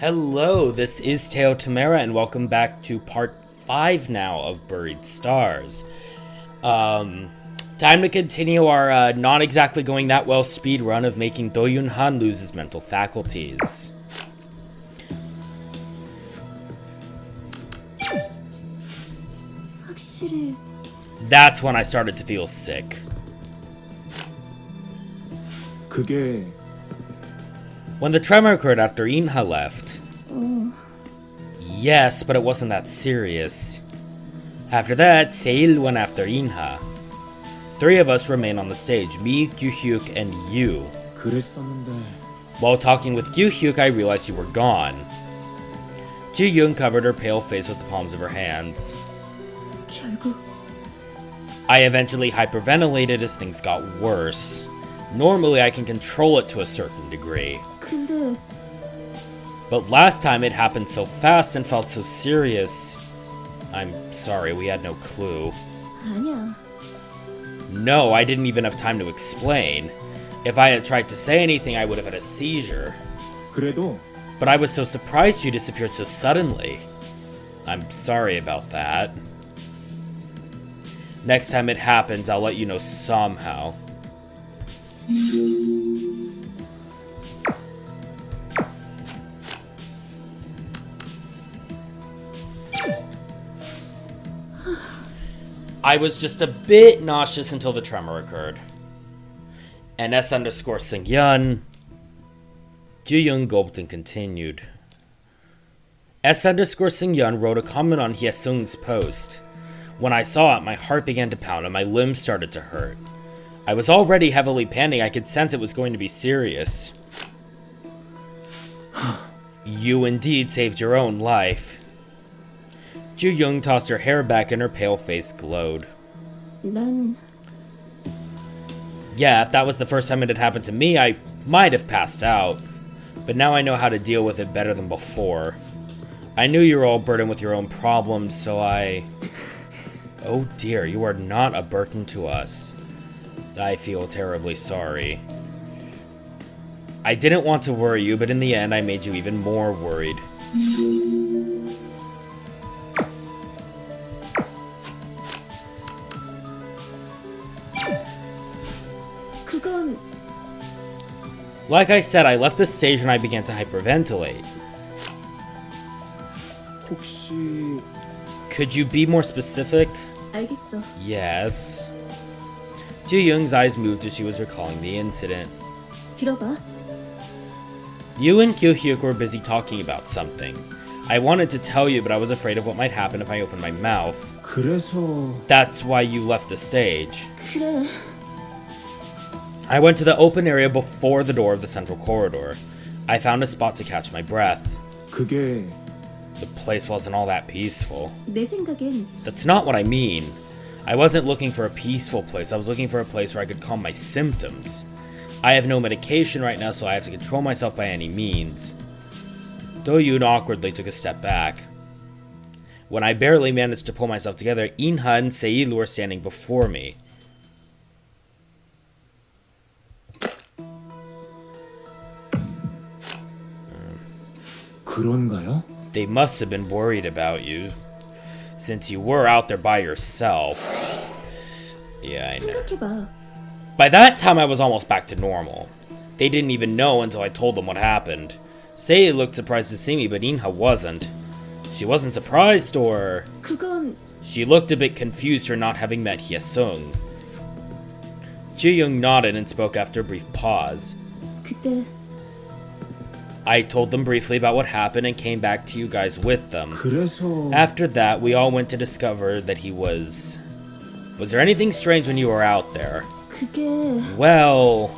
Hello, this is Teo Tamara, and welcome back to part 5 now of Buried Stars. Time to continue our not exactly going that well speed run of making Do-Yoon lose his mental faculties. That's when I started to feel sick. 그게 When the tremor occurred after Inha left. Yes, but it wasn't that serious. After that, Seil went after Inha. 3 of us remained on the stage, me, Gyu-hyuk, and you. 그랬었는데 While talking with Gyu-hyuk, I realized you were gone. Ji-yoon covered her pale face with the palms of her hands. 결국 I eventually hyperventilated as things got worse. Normally, I can control it to a certain degree. 근데 But last time it happened so fast and felt so serious. I'm sorry, we had no clue. 아니야. No, I didn't even have time to explain. If I had tried to say anything, I would have had a seizure. 그래도 But I was so surprised you disappeared so suddenly. I'm sorry about that. Next time it happens, I'll let you know somehow. I was just a bit nauseous until the tremor occurred. And S_Singyun. Ju-yoon gulped and continued. S_Singyun wrote a comment on Hye-sung's post. When I saw it, my heart began to pound and my limbs started to hurt. I was already heavily panicking. I could sense it was going to be serious. You indeed saved your own life. Ju-yoon tossed her hair back and her pale face glowed. 난 Yeah, if that was the first time it had happened to me, I might have passed out. But now I know how to deal with it better than before. I knew you were all burdened with your own problems, so I... Oh dear, you are not a burden to us. I feel terribly sorry. I didn't want to worry you, but in the end I made you even more worried. 그건 Like I said, I left the stage and I began to hyperventilate. 혹시 Could you be more specific? 알겠어. Yes. Ji-young's eyes moved as she was recalling the incident. 들어봐. You and Gyu-hyuk were busy talking about something. I wanted to tell you, but I was afraid of what might happen if I opened my mouth. 그래서 That's why you left the stage. 그래. I went to the open area before the door of the central corridor. I found a spot to catch my breath. 그게 The place wasn't all that peaceful. 내 생각엔 That's not what I mean. I wasn't looking for a peaceful place. I was looking for a place where I could calm my symptoms. I have no medication right now, so I have to control myself by any means. Do-Yoon awkwardly took a step back. When I barely managed to pull myself together, Inha and Seil were standing before me. 그런가요? They must have been worried about you, since you were out there by yourself. Yeah, I know. 생각해봐. By that time, I was almost back to normal. They didn't even know until I told them what happened. Sei looked surprised to see me, but Inha wasn't. She wasn't surprised, or... 그건 She looked a bit confused for not having met Hye-sung. Ji-young nodded and spoke after a brief pause. 그때 I told them briefly about what happened and came back to you guys with them. 그래서 After that, we all went to discover that he was... Was there anything strange when you were out there? 그게 Well...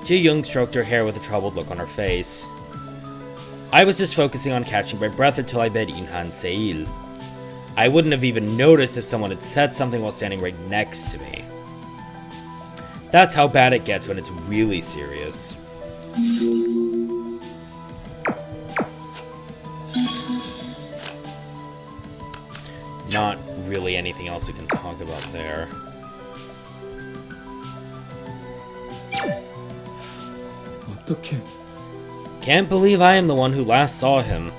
Ji-young stroked her hair with a troubled look on her face. I was just focusing on catching my breath until I met Inha and Seil. I wouldn't have even noticed if someone had said something while standing right next to me. That's how bad it gets when it's really serious. Not really anything else we can talk about there. 어떻게 can't believe I am the one who last saw him.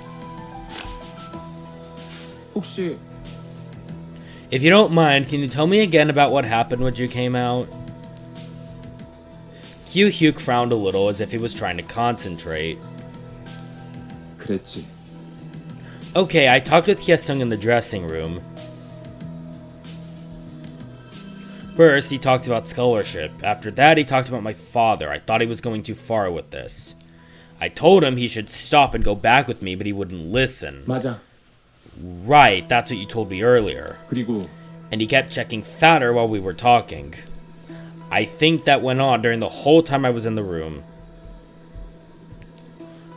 혹시 If you don't mind, can you tell me again about what happened when you came out? Kyu-hyuk frowned a little as if he was trying to concentrate. 그랬지. Okay, I talked with Hyesung in the dressing room. First, he talked about scholarship. After that, he talked about my father. I thought he was going too far with this. I told him he should stop and go back with me, but he wouldn't listen. 맞아. Right, that's what you told me earlier. 그리고 And he kept checking fatter while we were talking. I think that went on during the whole time I was in the room.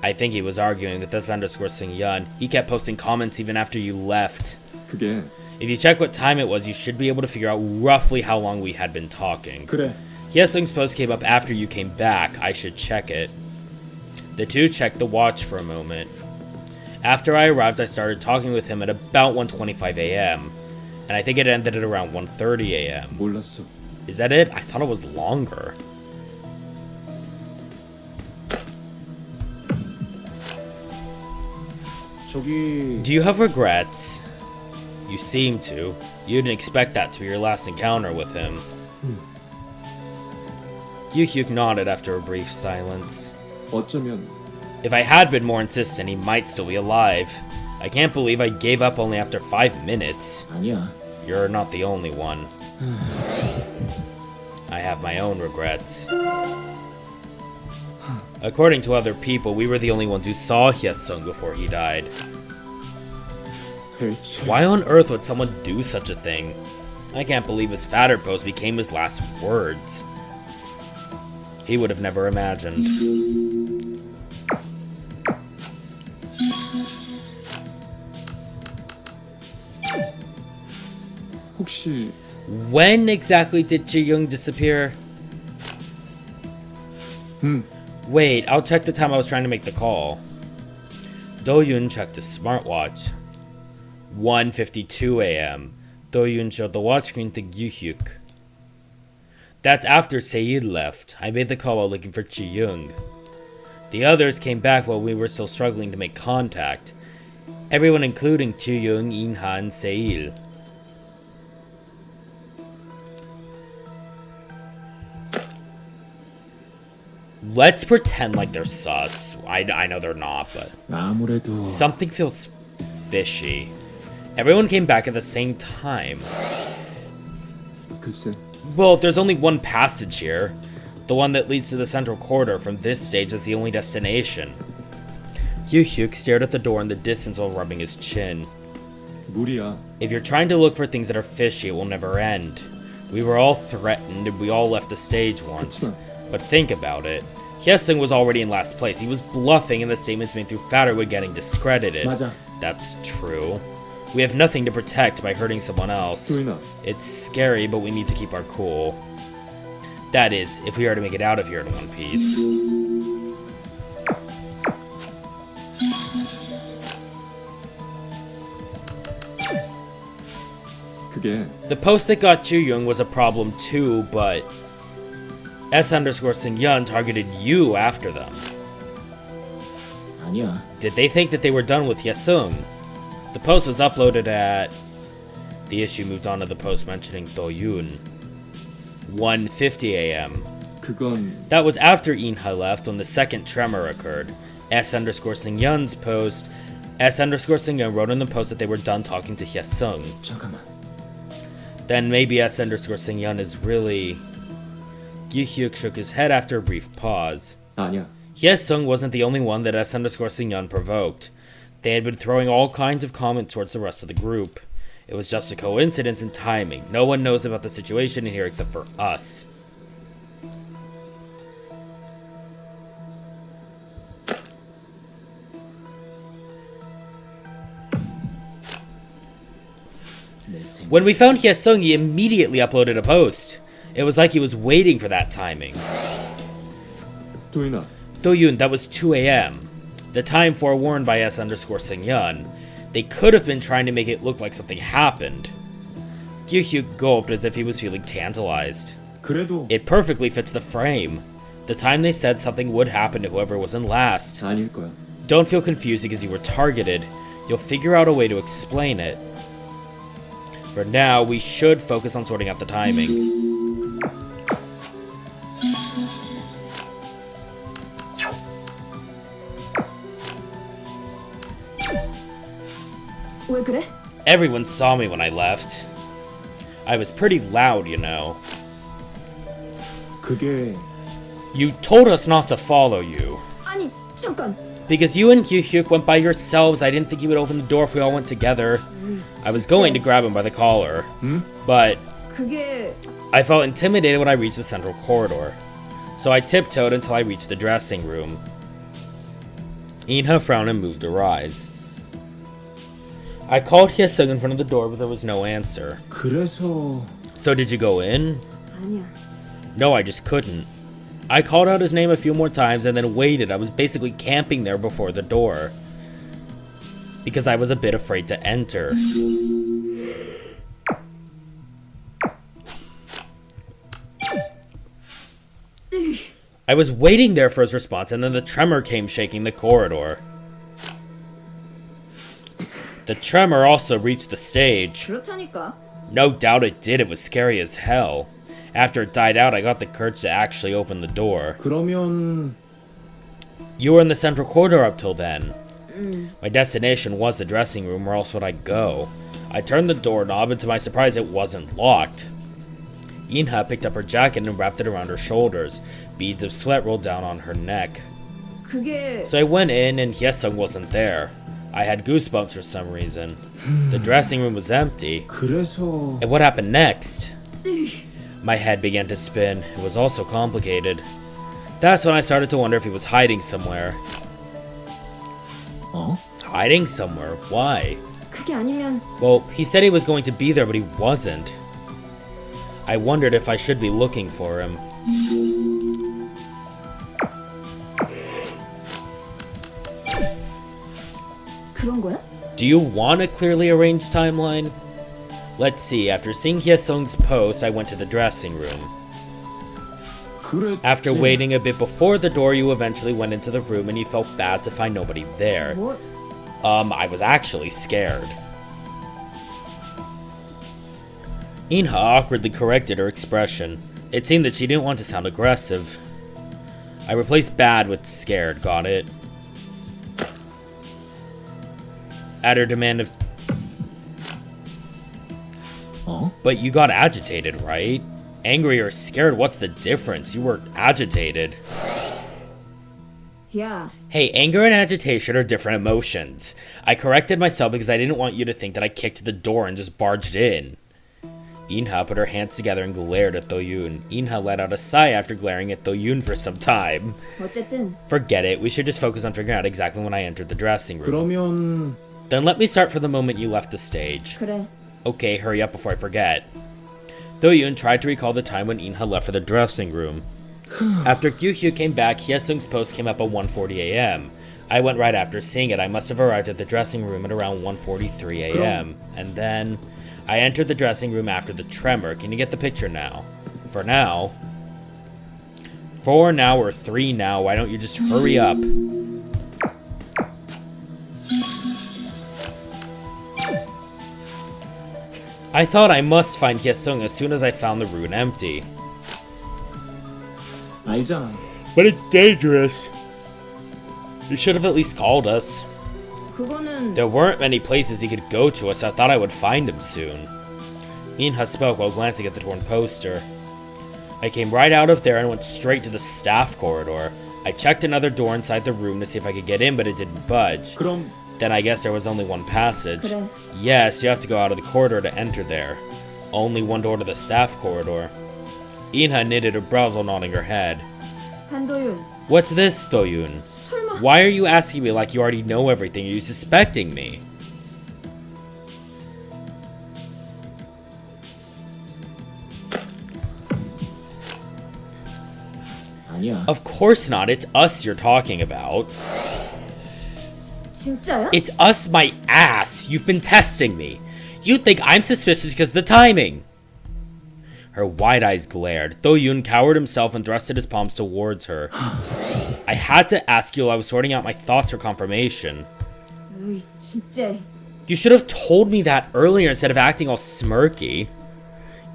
I think he was arguing with S_Seung-yeon. He kept posting comments even after you left. 그게 If you check what time it was, you should be able to figure out roughly how long we had been talking. 그래. Hyesung's post came up after you came back. I should check it. The two checked the watch for a moment. After I arrived, I started talking with him at about 1:25 a.m. And I think it ended at around 1:30 a.m. 몰랐어. Is that it? I thought it was longer. 저기 Do you have regrets? You seem to. You didn't expect that to be your last encounter with him. Kyu-hyuk nodded after a brief silence. 어쩌면 If I had been more insistent, he might still be alive. I can't believe I gave up only after 5 minutes. 아니야. You're not the only one. I have my own regrets. According to other people, we were the only ones who saw Hyesung before he died. 대체 Why on earth would someone do such a thing? I can't believe his fatter post became his last words. He would have never imagined. 혹시 When exactly did Ji-young disappear? Wait, I'll check the time I was trying to make the call. Do-Yoon checked his smartwatch. 1:52 a.m. Do-Yoon showed the watch screen to Kyu-hyuk. That's after Seil left. I made the call while looking for Ji-young. The others came back while we were still struggling to make contact. Everyone including Ji-young, In-ha, and Seil. Let's pretend like they're sus. I know they're not, but 아무래도 something feels fishy. Everyone came back at the same time. 글쎄 Well, there's only one passage here. The one that leads to the central corridor from this stage is the only destination. Kyu-hyuk stared at the door in the distance while rubbing his chin. 무리야. If you're trying to look for things that are fishy, it will never end. We were all threatened and we all left the stage once. 그치만 But think about it. Hyesung was already in last place. He was bluffing and the statements made through Fatterwood getting discredited. 맞아. That's true. We have nothing to protect by hurting someone else. 도윤아. It's scary, but we need to keep our cool. That is, if we are to make it out of here in one piece. 그게 The post that got Ju-young was a problem too, but S_Seung-yeon targeted you after them. 아니야. Did they think that they were done with Hyesung? The post was uploaded at... The issue moved on to the post mentioning Do-Yoon. 1:50 a.m. 그건 That was after In-ha left when the second tremor occurred. S_Seung-yeon's post... S_Seung-yeon wrote in the post that they were done talking to Hyesung. 잠깐만. Then maybe S_Seung-yeon is really... Kyu-hyuk shook his head after a brief pause. 아니야. Hyesung wasn't the only one that S_Seung-yeon provoked. They had been throwing all kinds of comments towards the rest of the group. It was just a coincidence in timing. No one knows about the situation in here except for us. 내 생각. When we found Hyesung, he immediately uploaded a post. It was like he was waiting for that timing. 도윤아. Do-Yoon, that was 2 a.m. The time forewarned by S_Seung-yeon. They could have been trying to make it look like something happened. Kyu-hyuk gulped as if he was feeling tantalized. 그래도 It perfectly fits the frame. The time they said something would happen to whoever was in last. 아닐 거야. Don't feel confused because you were targeted. You'll figure out a way to explain it. For now, we should focus on sorting out the timing. 왜 그래? Everyone saw me when I left. I was pretty loud, you know. 그게 You told us not to follow you. 아니, 잠깐. Because you and Hyuk went by yourselves, I didn't think you would open the door if we all went together. I was going to grab him by the collar. But 그게 I felt intimidated when I reached the central corridor. So I tiptoed until I reached the dressing room. Inha frowned and moved her eyes. I called Hyesung in front of the door, but there was no answer. 그래서 So did you go in? 아니야. No, I just couldn't. I called out his name a few more times and then waited. I was basically camping there before the door. Because I was a bit afraid to enter. I was waiting there for his response and then the tremor came shaking the corridor. The tremor also reached the stage. 그렇다니까. No doubt it did, it was scary as hell. After it died out, I got the courage to actually open the door. 그러면 You were in the central corridor up till then. My destination was the dressing room, where else would I go? I turned the doorknob, and to my surprise, it wasn't locked. Inha picked up her jacket and wrapped it around her shoulders. Beads of sweat rolled down on her neck. 그게 So I went in, and Hyesung wasn't there. I had goosebumps for some reason. The dressing room was empty. 그래서 And what happened next? My head began to spin. It was all so complicated. That's when I started to wonder if he was hiding somewhere. 어? Hiding somewhere? Why? 그게 아니면 Well, he said he was going to be there, but he wasn't. I wondered if I should be looking for him. 그런 거야? Do you want a clearly arranged timeline? Let's see, after seeing Hyesung's post, I went to the dressing room. 그랬지. After waiting a bit before the door, you eventually went into the room and you felt bad to find nobody there. 뭐? I was actually scared. Inha awkwardly corrected her expression. It seemed that she didn't want to sound aggressive. I replaced bad with scared, got it? At her demand of... 어? But you got agitated, right? Angry or scared, what's the difference? You were agitated. 야, Hey, anger and agitation are different emotions. I corrected myself because I didn't want you to think that I kicked the door and just barged in. Inha put her hands together and glared at Do-Yoon. Inha let out a sigh after glaring at Do-Yoon for some time. 어쨌든 Forget it, we should just focus on figuring out exactly when I entered the dressing room. 그러면 Then let me start from the moment you left the stage. 그래. Okay, hurry up before I forget. Do-Yoon tried to recall the time when Inha left for the dressing room. After Gyuhyu came back, Hyesung's post came up at 1:40 a.m. I went right after seeing it. I must have arrived at the dressing room at around 1:43 a.m. And then I entered the dressing room after the tremor. Can you get the picture now? For now. 4 now or 3 now, why don't you just hurry up? I thought I must find Hyesung as soon as I found the room empty. 알잖아. But it's dangerous. You should have at least called us. 그거는 There weren't many places he could go to, so I thought I would find him soon. Inha spoke while glancing at the torn poster. I came right out of there and went straight to the staff corridor. I checked another door inside the room to see if I could get in, but it didn't budge. 그럼 Then I guess there was only one passage. 그래. Yes, you have to go out of the corridor to enter there. Only one door to the staff corridor. Inha knitted her brows while nodding her head. 한도윤, What's this, Do-Yoon? 설마 Why are you asking me like you already know everything? Are you suspecting me? 아니야. Of course not. It's us you're talking about. 진짜야? It's us, my ass. You've been testing me. You think I'm suspicious because of the timing. Her wide eyes glared. Do-Yoon cowered himself and thrusted his palms towards her. I had to ask you while I was sorting out my thoughts for confirmation. 으이, 진짜. You should have told me that earlier instead of acting all smirky.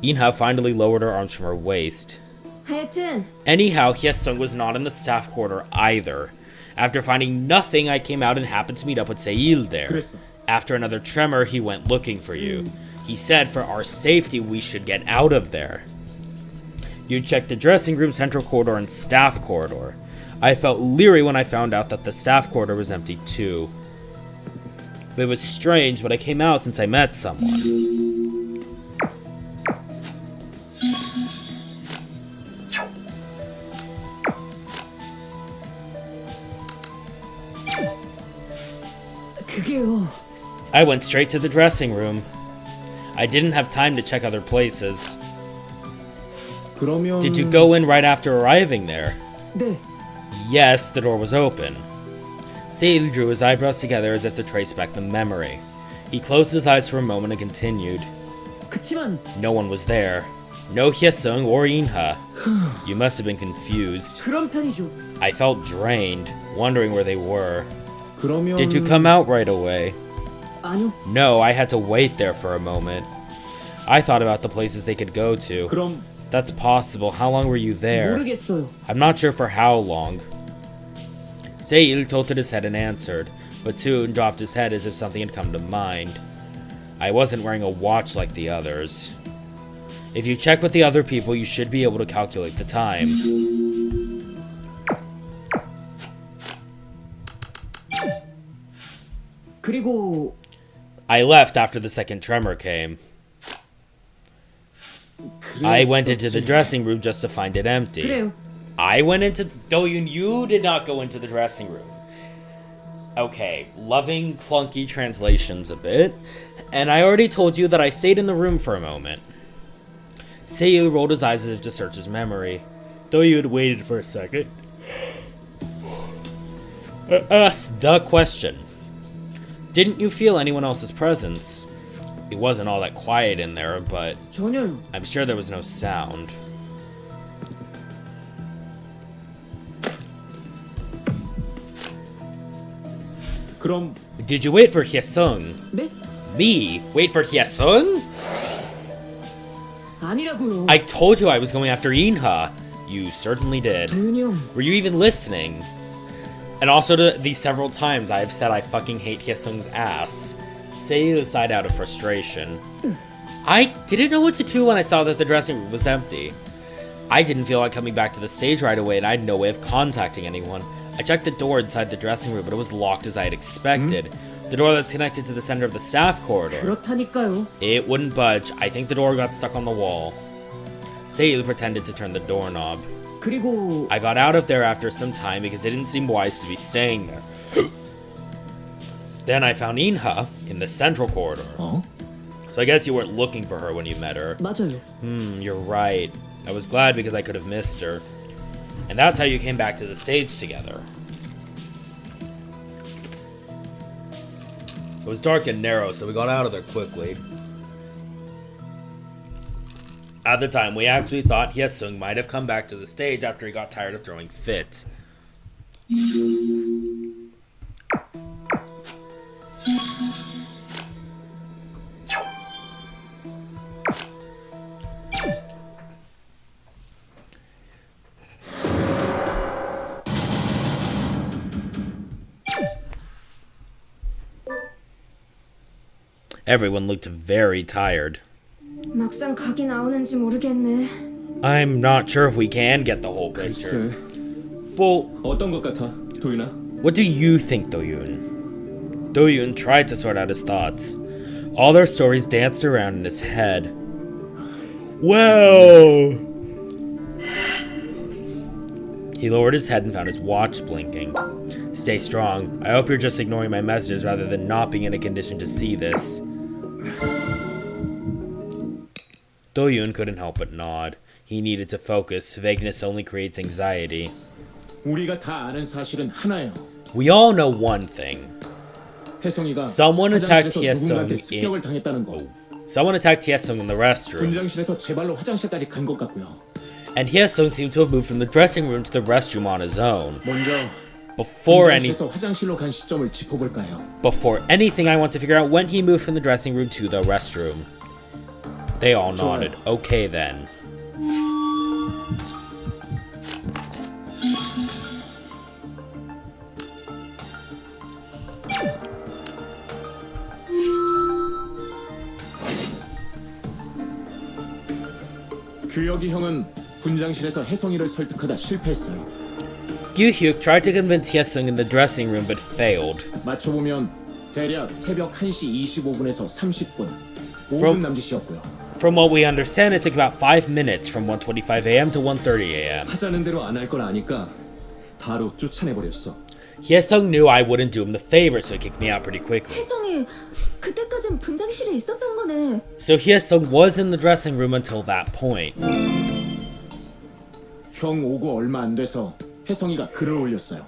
Inha finally lowered her arms from her waist. 하여튼 Anyhow, Hye-sung was not in the staff quarter either. After finding nothing, I came out and happened to meet up with Se-il there. 그랬어. After another tremor, he went looking for you. He said for our safety, we should get out of there. You checked the dressing room, central corridor, and staff corridor. I felt leery when I found out that the staff corridor was empty too. It was strange, but I came out since I met someone. 그게요. I went straight to the dressing room. I didn't have time to check other places. 그러면 Did you go in right after arriving there? 네. Yes, the door was open. Se-il drew his eyebrows together as if to trace back the memory. He closed his eyes for a moment and continued. 그치만 No one was there. No Hye-sung or Inha. You must have been confused. 그런 편이죠. I felt drained, wondering where they were. 그러면 Did you come out right away? 아니요. No, I had to wait there for a moment. I thought about the places they could go to. 그럼 That's possible. How long were you there? 모르겠어요. I'm not sure for how long. Se-il tilted his head and answered, but soon dropped his head as if something had come to mind. I wasn't wearing a watch like the others. If you check with the other people, you should be able to calculate the time. 그리고 I left after the second tremor came. I went into the 그랬었지. dressing room just to find it empty. 그래요. I went into Do-Yoon, you did not go into the dressing room. Okay, loving clunky translations a bit, and I already told you that I stayed in the room for a moment. Se-il rolled his eyes as if to search his memory. Do-Yoon waited for a second. Asked the question. Didn't you feel anyone else's presence? It wasn't all that quiet in there, but 전혀요. I'm sure there was no sound. 그럼 Did you wait for Hye-sung? 네? Me? Wait for Hye-sung? 아니라고요. I told you I was going after Inha. You certainly did. 도윤이 형. Were you even listening? And also to the several times I have said I fucking hate Hye-sung's ass. Se-il sighed out of frustration. I didn't know what to do when I saw that the dressing room was empty. I didn't feel like coming back to the stage right away and I had no way of contacting anyone. I checked the door inside the dressing room, but it was locked as I had expected. The door that's connected to the center of the staff corridor. 그렇다니까요. It wouldn't budge. I think the door got stuck on the wall. Se-il pretended to turn the doorknob. 그리고 I got out of there after some time because it didn't seem wise to be staying there. Then I found Inha in the central corridor. 어? So I guess you weren't looking for her when you met her. 맞아요. You're right. I was glad because I could have missed her. And that's how you came back to the stage together. It was dark and narrow, so we got out of there quickly. At the time, we actually thought Hye-sung might have come back to the stage after he got tired of throwing fits. Everyone looked very tired. 막상 각이 나오는지 모르겠네. I'm not sure if we can get the whole picture. 글쎄 Well, 어떤 것 같아 도윤아? what do you think, Do-Yoon? Do-Yoon tried to sort out his thoughts. All their stories danced around in his head. Well... He lowered his head and found his watch blinking. Stay strong. I hope you're just ignoring my messages rather than not being in a condition to see this. Do-Yoon couldn't help but nod. He needed to focus. Vagueness only creates anxiety. 우리가 다 아는 사실은 하나예요. We all know one thing. 혜성이가 Someone attacked 화장실에서 Hye-sung 누군가한테 in- 습격을 당했다는 거. Someone attacked Hye-sung in the restroom, 분장실에서 제 발로 화장실까지 간 것 같고요. and Hye-sung seemed to have moved from the dressing room to the restroom on his own. 먼저 Before 화장실로 간 시점을 짚어볼까요? anything, I want to figure out when he moved from the dressing room to the restroom. They all nodded. Okay then. 규혁이 형은 분장실에서 혜성이를 설득하다 실패했어요. Gyu-hyuk tried to convince Hye-sung in the dressing room but failed. 맞춰보면 대략 새벽 1시 25분에서 30분, 5분 From- 남짓이었고요. From what we understand, it took about 5 minutes from 1:25 a.m. to 1:30 a.m. 하자는 대로 안 할 걸 아니까 바로 쫓아내버렸어. Hye-sung knew I wouldn't do him the favor, so he kicked me out pretty quickly. 혜성이 그때까진 분장실에 있었던 거네. So Hye-sung was in the dressing room until that point. 형 오고 얼마 안 돼서 혜성이가 글을 올렸어요.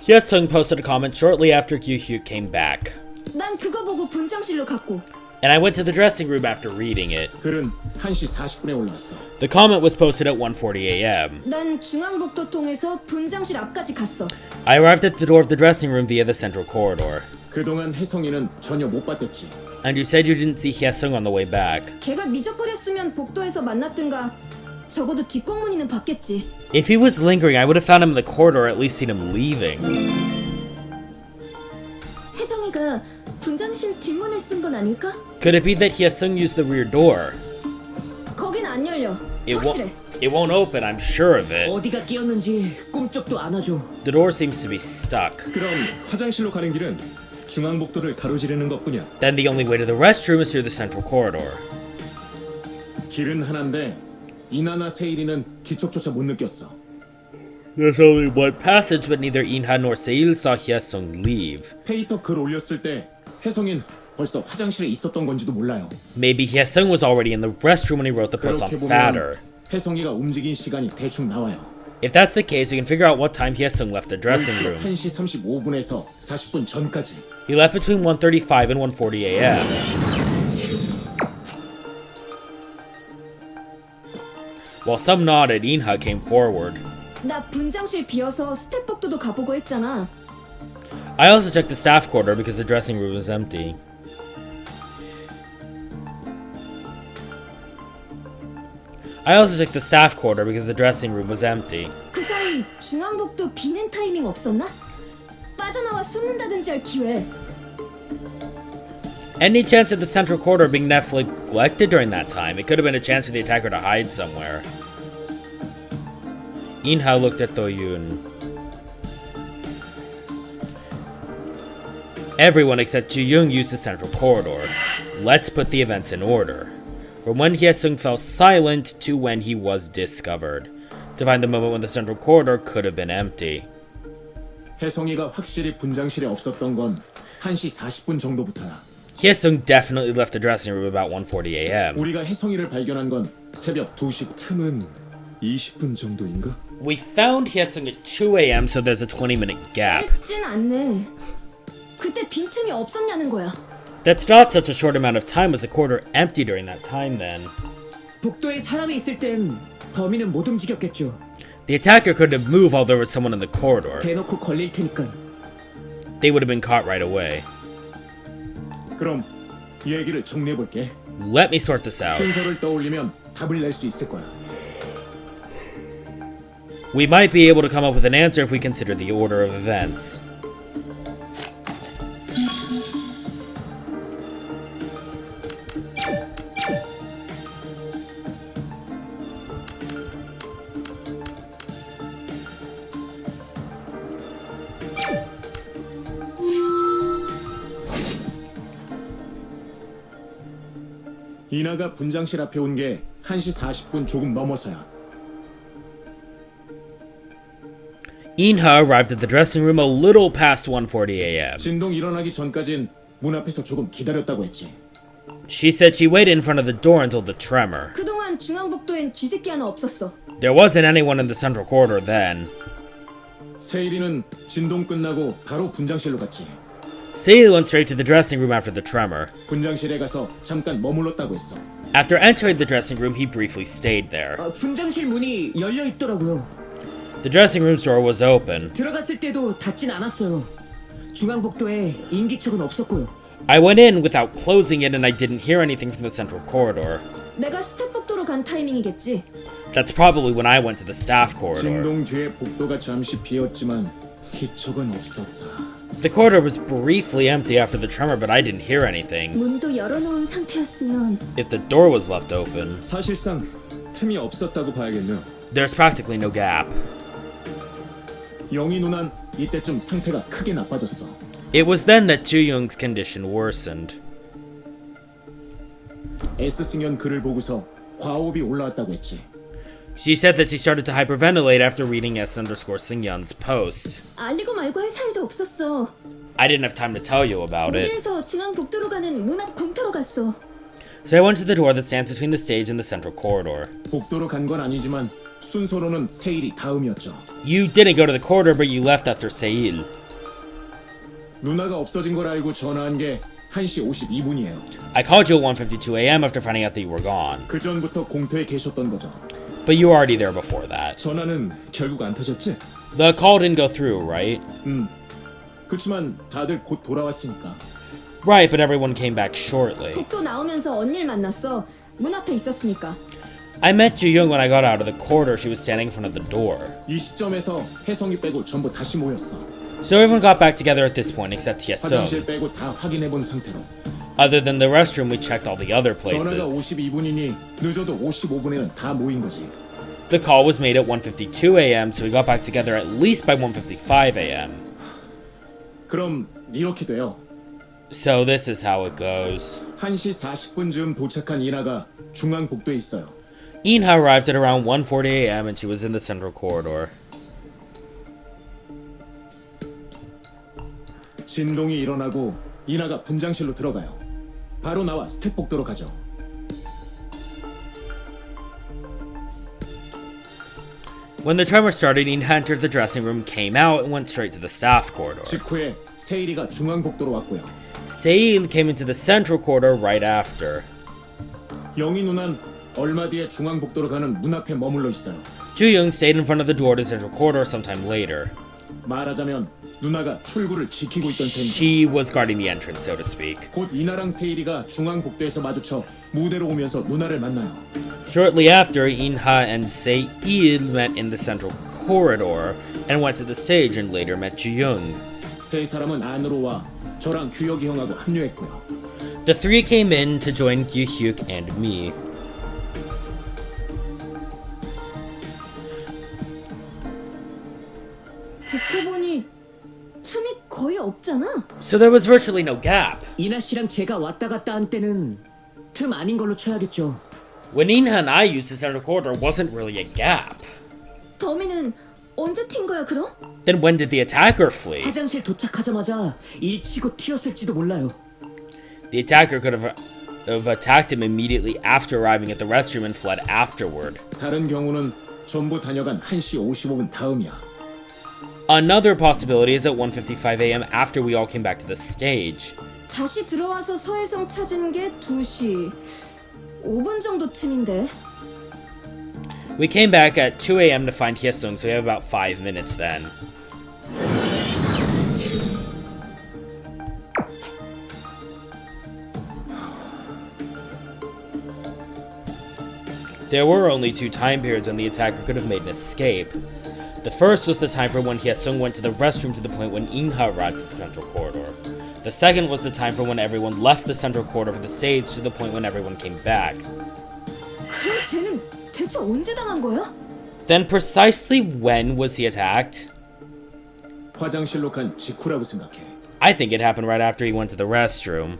Hye-sung posted a comment shortly after Gyu-hyuk came back, 난 그거 보고 분장실로 갔고 and I went to the dressing room after reading it. 글은 1시 40분에 올랐어. The comment was posted at 1:40 a.m. 난 중앙복도 통해서 분장실 앞까지 갔어. I arrived at the door of the dressing room via the central corridor. 그동안 혜성이는 전혀 못 봤댔지. And you said you didn't see Hye-sung on the way back. 걔가 미적거렸으면 복도에서 만났든가 적어도 뒷공문이는 봤겠지. If he was lingering, I would have found him in the corridor or at least seen him leaving. 혜성이가 분장실 뒷문을 쓴 건 아닐까? Could it be that Hye-sung used the rear door? 거긴 안 열려. It 확실해. won't open, I'm sure of it. 어디가 끼었는지 꿈쩍도 안 하죠. The door seems to be stuck. 그럼 화장실로 가는 길은 중앙복도를 가로지르는 것뿐이야. Then the only way to the restroom is through the central corridor. 길은 하나인데 이나나 세일이는 기척조차 못 느꼈어. There's only one passage, but neither In-ha nor Seil saw Hye-sung leave. 페이터 글 올렸을 때 혜성인 벌써 화장실에 있었던 건지도 몰라요. Maybe Hye-sung was already in the restroom when he wrote the post 그렇게 on 보면 Fatter. 혜성이가 움직인 시간이 대충 나와요. If that's the case, you can figure out what time Hye-sung left the dressing room. 1시 35분에서 40분 전까지. He left between 1:35 and 1:40 a.m. While some nodded, In-ha came forward. 나 분장실 비어서 스텝복도도 가보고 했잖아. I also checked the staff quarter because the dressing room was empty. 그 사이 중앙복도 비는 타이밍 없었나? 빠져나와 숨는다든지 할 기회. Any chance of the central corridor being neglected during that time? It could have been a chance for the attacker to hide somewhere. In-ha looked at Do-Yoon. Everyone except Do-Yoon used the central corridor. Let's put the events in order. From when Hye-sung fell silent to when he was discovered. To find the moment when the central corridor could have been empty. 혜성이가 확실히 분장실에 없었던 건 1시 40분 정도부터야. Hye-sung definitely left the dressing room about 1:40 a.m. 우리가 혜성이를 발견한 건 새벽 2시. 틈은 20분 정도인가? We found Hye-sung at 2 a.m., so there's a 20-minute gap. 짧진 않네. 그때 빈틈이 없었냐는 거야. That's not such a short amount of time. Was the corridor empty during that time then? 복도에 사람이 있을 땐 범인은 못 움직였겠죠. The attacker couldn't move while there was someone in the corridor. 대놓고 걸릴 테니까. They would have been caught right away. 그럼 얘기를 정리해볼게. Let me sort this out. 순서를 떠올리면 답을 낼 수 있을 거야. We might be able to come up with an answer if we consider the order of events. 이나가 분장실 앞에 온 게 1시 40분 조금 넘어서야. In-ha arrived at the dressing room a little past 1:40 a.m. 진동 일어나기 전까진 문 앞에서 조금 기다렸다고 했지. She said she waited in front of the door until the tremor. 그동안 중앙복도엔 쥐새끼 하나 없었어. There wasn't anyone in the central corridor then. 세일이는 진동 끝나고 바로 분장실로 갔지. Seiil went straight to the dressing room after the tremor. 분장실에 가서 잠깐 머물렀다고 했어. After entering the dressing room, he briefly stayed there. 분장실 문이 열려 있더라고요. The dressing room's door was open. 들어갔을 때도 닫진 않았어요. 중앙복도에 인기척은 없었고요. I went in without closing it and I didn't hear anything from the central corridor. 내가 스텝 복도로 간 타이밍이겠지. That's probably when I went to the staff corridor. 진동 뒤에 복도가 잠시 비었지만 기척은 없었다. The corridor was briefly empty after the tremor, but I didn't hear anything. 문도 열어놓은 상태였으면 If the door was left open, 사실상 틈이 없었다고 봐야겠네요. there's practically no gap. 영희 누난 이때쯤 상태가 크게 나빠졌어. It was then that Do-Yoon's condition worsened. S승연 글을 보고서 과호흡이 올라왔다고 했지. She said that she started to hyperventilate after reading S_Singyun's post. 알리고 말고 할 사이도 없었어. I didn't have time to tell you about it. 무대에서 중앙복도로 가는 문 앞 공터로 갔어. So I went to the door that stands between the stage and the central corridor. 복도로 간 건 아니지만 순서로는 세일이 다음이었죠. You didn't go to the corridor, but you left after Seiil. 누나가 없어진 걸 알고 전화한 게 1시 52분이에요. I called you at 1:52 a.m. after finding out that you were gone. 그 전부터 공터에 계셨던 거죠. But you were already there before that. 전화는 결국 안 터졌지? The call didn't go through, right? 그치만 다들 곧 돌아왔으니까. Right, but everyone came back shortly. 복도 나오면서 언니를 만났어. 문 앞에 있었으니까. I met Do-Yoon when I got out of the corridor. She was standing in front of the door. 이 시점에서 혜성이 빼고 전부 다시 모였어. So everyone got back together at this point except 화장실 Hyeseong. 빼고 다 확인해 본 상태로. Other than the restroom, we checked all the other 전화가 places. 52분이니 늦어도 55분에는 다 모인 거지. The call was made at 1:52 a.m., so we got back together at least by 1:55 a.m. 그럼 이렇게 돼요. So this is how it goes. 1시 40분쯤 도착한 이나가 중앙복도에 있어요. Inha arrived at around 1:40 a.m. and she was in the central corridor. 진동이 일어나고 이나가 분장실로 들어가요. 바로 나와 스텝 복도로 가죠. When the tremor started, Inha entered the dressing room, came out, and went straight to the staff corridor. 직후에 세일이가 중앙복도로 왔고요. Seiil came into the central corridor right after. 영희 누난 얼마 뒤에 중앙복도로 가는 문 앞에 머물러 있어요. Do-Yoon stayed in front of the door to the central corridor sometime later. 말하자면 누나가 출구를 지키고 있던 셈이죠. She was guarding the entrance, so to speak. 곧 이나랑 세일이가 중앙복도에서 마주쳐 무대로 오면서 누나를 만나요. Shortly after, Inha and Seiil met in the central corridor and went to the stage and later met Do-Yoon. 세 사람은 안으로 와 저랑 규혁이 형하고 합류했고요. The three came in to join Gyu-hyuk and me. 듣고 보니 틈이 거의 없잖아. So there was virtually no gap. 이나 씨랑 제가 왔다 갔다 한 때는 틈 아닌 걸로 쳐야겠죠. When Inha and I used the central corridor, wasn't really a gap. 범인은 언제 튄 거야 그럼? Then when did the attacker flee? 화장실 도착하자마자 일치고 튀었을지도 몰라요. The attacker could have attacked him immediately after arriving at the restroom and fled afterward. 다른 경우는 전부 다녀간 1시 55분 다음이야. Another possibility is at 1:55 a.m. after we all came back to the stage. 다시 들어와서 서혜성 찾은 게 2시 5분 정도 틈인데. We came back at 2 a.m. to find Hyeseong, so we have about 5 minutes then. There were only 2 time periods when the attacker could have made an escape. The first was the time for when Hyeseong went to the restroom to the point when Inha arrived at the central corridor. The second was the time for when everyone left the central corridor for the stage to the point when everyone came back. 그럼 쟤는 대체 언제 당한 거야? Then precisely when was he attacked? 화장실로 간 직후라고 생각해. I think it happened right after he went to the restroom.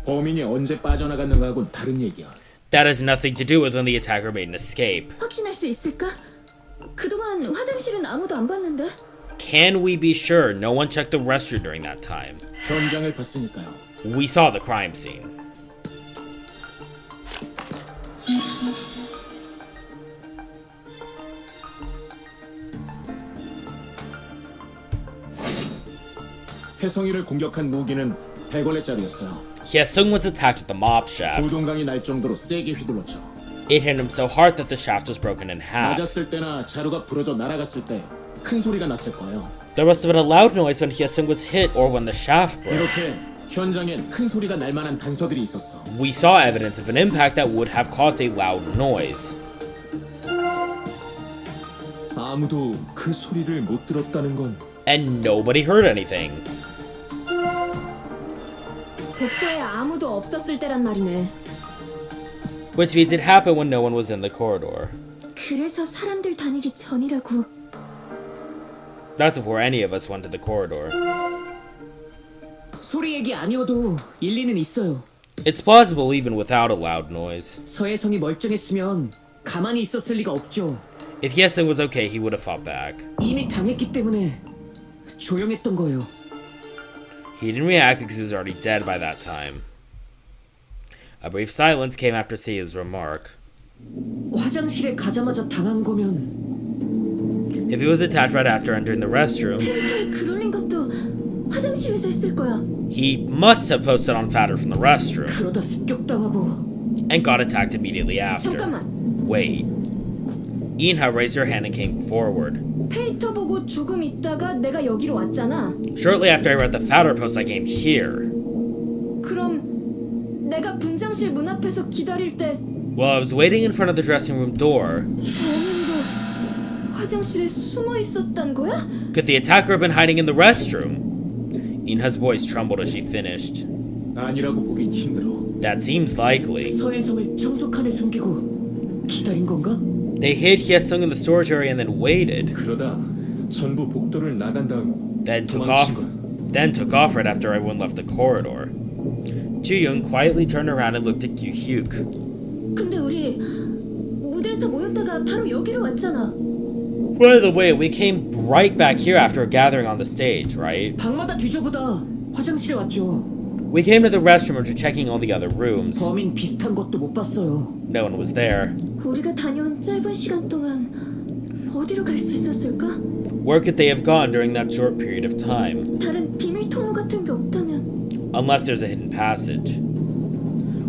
범인이 언제 빠져나갔는가하고는 다른 얘기야. That has nothing to do with when the attacker made an escape. 확신할 수 있을까? 그동안 화장실은 아무도 안 봤는데. Can we be sure no one checked the restroom during that time? 현장을 봤으니까요. We saw the crime scene. 혜성이를 공격한 무기는 100원짜리였어요. Hyesung was attacked with the mop shaft. 부동강이 날 정도로 세게 휘둘렀죠. It hit him so hard that the shaft was broken in half. 맞았을 때나 자루가 부러져 날아갔을 때 큰 소리가 났을 거예요. There must have been a loud noise when Hyesung was hit or when the shaft broke. 이렇게 현장엔 큰 소리가 날 만한 단서들이 있었어. We saw evidence of an impact that would have caused a loud noise. 아무도 그 소리를 못 들었다는 건 And nobody heard anything. 복도에 아무도 없었을 때란 말이네. Which means it happened when no one was in the corridor. 그래서 사람들 다니기 전이라고. That's before any of us went to the corridor. 소리 얘기 아니어도 일리는 있어요. It's plausible even without a loud noise. 서혜성이 멀쩡했으면 가만히 있었을 리가 없죠. If Hyesung was okay, he would have fought back. 이미 당했기 때문에 조용했던 거예요. He didn't react because he was already dead by that time. A brief silence came after Sei's remark. 화장실에 가자마자 당한 거면 If he was attacked right after entering the restroom, 그롤린 것도 화장실에서 했을 거야. he must have posted on fatter from the restroom 그러다 습격당하고 and got attacked immediately after. 잠깐만. Wait. Inha raised her hand and came forward. 페이터 보고 조금 있다가 내가 여기로 왔잖아. Shortly after I read the fatter post, I came here. 그럼 내가 분장실 문 앞에서 기다릴 때 While I was waiting in front of the dressing room door, 범인도 화장실에 숨어 있었단 거야? could the attacker have been hiding in the restroom? Inha's voice trembled as she finished. 아니라고 보긴 힘들어. That seems likely. 서혜성을 청소칸에 숨기고 기다린 건가? They hid Hyesung in the storage area and then waited, 그러다 전부 복도를 나간 다음 then took 도망친 off. 거야. Then took off right after everyone left the corridor. Do-Yoon quietly turned around and looked at Kyu-hyuk. 근데 우리 무대에서 모였다가 바로 여기로 왔잖아. By the way, we came right back here after a gathering on the stage, right? 방마다 뒤져보다 화장실에 왔죠. We came to the restroom after checking all the other rooms. 범인 비슷한 것도 못 봤어요. No one was there. 우리가 다녀온 짧은 시간 동안 어디로 갈 수 있었을까? Where could they have gone during that short period of time? 다른 비밀 통로 같은 게 없다면 Unless there's a hidden passage.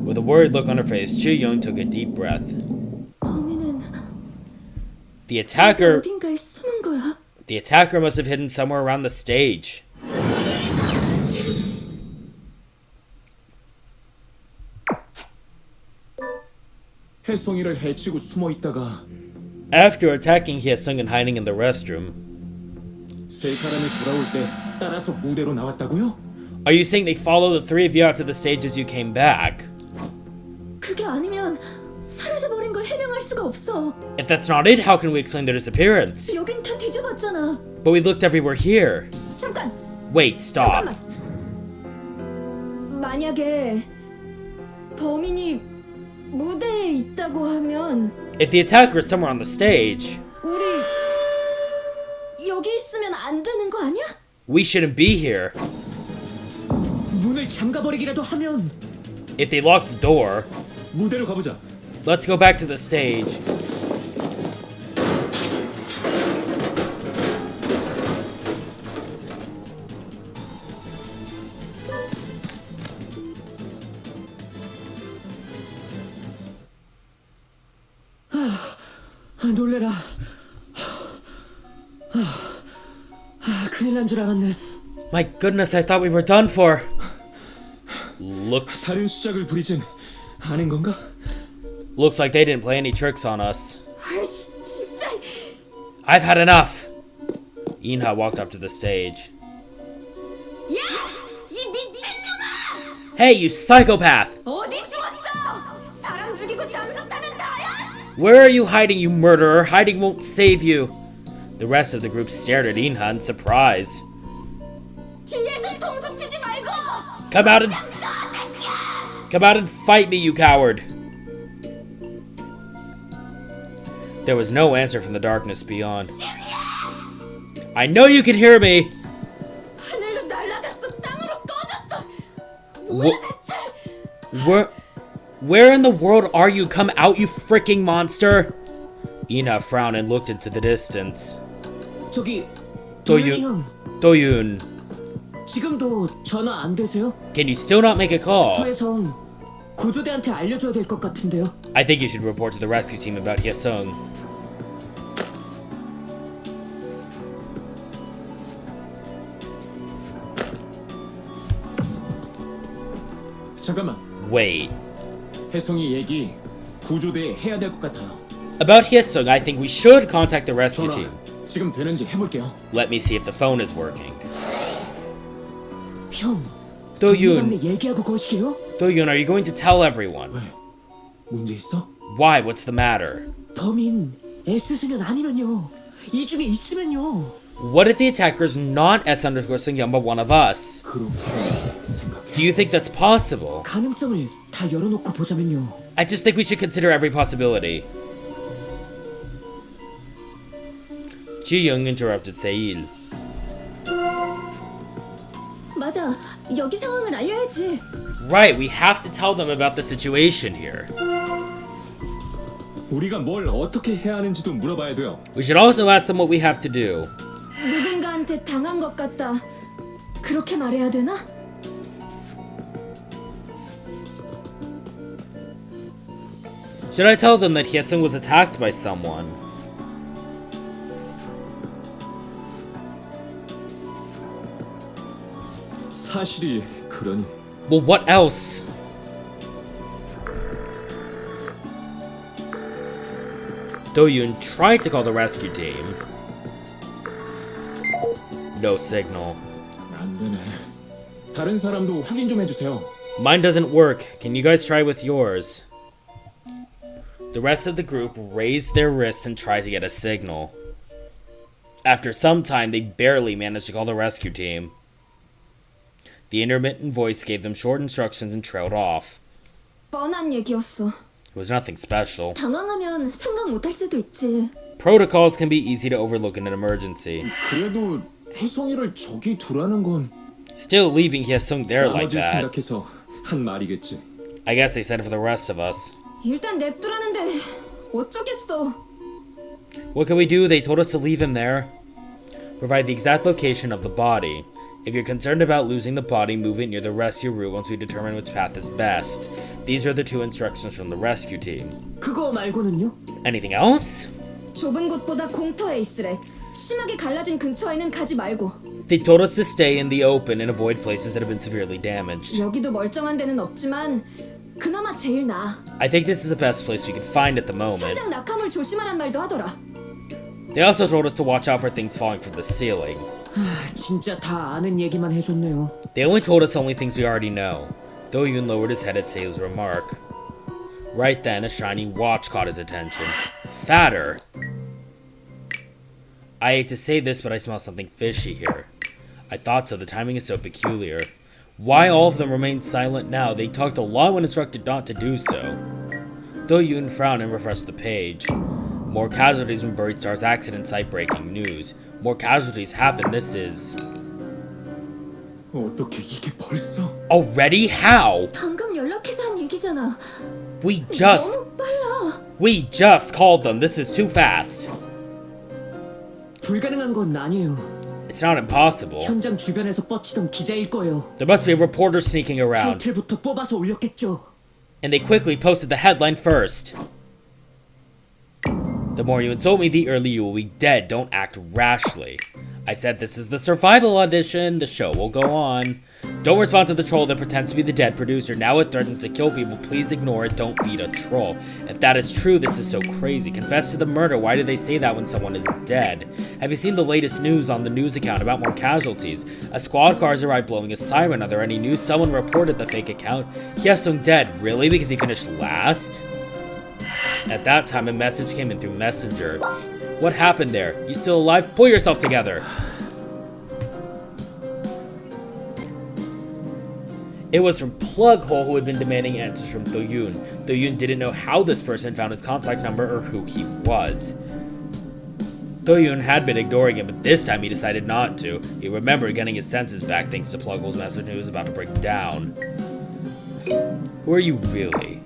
With a worried look on her face, Ju-Young took a deep breath. 범인은 The attacker 어딘가에 숨은 거야. must have hidden somewhere around the stage. 혜성이를 해치고 숨어 있다가 After attacking Hyesung and hiding in the restroom, 세 사람이 돌아올 때 따라서 무대로 나왔다고요? are you saying they follow the three of you out to the stage as you came back? 그게 아니면 사라져버린 걸 해명할 수가 없어. If that's not it, how can we explain their disappearance? 여긴 다 뒤져봤잖아. But we looked everywhere here. 잠깐. Wait, stop. 잠깐만. 만약에 범인이 무대에 있다고 하면 If the attacker is somewhere on the stage, 우리 여기 있으면 안 되는 거 아니야? we shouldn't be here. 문을 잠가버리기라도 하면 If they lock the door, 무대로 가보자. let's go back to the stage. 놀래라. 큰일 난 줄 알았네. My goodness, I thought we were done for. Looks 다른 수작을 부리진 않은 건가? like they didn't play any tricks on us. 아이씨 진짜. I've had enough. Inha walked up to the stage. 야! 이 미친놈아! Hey, you psychopath! 어디 숨었어? 사람 죽이고 잠수 타면 다야? Where are you hiding, you murderer? Hiding won't save you. The rest of the group stared at Inha in surprise. 뒤에서 통수 치지 말고! Come out and fight me, you coward! There was no answer from the darkness beyond. I know you can hear me! 하늘로 날아갔어. 땅으로 꺼졌어. 뭐야 대체? Where in the world are you? Come out, you freaking monster! Inha frowned and looked into the distance. 저기 Do-Yoon. 도윤이 형 Do-Yoon. 지금도 전화 안 되세요? Can you still not make a call? 서혜성 구조대한테 알려줘야 될 것 같은데요. I think you should report to the rescue team about Hyesung. 잠깐만. Wait. 혜성이 얘기 구조대에 해야 될 것 같아요. About Hyesung, I think we should contact the rescue 전화 team. 지금 되는지 해볼게요. Let me see if the phone is working. 형, Do-Yoon, 동료한테 얘기하고 거시게요? Do-Yoon, are you going to tell everyone? 왜? 문제 있어? Why? What's the matter? 범인 S승연 아니면요. 이 중에 있으면요. What if the attacker is not S_Seungyeon but one of us? 그렇게 생각해. Do you think that's possible? 가능성을 다 열어놓고 보자면요. I just think we should consider every possibility. Ji-young interrupted Seil. 맞아. 여기 상황을 알려야지. Right, we have to tell them about the situation here. 우리가 뭘 어떻게 해야 하는지도 물어봐야 돼요. We should also ask them what we have to do. 누군가한테 당한 것 같다. 그렇게 말해야 되나? Should I tell them that Hyesung was attacked by someone? 사실이 그러니 Well, what else? Do-Yoon tried to call the rescue team. No signal. 안 되네. 다른 사람도 확인 좀 해주세요. Mine doesn't work. Can you guys try with yours? The rest of the group raised their wrists and tried to get a signal. After some time, they barely managed to call the rescue team. The intermittent voice gave them short instructions and trailed off. 뻔한 얘기였어. It was nothing special. 당황하면 생각 못할 수도 있지. Protocols can be easy to overlook in an emergency. 그래도 혜성이를 저기 두라는 건 Still leaving Hyesung there like 나머지 that. 생각해서 한 말이겠지. I guess they said it for the rest of us. 일단 냅두라는데 어쩌겠어. What can we do? They told us to leave him there. Provide the exact location of the body. If you're concerned about losing the body, move it near the rescue route once we determine which path is best. These are the two instructions from the rescue team. 그거 말고는요? Anything else? 좁은 곳보다 공터에 있으래. 심하게 갈라진 근처에는 가지 말고. They told us to stay in the open and avoid places that have been severely damaged. 여기도 멀쩡한 데는 없지만 그나마 제일 나아. I think this is the best place we can find at the moment. 천장 낙하물 조심하란 말도 하더라. They also told us to watch out for things falling from the ceiling. 진짜 다 아는 얘기만 해줬네요. They only told us only things we already know. Do-Yoon lowered his head at Seo's remark. Right then, a shiny watch caught his attention. Fatter! I hate to say this, but I smell something fishy here. I thought so, the timing is so peculiar. Why all of them remained silent now? They talked a lot when instructed not to do so. Do-Yoon frowned and refreshed the page. More casualties from Buried Star's accident site, breaking news. More casualties happened, this is... 어떻게 이게 벌써? Already? How? 방금 연락해서 한 얘기잖아. We 너무 빨라. just called them. This is too fast. 불가능한 건 아니에요. It's not impossible. 현장 주변에서 뻗치던 기자일 거예요. There must be a reporter sneaking around. 타이틀부터 뽑아서 올렸겠죠. And they quickly posted the headline first. The more you insult me, the earlier you will be dead. Don't act rashly. I said this is the survival audition. The show will go on. Don't respond to the troll that pretends to be the dead producer. Now it threatens to kill people. Please ignore it. Don't feed a troll. If that is true, this is so crazy. Confess to the murder. Why do they say that when someone is dead? Have you seen the latest news on the news account about more casualties? A squad car has arrived blowing a siren. Are there any news? Someone reported the fake account. Hyesung dead. Really? Because he finished last? At that time, a message came in through Messenger. What happened there? You still alive? Pull yourself together! It was from Plughole, who had been demanding answers from Do-Yoon. Do-Yoon didn't know how this person found his contact number or who he was. Do-Yoon had been ignoring him, but this time he decided not to. He remembered getting his senses back thanks to Plughole's message and he was about to break down. Who are you really?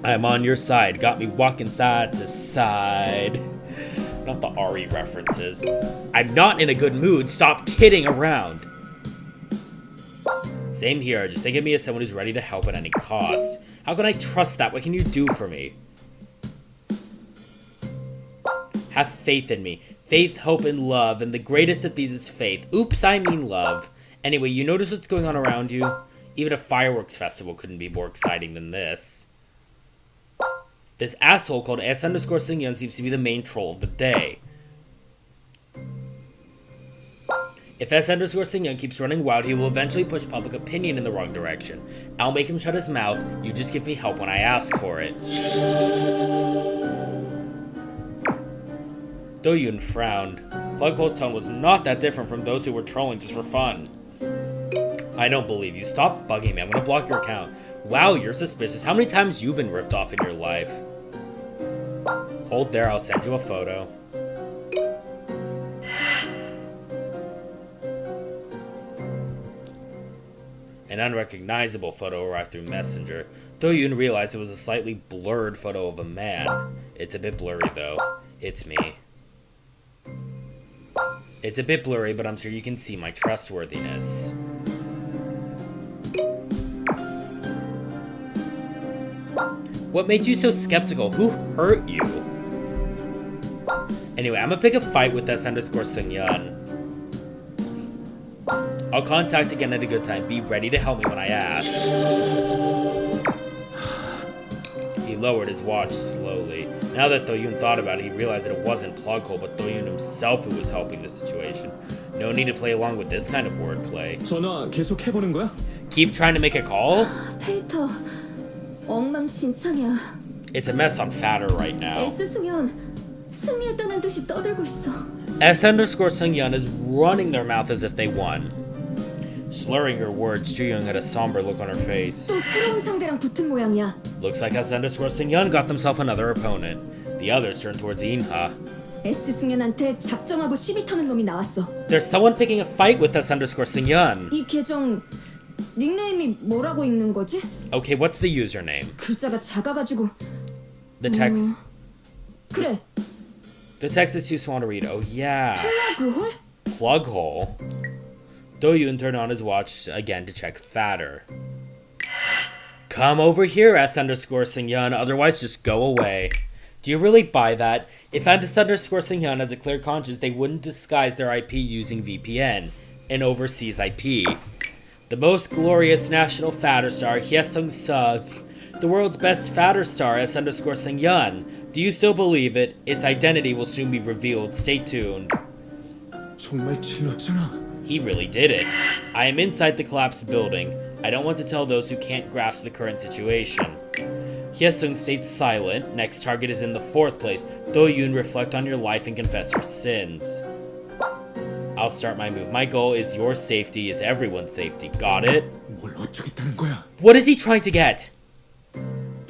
I'm on your side. Got me walking side to side. Not the Ari references. I'm not in a good mood. Stop kidding around. Same here. Just think of me as someone who's ready to help at any cost. How can I trust that? What can you do for me? Have faith in me. Faith, hope, and love. And the greatest of these is faith. Oops, I mean love. Anyway, you notice what's going on around you? Even a fireworks festival couldn't be more exciting than this. This asshole called S_Seungyeon seems to be the main troll of the day. If S_Seungyeon keeps running wild, he will eventually push public opinion in the wrong direction. I'll make him shut his mouth. You just give me help when I ask for it. Do-Yoon frowned. Plughole's tone was not that different from those who were trolling just for fun. I don't believe you. Stop bugging me. I'm gonna block your account. Wow, you're suspicious. How many times you been ripped off in your life? Hold there, I'll send you a photo. An unrecognizable photo arrived through Messenger. Do-Yoon realized it was a slightly blurred photo of a man. It's a bit blurry though. It's me. It's a bit blurry, but I'm sure you can see my trustworthiness. What made you so skeptical? Who hurt you? Anyway, I'm gonna pick a fight with S_Seungyeon. I'll contact again at a good time. Be ready to help me when I ask. He lowered his watch slowly. Now that Do-Yoon thought about it, he realized that it wasn't Plughole, but Do-Yoon himself who was helping the situation. No need to play along with this kind of wordplay. 전화 계속 해보는 거야? Keep trying to make a call? 페이터, 엉망진창이야. It's a mess on Fatter right now. S승연, 승리했다는 듯이 떠들고 있어. S_Seungyeon is running their mouth as if they won. Slurring her words, Ju-young had a somber look on her face. 또 새로운 상대랑 붙은 모양이야. Looks like S_Seungyeon got themselves another opponent. The others turned towards Inha. S승연한테 작정하고 시비 터는 놈이 나왔어. There's someone picking a fight with S_Seungyeon. 이 계정 닉네임이 뭐라고 읽는 거지? Okay, what's the username? 글자가 작아가지고. The text. 그래. The text is too small to read. Oh yeah. 플러그홀? Plughole. Do-Yoon turned on his watch again to check Fatter. Come over here, S_Seungyeon, otherwise just go away. Do you really buy that? If S_Seungyeon has a clear conscience, they wouldn't disguise their IP using VPN, an overseas IP. The most glorious national Fatter star, Hye-sung-seo, the world's best Fatter star, S_Seungyeon. Do you still believe it? Its identity will soon be revealed. Stay tuned. 정말 질렀잖아. He really did it. I am inside the collapsed building. I don't want to tell those who can't grasp the current situation. Hye-sung stays silent. Next target is in the 4th place. Do-Yoon, reflect on your life and confess your sins. I'll start my move. My goal is your safety, is everyone's safety. Got it? 뭘 어쩌겠다는 거야? What is he trying to get?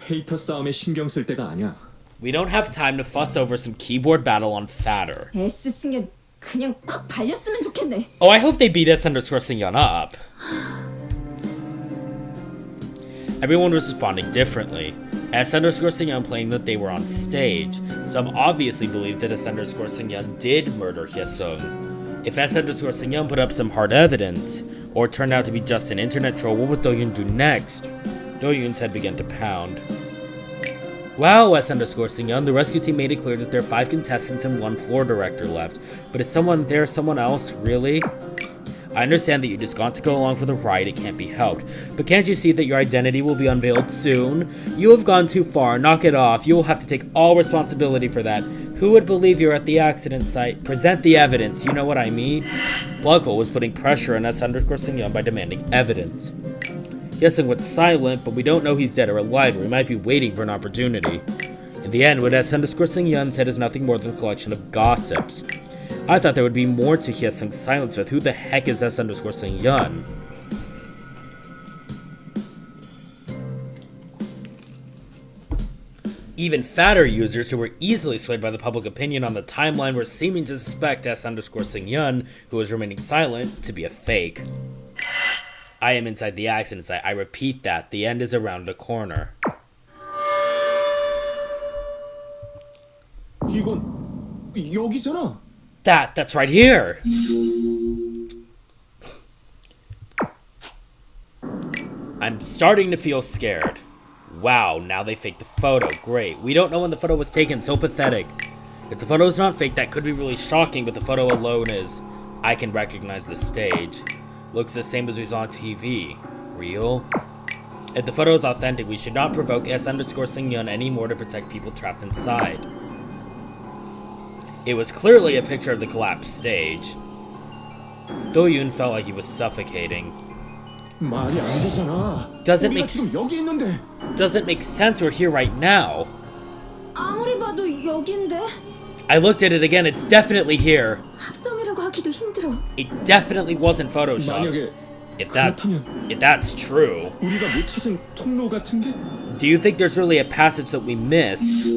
페이터 싸움에 신경 쓸 때가 아니야. We don't have time to fuss over some keyboard battle on Fatter. S승연 그냥 콱 발렸으면 좋겠네. Oh, I hope they beat S_Seungyeon up. Everyone was responding differently. S_Seungyeon claimed that they were on stage. Some obviously believed that S_Seungyeon did murder Hye-sung. If S_Seungyeon put up some hard evidence, or turned out to be just an internet troll, what would Do-Yoon do next? Do-Yoon's head began to pound. Wow, S_Seungyeon, the rescue team made it clear that there are 5 contestants and 1 floor director left. But is there someone else, really? I understand that you just got to go along for the ride, it can't be helped. But can't you see that your identity will be unveiled soon? You have gone too far, knock it off. You will have to take all responsibility for that. Who would believe you're at the accident site? Present the evidence, you know what I mean? Plughole was putting pressure on S_Seungyeon by demanding evidence. Hye-sung went silent, but we don't know he's dead or alive, or he might be waiting for an opportunity. In the end, what S_Seungyeon said is nothing more than a collection of gossips. I thought there would be more to Hye-sung's silence with. Who the heck is S_Seungyeon? Even Fatter users who were easily swayed by the public opinion on the timeline were seeming to suspect S_Seungyeon, who was remaining silent, to be a fake. I am inside the accident site. I repeat that. The end is around the corner. 이건 여기잖아. That's right here. I'm starting to feel scared. Wow, now they faked the photo. Great. We don't know when the photo was taken. So pathetic. If the photo is not fake, that could be really shocking, but the photo alone is. I can recognize the stage. Looks the same as we saw on TV. Real? If the photo is authentic, we should not provoke S_Singyun anymore to protect people trapped inside. It was clearly a picture of the collapsed stage. Do-Yoon felt like he was suffocating. 말이 안 되잖아. Doesn't 우리가 make 지금 여기 있는데. Doesn't make sense, we're here right now. 아무리 봐도 여긴데 I looked at it again, it's definitely here. 합성이라고 하기도 힘들어. It definitely wasn't photoshopped. 만약에 If 그렇다면 that's true, 우리가 못 찾은 통로 같은 게 do you think there's really a passage that we missed?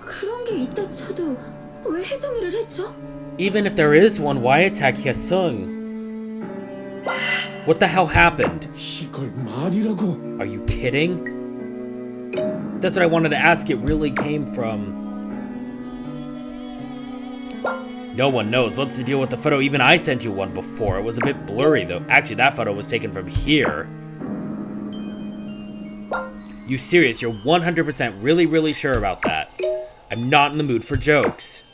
그런 게 있다 쳐도 왜 혜성이를 했죠? Even if there is one, why attack Hyesung? What the hell happened? 이걸 말이라고. Are you kidding? That's what I wanted to ask. It really came from... No one knows. What's the deal with the photo? Even I sent you one before. It was a bit blurry, though. Actually, that photo was taken from here. You serious? You're 100% really sure about that? I'm not in the mood for jokes.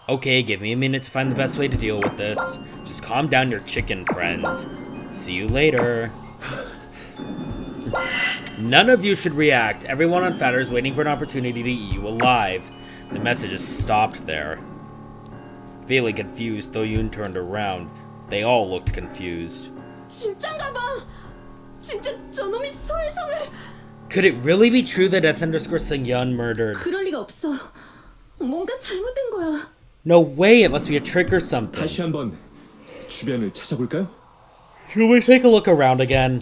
Okay, give me a minute to find the best way to deal with this. Just calm down, your chicken friend. See you later. None of you should react. Everyone on Fatter is waiting for an opportunity to eat you alive. The message is stopped there. Feeling confused, Do-Yoon turned around. They all looked confused. 진짠가 봐. 진짜 저놈이 서혜성을. Could it really be true that S_Singyun murdered? 그럴 리가 없어. 뭔가 잘못된 거야. No way, it must be a trick or something. 다시 한번 주변을 찾아볼까요? Should we take a look around again?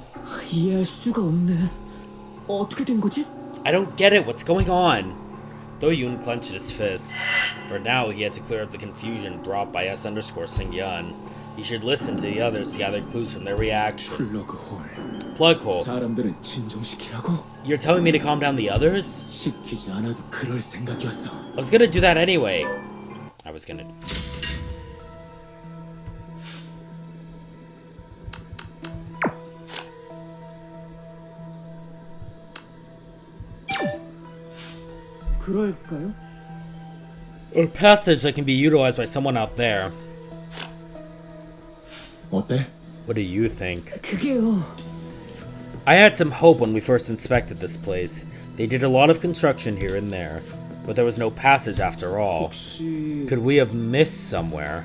이해할 수가 없네. 어떻게 된 거지? I don't get it, what's going on? Do-Yoon clenched his fist. For now, he had to clear up the confusion brought by S_Singyun. He should listen to the others to gather clues from their reaction. 플러그 홀. Plug hole. 사람들을 진정시키라고? You're telling me to calm down the others? 시키지 않아도 그럴 생각이었어. I was gonna do that anyway. I was gonna... 그럴까요? A passage that can be utilized by someone out there. 어때? What do you think? 그게요. I had some hope when we first inspected this place. They did a lot of construction here and there, but there was no passage after all. 혹시 Could we have missed somewhere?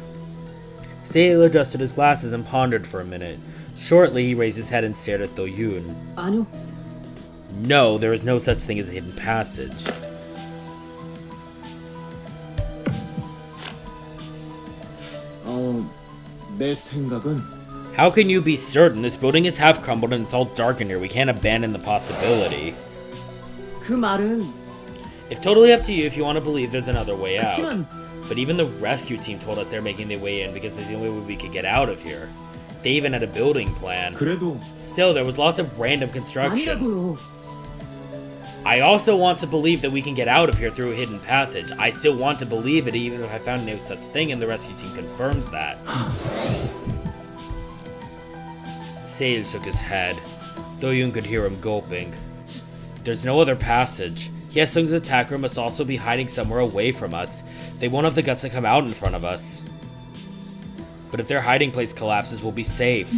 Sailor adjusted his glasses and pondered for a minute. Shortly, he raised his head and stared at Do-Yoon. 아니요. No, there is no such thing as a hidden passage. 내 생각은 How can you be certain? This building is half crumbled and it's all dark in here. We can't abandon the possibility. 그 말은 It's totally up to you if you want to believe there's another way out. 그치만 But even the rescue team told us they're making their way in because it's the only way we could get out of here. They even had a building plan. 그래도 Still, there was lots of random construction. 아니라고요. I also want to believe that we can get out of here through a hidden passage. I still want to believe it even if I found no such thing and the rescue team confirms that. Sale shook his head. Do-Yoon could hear him gulping. There's no other passage. Hyesung's attacker must also be hiding somewhere away from us. They won't have the guts to come out in front of us. But if their hiding place collapses, we'll be safe.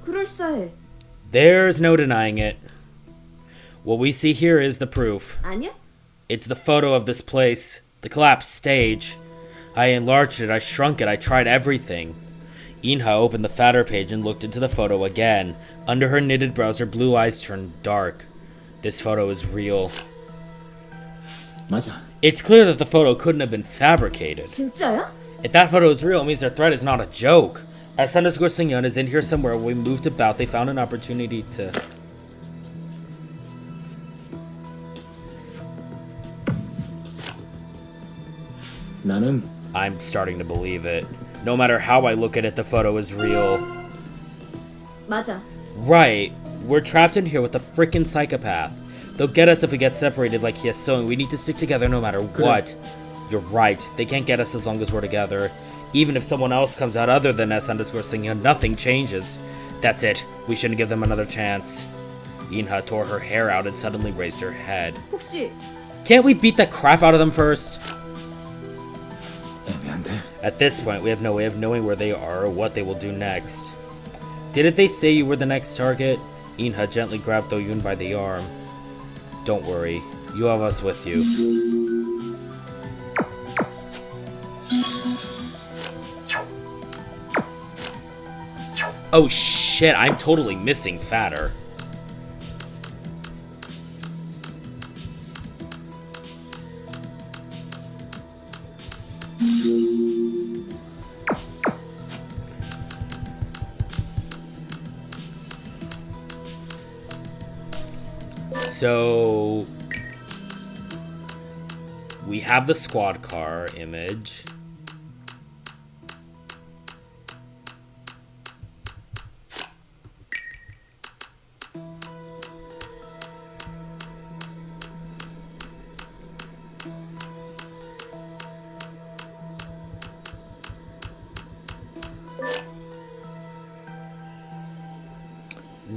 그럴싸해. There's no denying it. What we see here is the proof. 아니야? It's the photo of this place, the collapsed stage. I enlarged it, I shrunk it, I tried everything. Inha opened the fatter page and looked into the photo again. Under her knitted brows, her blue eyes turned dark. This photo is real. 맞아. It's clear that the photo couldn't have been fabricated. 진짜야? If that photo is real, it means their threat is not a joke. S_Singyun is in here somewhere. When we moved about, they found an opportunity to... 나는 I'm starting to believe it. No matter how I look at it, the photo is real. 맞아. Right. We're trapped in here with a frickin' psychopath. They'll get us if we get separated like Hyeso, and we need to stick together no matter what. You're right. They can't get us as long as we're together. Even if someone else comes out other than S_Singyeon, nothing changes. That's it. We shouldn't give them another chance. Inha tore her hair out and suddenly raised her head. 혹시 Can't we beat the crap out of them first? 애매한데. At this point, we have no way of knowing where they are or what they will do next. Didn't they say you were the next target? Inha gently grabbed Do-Yoon by the arm. Don't worry, you have us with you. Oh shit, I'm totally missing Fatter. So we have the squad car image.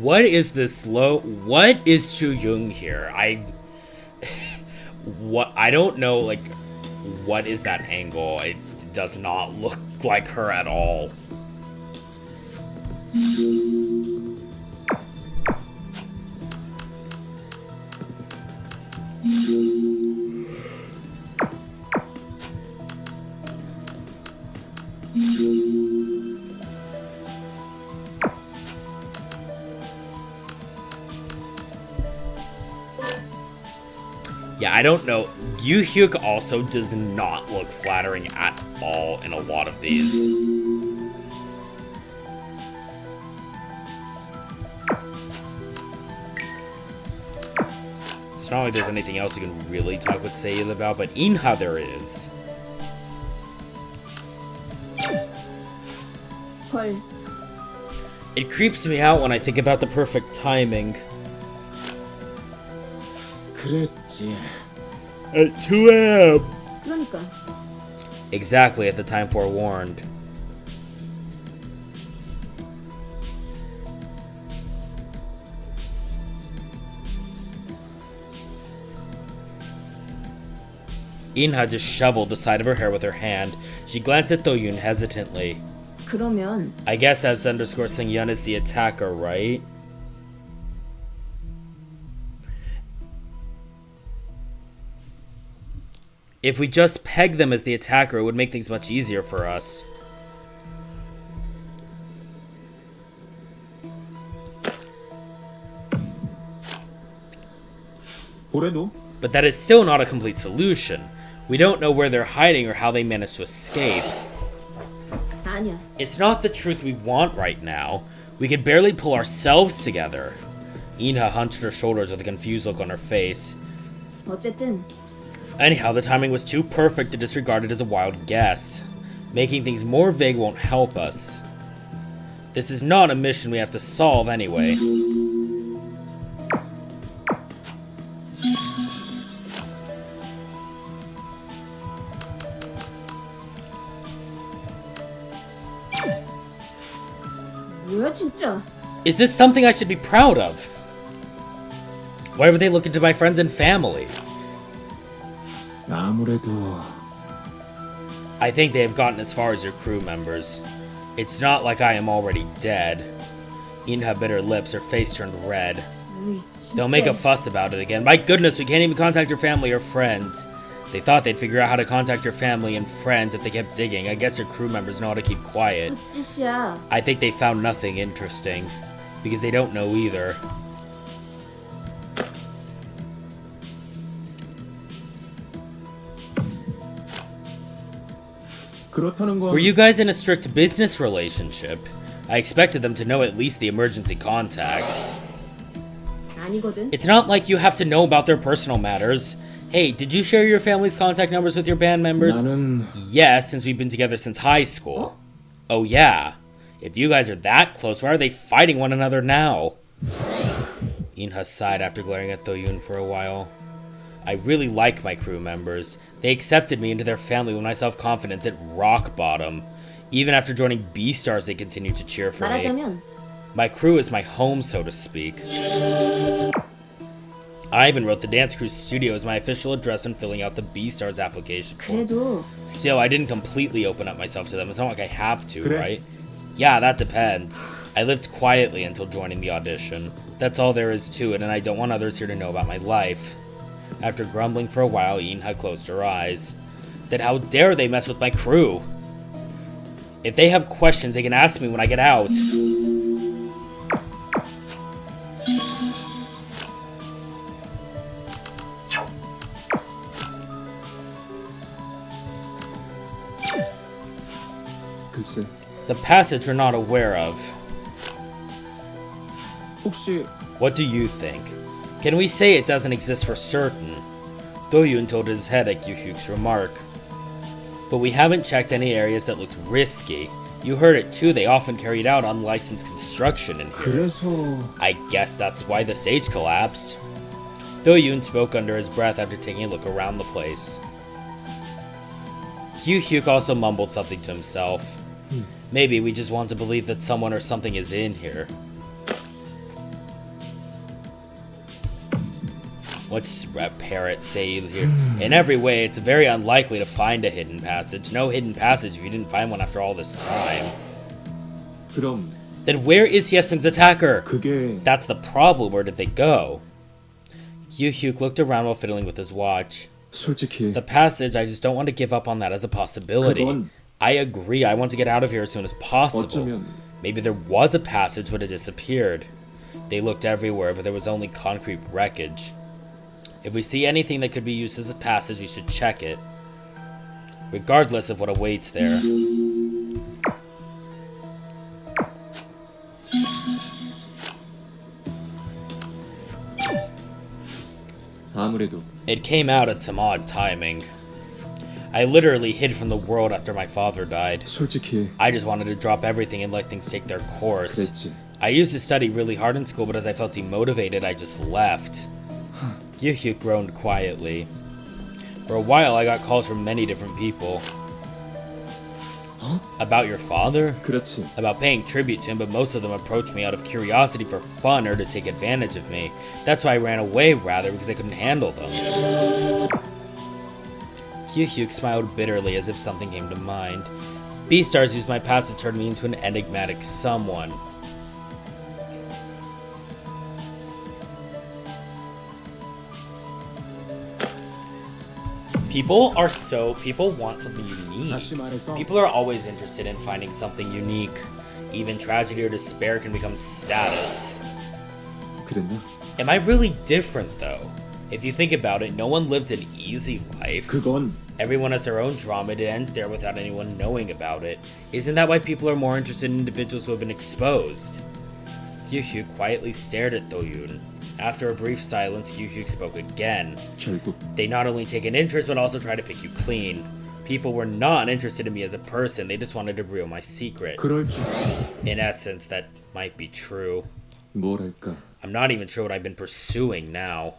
What is this what is Do-Yoon here? I don't know, like, what is that angle? It does not look like her at all. Yeah, I don't know. Yoo-hyuk also does not look flattering at all in a lot of these. It's not like there's anything else you can really talk with Seiyu about, but Inha there is. 헐. It creeps me out when I think about the perfect timing. 그랬지. At 2 a.m. 그러니까 Exactly at the time forewarned. Inha just shoveled the side of her hair with her hand. She glanced at Do-Yoon hesitantly. 그러면 I guess S_Singyeon is the attacker, right? If we just peg them as the attacker, it would make things much easier for us. 올해도 But that is still not a complete solution. We don't know where they're hiding or how they managed to escape. 아니야. It's not the truth we want right now. We could barely pull ourselves together. Inha hunched her shoulders with a confused look on her face. 어쨌든 Anyhow, the timing was too perfect to disregard it as a wild guess. Making things more vague won't help us. This is not a mission we have to solve anyway. 뭐야 진짜? Is this something I should be proud of? Why would they look into my friends and family? 아무래도 I think they have gotten as far as your crew members. It's not like I am already dead. Inha bit her lips, her face turned red. 으이, 진짜. They'll make a fuss about it again. My goodness, we can't even contact your family or friends. They thought they'd figure out how to contact your family and friends if they kept digging. I guess your crew members know how to keep quiet. 짓이야. I think they found nothing interesting. Because they don't know either. 그렇다는 건 Were you guys in a strict business relationship? I expected them to know at least the emergency contacts. 아니거든. It's not like you have to know about their personal matters. Hey, did you share your family's contact numbers with your band members? 나는 Yes, since we've been together since high school. Oh yeah. If you guys are that close, why are they fighting one another now? Inha sighed after glaring at Do-Yoon for a while. I really like my crew members. They accepted me into their family when my self-confidence hit rock bottom. Even after joining B-Stars, they continued to cheer for me. 말하자면 My crew is my home, so to speak. I even wrote the dance crew studio as my official address when filling out the B-Stars application form. 그래도 Still, I didn't completely open up myself to them. It's not like I have to, 그래? right? Yeah, that depends. I lived quietly until joining the audition. That's all there is to it, and I don't want others here to know about my life. After grumbling for a while, Inha closed her eyes. Then how dare they mess with my crew? If they have questions, they can ask me when I get out. 글쎄, The passage you're not aware of. 혹시 What do you think? Can we say it doesn't exist for certain? Do-Yoon tilted his head at Gyu-hyuk's remark. But we haven't checked any areas that looked risky. You heard it too, they often carried out unlicensed construction in here. 그래서 I guess that's why the stage collapsed. Do-Yoon spoke under his breath after taking a look around the place. Gyu-hyuk also mumbled something to himself. Maybe we just want to believe that someone or something is in here. What's a parrot say here? In every way, it's very unlikely to find a hidden passage. No hidden passage if you didn't find one after all this time. 그럼 Then where is Hyesung's attacker? 그게 That's the problem. Where did they go? Gyu-hyuk looked around while fiddling with his watch. 솔직히 The passage, I just don't want to give up on that as a possibility. 그건 I agree, I want to get out of here as soon as possible. 어쩌면 Maybe there was a passage, but it disappeared. They looked everywhere, but there was only concrete wreckage. If we see anything that could be used as a passage, we should check it. Regardless of what awaits there. 아무래도 It came out at some odd timing. I literally hid from the world after my father died. 솔직히 I just wanted to drop everything and let things take their course. 그랬지. I used to study really hard in school, but as I felt demotivated, I just left. Gyu-hyuk groaned quietly. For a while, I got calls from many different people. About your father? 그렇지. About paying tribute to him, but most of them approached me out of curiosity for fun or to take advantage of me. That's why I ran away, rather, because I couldn't handle them. Gyu-hyuk smiled bitterly as if something came to mind. B-Stars used my past to turn me into an enigmatic someone. People want something unique. 다시 말해서 People are always interested in finding something unique. Even tragedy or despair can become status. 그랬나? Am I really different though? If you think about it, no one lived an easy life. 그건 Everyone has their own drama, it ends there without anyone knowing about it. Isn't that why people are more interested in individuals who have been exposed? Gyu-hyuk quietly stared at Do-Yoon. After a brief silence, Gyu-hyuk spoke again. 결국 They not only take an interest, but also try to pick you clean. People were not interested in me as a person, they just wanted to reveal my secret. 그럴 줄 In essence, that might be true. 뭐랄까. I'm not even sure what I've been pursuing now.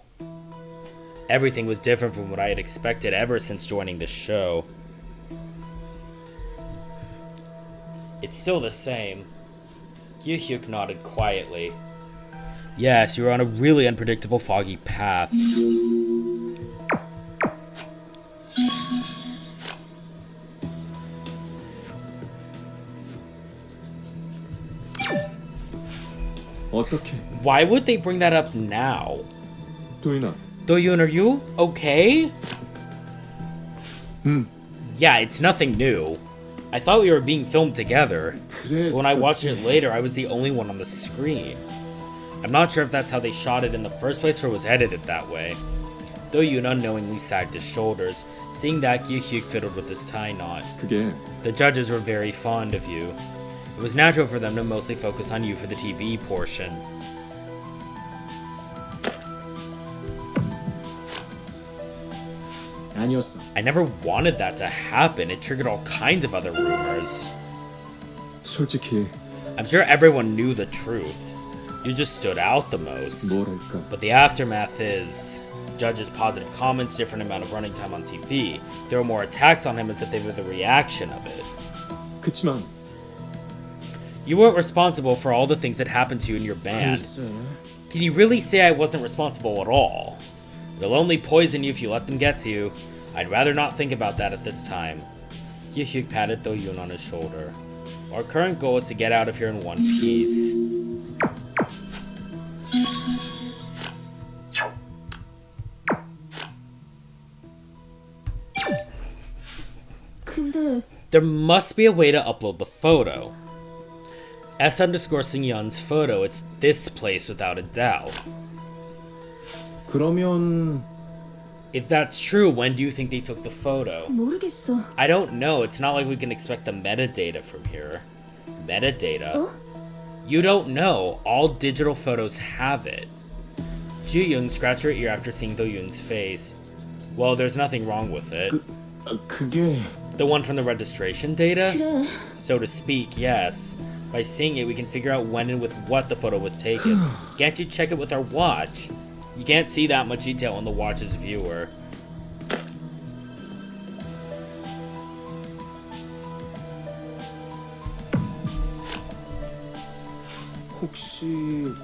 Everything was different from what I had expected ever since joining the show. It's still the same. Gyu-hyuk nodded quietly. Yes, you were on a really unpredictable, foggy path. 어떻게? Why would they bring that up now? 도윤아, Do-Yoon, are you okay? 응. Yeah, it's nothing new. I thought we were being filmed together. 그랬었지. When I watched it later, I was the only one on the screen. I'm not sure if that's how they shot it in the first place or was edited that way. Do-Yoon unknowingly sagged his shoulders. Seeing that, Gyu-hyuk fiddled with his tie knot. 그게 The judges were very fond of you. It was natural for them to mostly focus on you for the TV portion. 아니었어. I never wanted that to happen. It triggered all kinds of other rumors. 솔직히 I'm sure everyone knew the truth. You just stood out the most. 뭐랄까 But the aftermath is... Judges' positive comments, different amount of running time on TV. There were more attacks on him as if they were the reaction of it. 그치만 You weren't responsible for all the things that happened to you in your band. 글쎄. Can you really say I wasn't responsible at all? It'll only poison you if you let them get to you. I'd rather not think about that at this time. Hyuk patted Do-Yoon on his shoulder. Our current goal is to get out of here in one piece. 근데 There must be a way to upload the photo. S_Singyun's photo, it's this place without a doubt. 그러면 If that's true, when do you think they took the photo? 모르겠어. I don't know, it's not like we can expect the metadata from here. Metadata? 어? You don't know, all digital photos have it. Ju-young scratched her ear after seeing Do-yoon's face. Well, there's nothing wrong with it. 그게 The one from the registration data? 그래. So to speak, yes. By seeing it, we can figure out when and with what the photo was taken. Can't you check it with our watch? You can't see that much detail on the watch's viewer. 혹시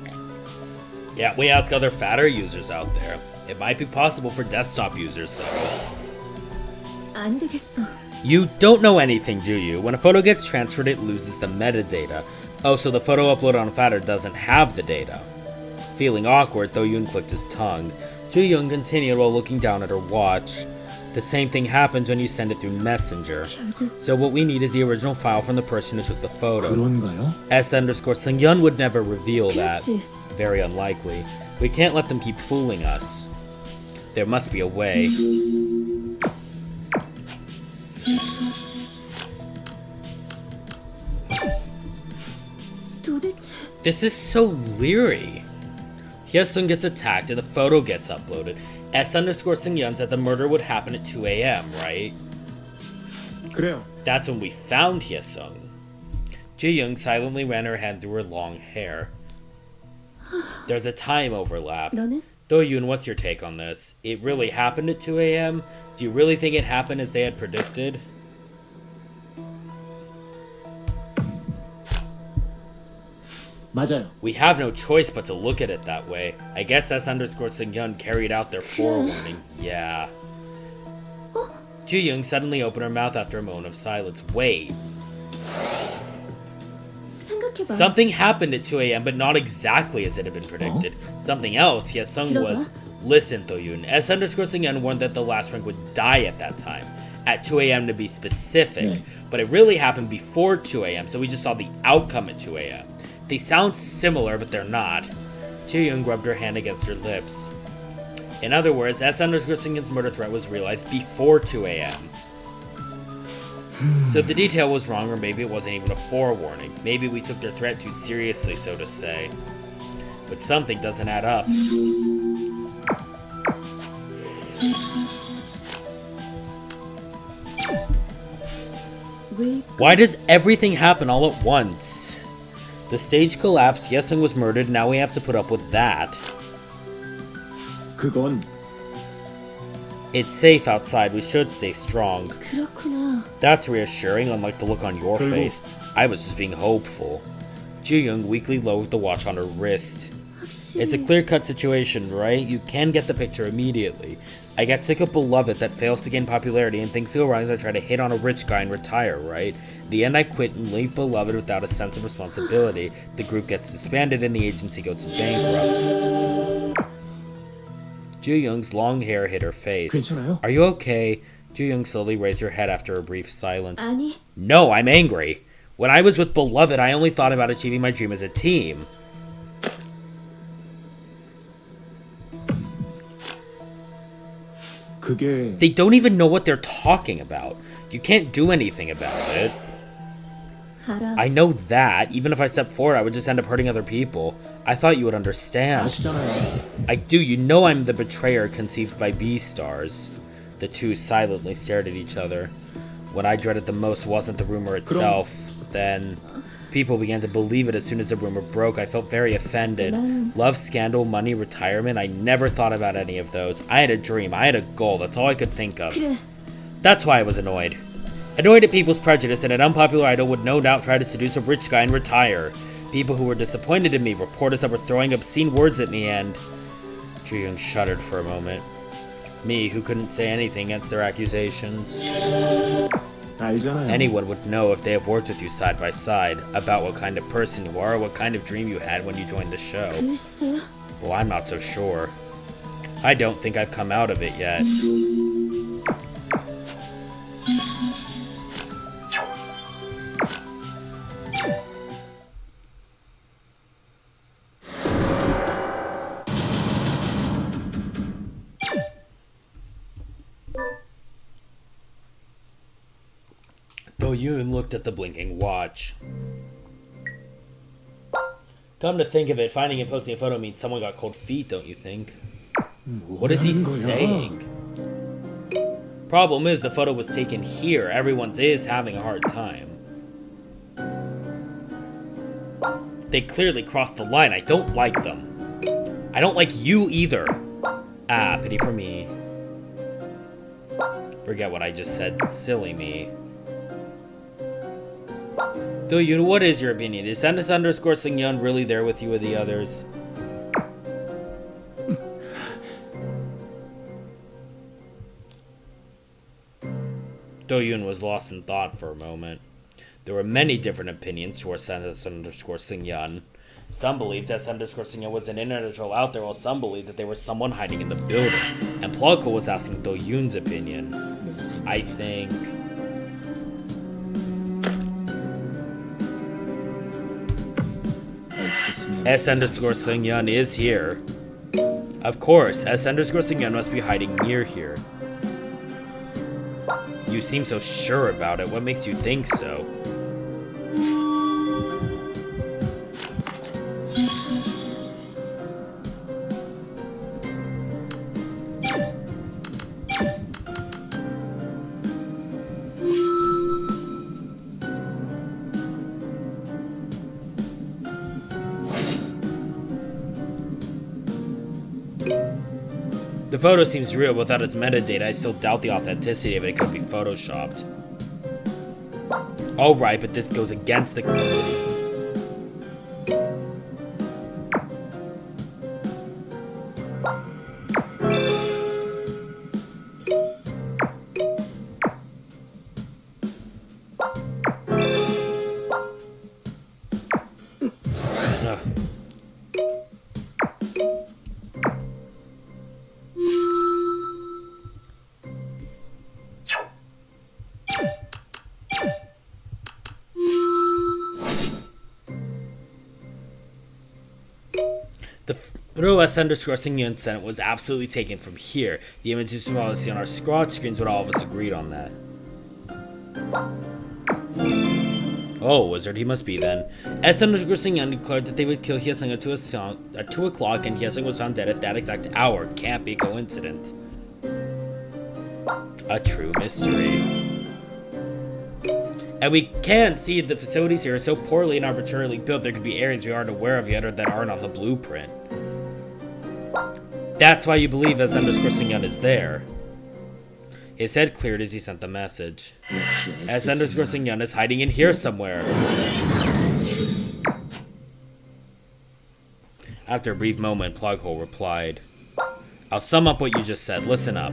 Yeah, we ask other fatter users out there. It might be possible for desktop users, though. 안 되겠어. You don't know anything, do you? When a photo gets transferred, it loses the metadata. Oh, so the photo uploaded on Fatter doesn't have the data. Feeling awkward, Do-Yoon clicked his tongue. Ju-young continued while looking down at her watch. The same thing happens when you send it through Messenger. 결국 So what we need is the original file from the person who took the photo. 그런가요? S_Singyun would never reveal that. 그렇지. Very unlikely. We can't let them keep fooling us. There must be a way. 도대체 This is so leery. Hyesung gets attacked and the photo gets uploaded. S_Singyun said the murder would happen at 2 a.m., right? 그래요. That's when we found Hyesung. Ji-young silently ran her hand through her long hair. There's a time overlap. 너는 Do-Yoon, what's your take on this? It really happened at 2 a.m.? Do you really think it happened as they had predicted? 맞아요. We have no choice but to look at it that way. I guess S_Singyun carried out their forewarning. Yeah. Ji-young suddenly opened her mouth after a moment of silence. Wait. 생각해봐. Something happened at 2 a.m., but not exactly as it had been predicted. Something else, Hyesung 들어봐. was... Listen, Do-Yoon. S_Singyun warned that the last rank would die at that time. At 2 a.m. to be specific. 네. But it really happened before 2 a.m., so we just saw the outcome at 2 a.m. They sound similar, but they're not. Ji-young rubbed her hand against her lips. In other words, S_Singyun's murder threat was realized before 2 a.m. So the detail was wrong, or maybe it wasn't even a forewarning. Maybe we took their threat too seriously, so to say. But something doesn't add up. 왜 Why does everything happen all at once? The stage collapsed, Hyesung was murdered, now we have to put up with that. 그건 It's safe outside, we should stay strong. 그렇구나. That's reassuring, unlike the look on your 그리고- face. I was just being hopeful. Ji-young weakly lowered the watch on her wrist. 확실히 It's a clear-cut situation, right? You can get the picture immediately. I get sick of Beloved that fails to gain popularity and things go wrong as I try to hit on a rich guy and retire, right? In the end, I quit and leave Beloved without a sense of responsibility. The group gets disbanded and the agency goes bankrupt. Ju-young's long hair hit her face. 괜찮아요? Are you okay? Ju-young slowly raised her head after a brief silence. 아니 No, I'm angry. When I was with Beloved, I only thought about achieving my dream as a team. 그게 They don't even know what they're talking about. You can't do anything about it. 알아. I know that. Even if I stepped forward, I would just end up hurting other people. I thought you would understand. 아시잖아요. I do. You know I'm the betrayer conceived by Beastars. The two silently stared at each other. What I dreaded the most wasn't the rumor itself. Then, people began to believe it as soon as the rumor broke. I felt very offended. Love, scandal, money, retirement. I never thought about any of those. I had a dream. I had a goal. That's all I could think of. That's why I was annoyed. Annoyed at people's prejudice that an unpopular idol would no doubt try to seduce a rich guy and retire. People who were disappointed in me, reporters that were throwing obscene words at me, and... Do-Yoon shuddered for a moment. Me, who couldn't say anything against their accusations. 알잖아요. Anyone would know if they have worked with you side by side, about what kind of person you are, or what kind of dream you had when you joined the show. 글쎄. Well, I'm not so sure. I don't think I've come out of it yet. Do-Yoon looked at the blinking watch. Come to think of it, finding and posting a photo means someone got cold feet, don't you think? What is he saying? Problem is, the photo was taken here. Everyone is having a hard time. They clearly crossed the line. I don't like them. I don't like you either. Ah, pity for me. Forget what I just said. Silly me. Do-Yoon, what is your opinion? Is S_Seungyeon really there with you or the others? Do-Yoon was lost in thought for a moment. There were many different opinions towards S_Seungyeon. Some believed S_Seungyeon was an internet troll out there, while some believed that they were someone hiding in the building. And Plugko was asking Do-Yoon's opinion. I think... S_Seungyeon is here. Of course, S_Seungyeon must be hiding near here. You seem so sure about it. What makes you think so? The photo seems real, but without its metadata, I still doubt the authenticity of it. It could be photoshopped. Alright, but this goes against the community. The photo S_Seungyeon sent was absolutely taken from here. The images you all see on our scrotch screens, but all of us agreed on that. Oh, wizard he must be then. S_Seungyeon declared that they would kill Hye-sung at 2 o'clock, and Hye-sung was found dead at that exact hour. Can't be a coincidence. A true mystery. And we can see the facilities here are so poorly and arbitrarily built, there could be areas we aren't aware of yet or that aren't on the blueprint. That's why you believe S_Seungyeon is there. His head cleared as he sent the message. S_Seungyeon is hiding in here somewhere. After a brief moment, Plughole replied, I'll sum up what you just said. Listen up.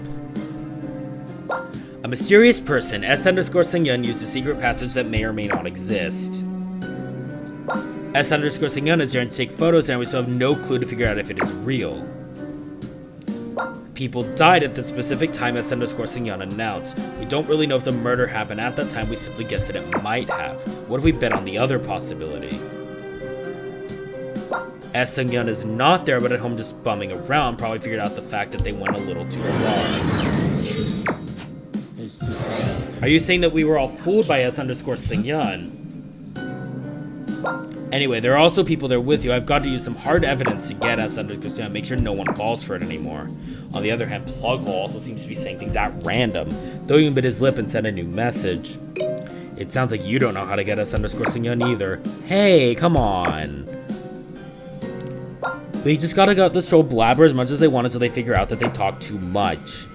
A mysterious person, S_Seungyeon, used a secret passage that may or may not exist. S_Seungyeon is there to take photos, and we still have no clue to figure out if it is real. People died at the specific time S_Seungyeon announced. We don't really know if the murder happened at that time, we simply guessed that it might have. What if we bet on the other possibility? S_Seungyeon is not there but at home just bumming around, probably figured out the fact that they went a little too far. Are you saying that we were all fooled by S_Seungyeon? Anyway, there are also people there with you. I've got to use some hard evidence to get us under Christina and make sure no one falls for it anymore. On the other hand, Plughole also seems to be saying things at random. Do-Yoon bit his lip and sent a new message. It sounds like you don't know how to get us underscore Sung-yeon either. Hey, come on. They just gotta let this troll blabber as much as they want until they figure out that they've talked too much.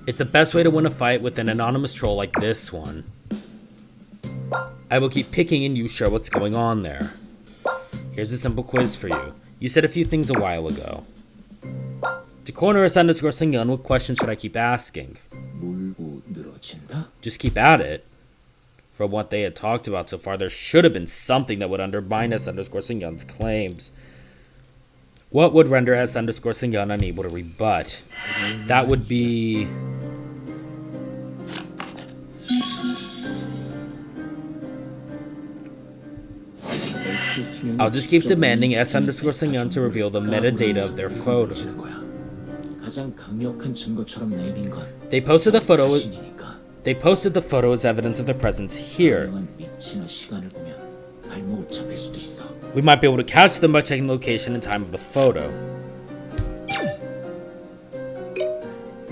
It's the best way to win a fight with an anonymous troll like this one. I will keep picking and you share what's going on there. Here's a simple quiz for you. You said a few things a while ago. To corner us underscore Sung-yeon, what question should I keep asking? 몰고 늘어진다? Just keep at it. From what they had talked about so far, there should have been something that would undermine S underscore Sung-yeon's claims. What would render S underscore Sung-yeon unable to rebut? That would be... I'll just keep demanding S underscore Sung-yeon to reveal the metadata of their photo. 가장 강력한 증거처럼 내민 건 They posted the photo. 자신이니까. They posted the photo as evidence of their presence here. 다양한 위치나 시간을 보면 발목을 잡힐 수도 있어. We might be able to catch them by checking the location and time of the photo.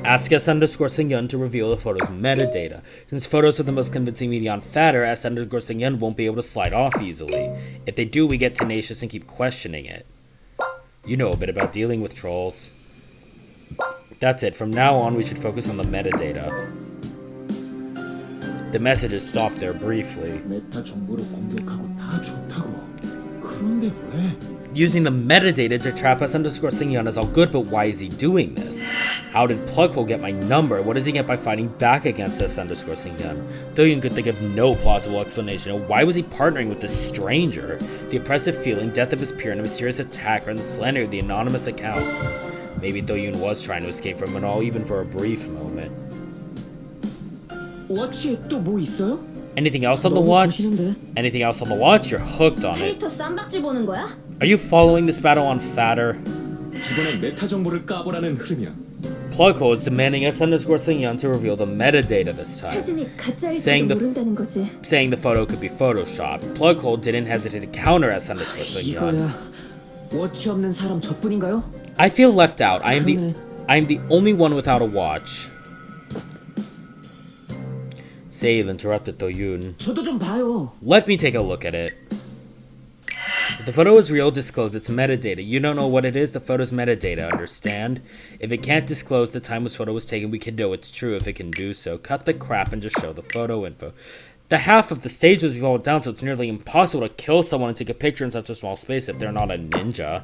Ask S underscore Sung-yeon to reveal the photo's metadata. Since photos are the most convincing media on Fatter, S underscore Sung-yeon won't be able to slide off easily. If they do, we get tenacious and keep questioning it. You know a bit about dealing with trolls. That's it. From now on, we should focus on the metadata. The messages stopped there briefly. 메타 정보를 공격하고 다 좋다고. 그런데 왜? Using the metadata to trap us underscore Sung-yeon is all good, but why is he doing this? How did Plughole get my number? What does he get by fighting back against us underscore Sung-yeon? Do-Yoon could think of no plausible explanation. Why was he partnering with this stranger? The oppressive feeling, death of his peer, and a mysterious attacker, and the slander of the anonymous account. Maybe Do-Yoon was trying to escape from it all, even for a brief moment. 워치에 또 뭐 있어요? Anything else on the 너무 watch? 보시는데? Anything else on the watch? You're hooked on it. 캐릭터 쌈박질 보는 거야? Are you following this battle on Fatter? 이번엔 메타 정보를 까보라는 흐름이야. Plughole is demanding S underscore Sung-yeon to reveal the metadata this time, 사진이 가짜일지도 saying 모른다는 거지. saying the photo could be photoshopped. Plughole didn't hesitate to counter S underscore Sung-yeon. 이거야. 워치 없는 사람 저뿐인가요? I feel left out. I am 그러네. the only one without a watch. Sale interrupted Do-Yoon. 저도 좀 봐요. Let me take a look at it. If the photo is real, disclose its metadata. You don't know what it is, the photo's metadata, understand? If it can't disclose the time this photo was taken, we can know it's true if it can do so. Cut the crap and just show the photo info. The half of the stage was fallen down, so it's nearly impossible to kill someone and take a picture in such a small space if they're not a ninja.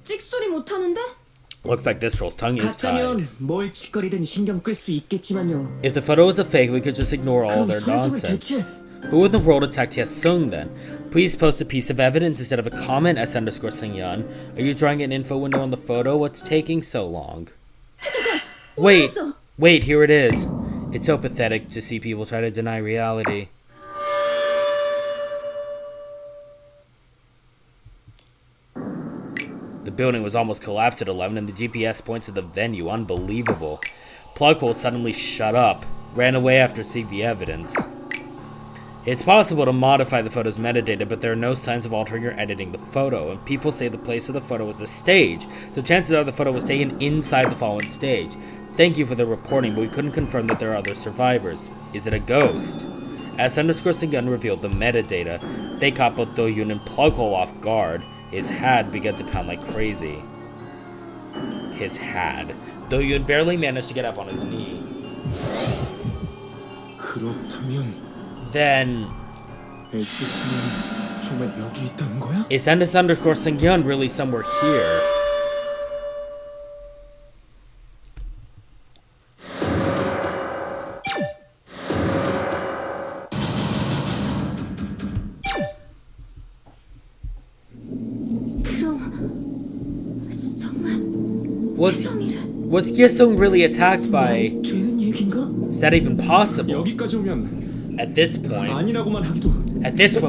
찍소리 못하는데? Looks like this troll's tongue is tied. 가짜면 뭘 짓거리든 신경 끌 수 있겠지만요. If the photo is a fake, we could just ignore all 그럼 their 설성을 nonsense. 대체 Who in the world attacked Sung then? Please post a piece of evidence instead of a comment, S underscore Sung-yeon. Are you drawing an info window on the photo? What's taking so long? Wait, 올라왔어. wait, here it is. It's so pathetic to see people try to deny reality. The building was almost collapsed at 11 and the GPS points to the venue. Unbelievable. Plughole suddenly shut up, ran away after seeing the evidence. It's possible to modify the photo's metadata, but there are no signs of altering or editing the photo, and people say the place of the photo was the stage, so chances are the photo was taken inside the fallen stage. Thank you for the reporting, but we couldn't confirm that there are other survivors. Is it a ghost? S underscore Sung-yeon revealed the metadata. They caught both Do-Yoon and Plughole off guard. His had began to pound like crazy. His had. Do-Yoon barely managed to get up on his knee. 그렇다면 Then, S는 정말 여기 있다는 거야? is S underscore Sung-yeon really somewhere here? 그럼 정말 Was 혜성이를 was Ye-sung really attacked by? 되는 얘긴가? Is that even possible? 여기까지 오면 At this point, 아니라고만 하기도.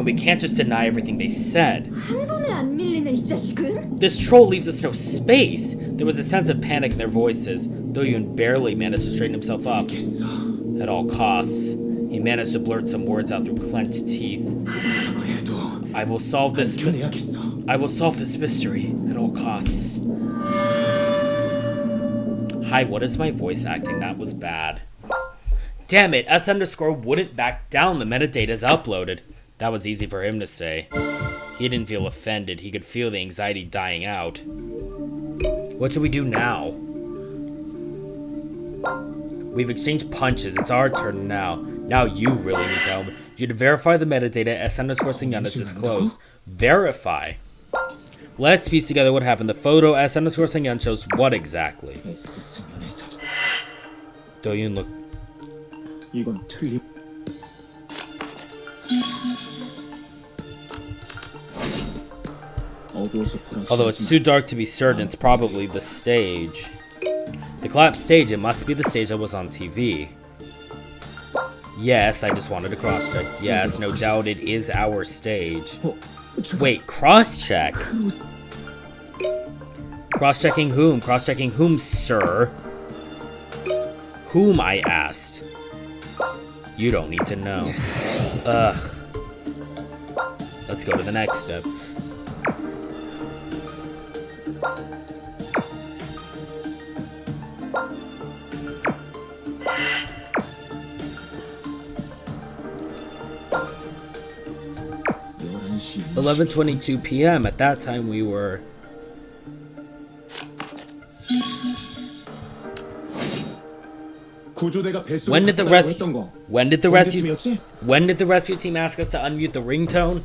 we can't just deny everything they said. 한 번에 안 밀리네 이 자식은. This troll leaves us no space. There was a sense of panic in their voices. Do-Yoon barely managed to straighten himself up. 알겠어. At all costs, he managed to blurt some words out through clenched teeth. 그렇다고 해도 I will solve this. 밝혀내야겠어. I will solve this mystery at all costs. Hi, what is my voice acting? That was bad. Damn it, S underscore wouldn't back down. The metadata's uploaded. That was easy for him to say. He didn't feel offended. He could feel the anxiety dying out. What should we do now? We've exchanged punches. It's our turn now. Now you really need to help. You to verify the metadata S underscore Singyan is disclosed. Verify? Let's piece together what happened. The photo S underscore Singyan shows what exactly? S승연의 사진. Do-Yoon look. 이건 틀림. 어두워서 Although it's too dark to be certain, it's probably the stage. The collapsed stage, it must be the stage that was on TV. Yes, I just wanted to cross-check. Yes, no doubt it is our stage. Wait, cross-check? Cross-checking whom? Cross-checking whom, sir? Whom, I asked. You don't need to know. Ugh. Let's go to the next step. 시 11:22 p.m. At that time, we were. 구조대가 뱃속에 When did the 갔다고 rescue? 했던 거. When did the rescue? 언제쯤이었지? When did the rescue team ask us to unmute the ringtone?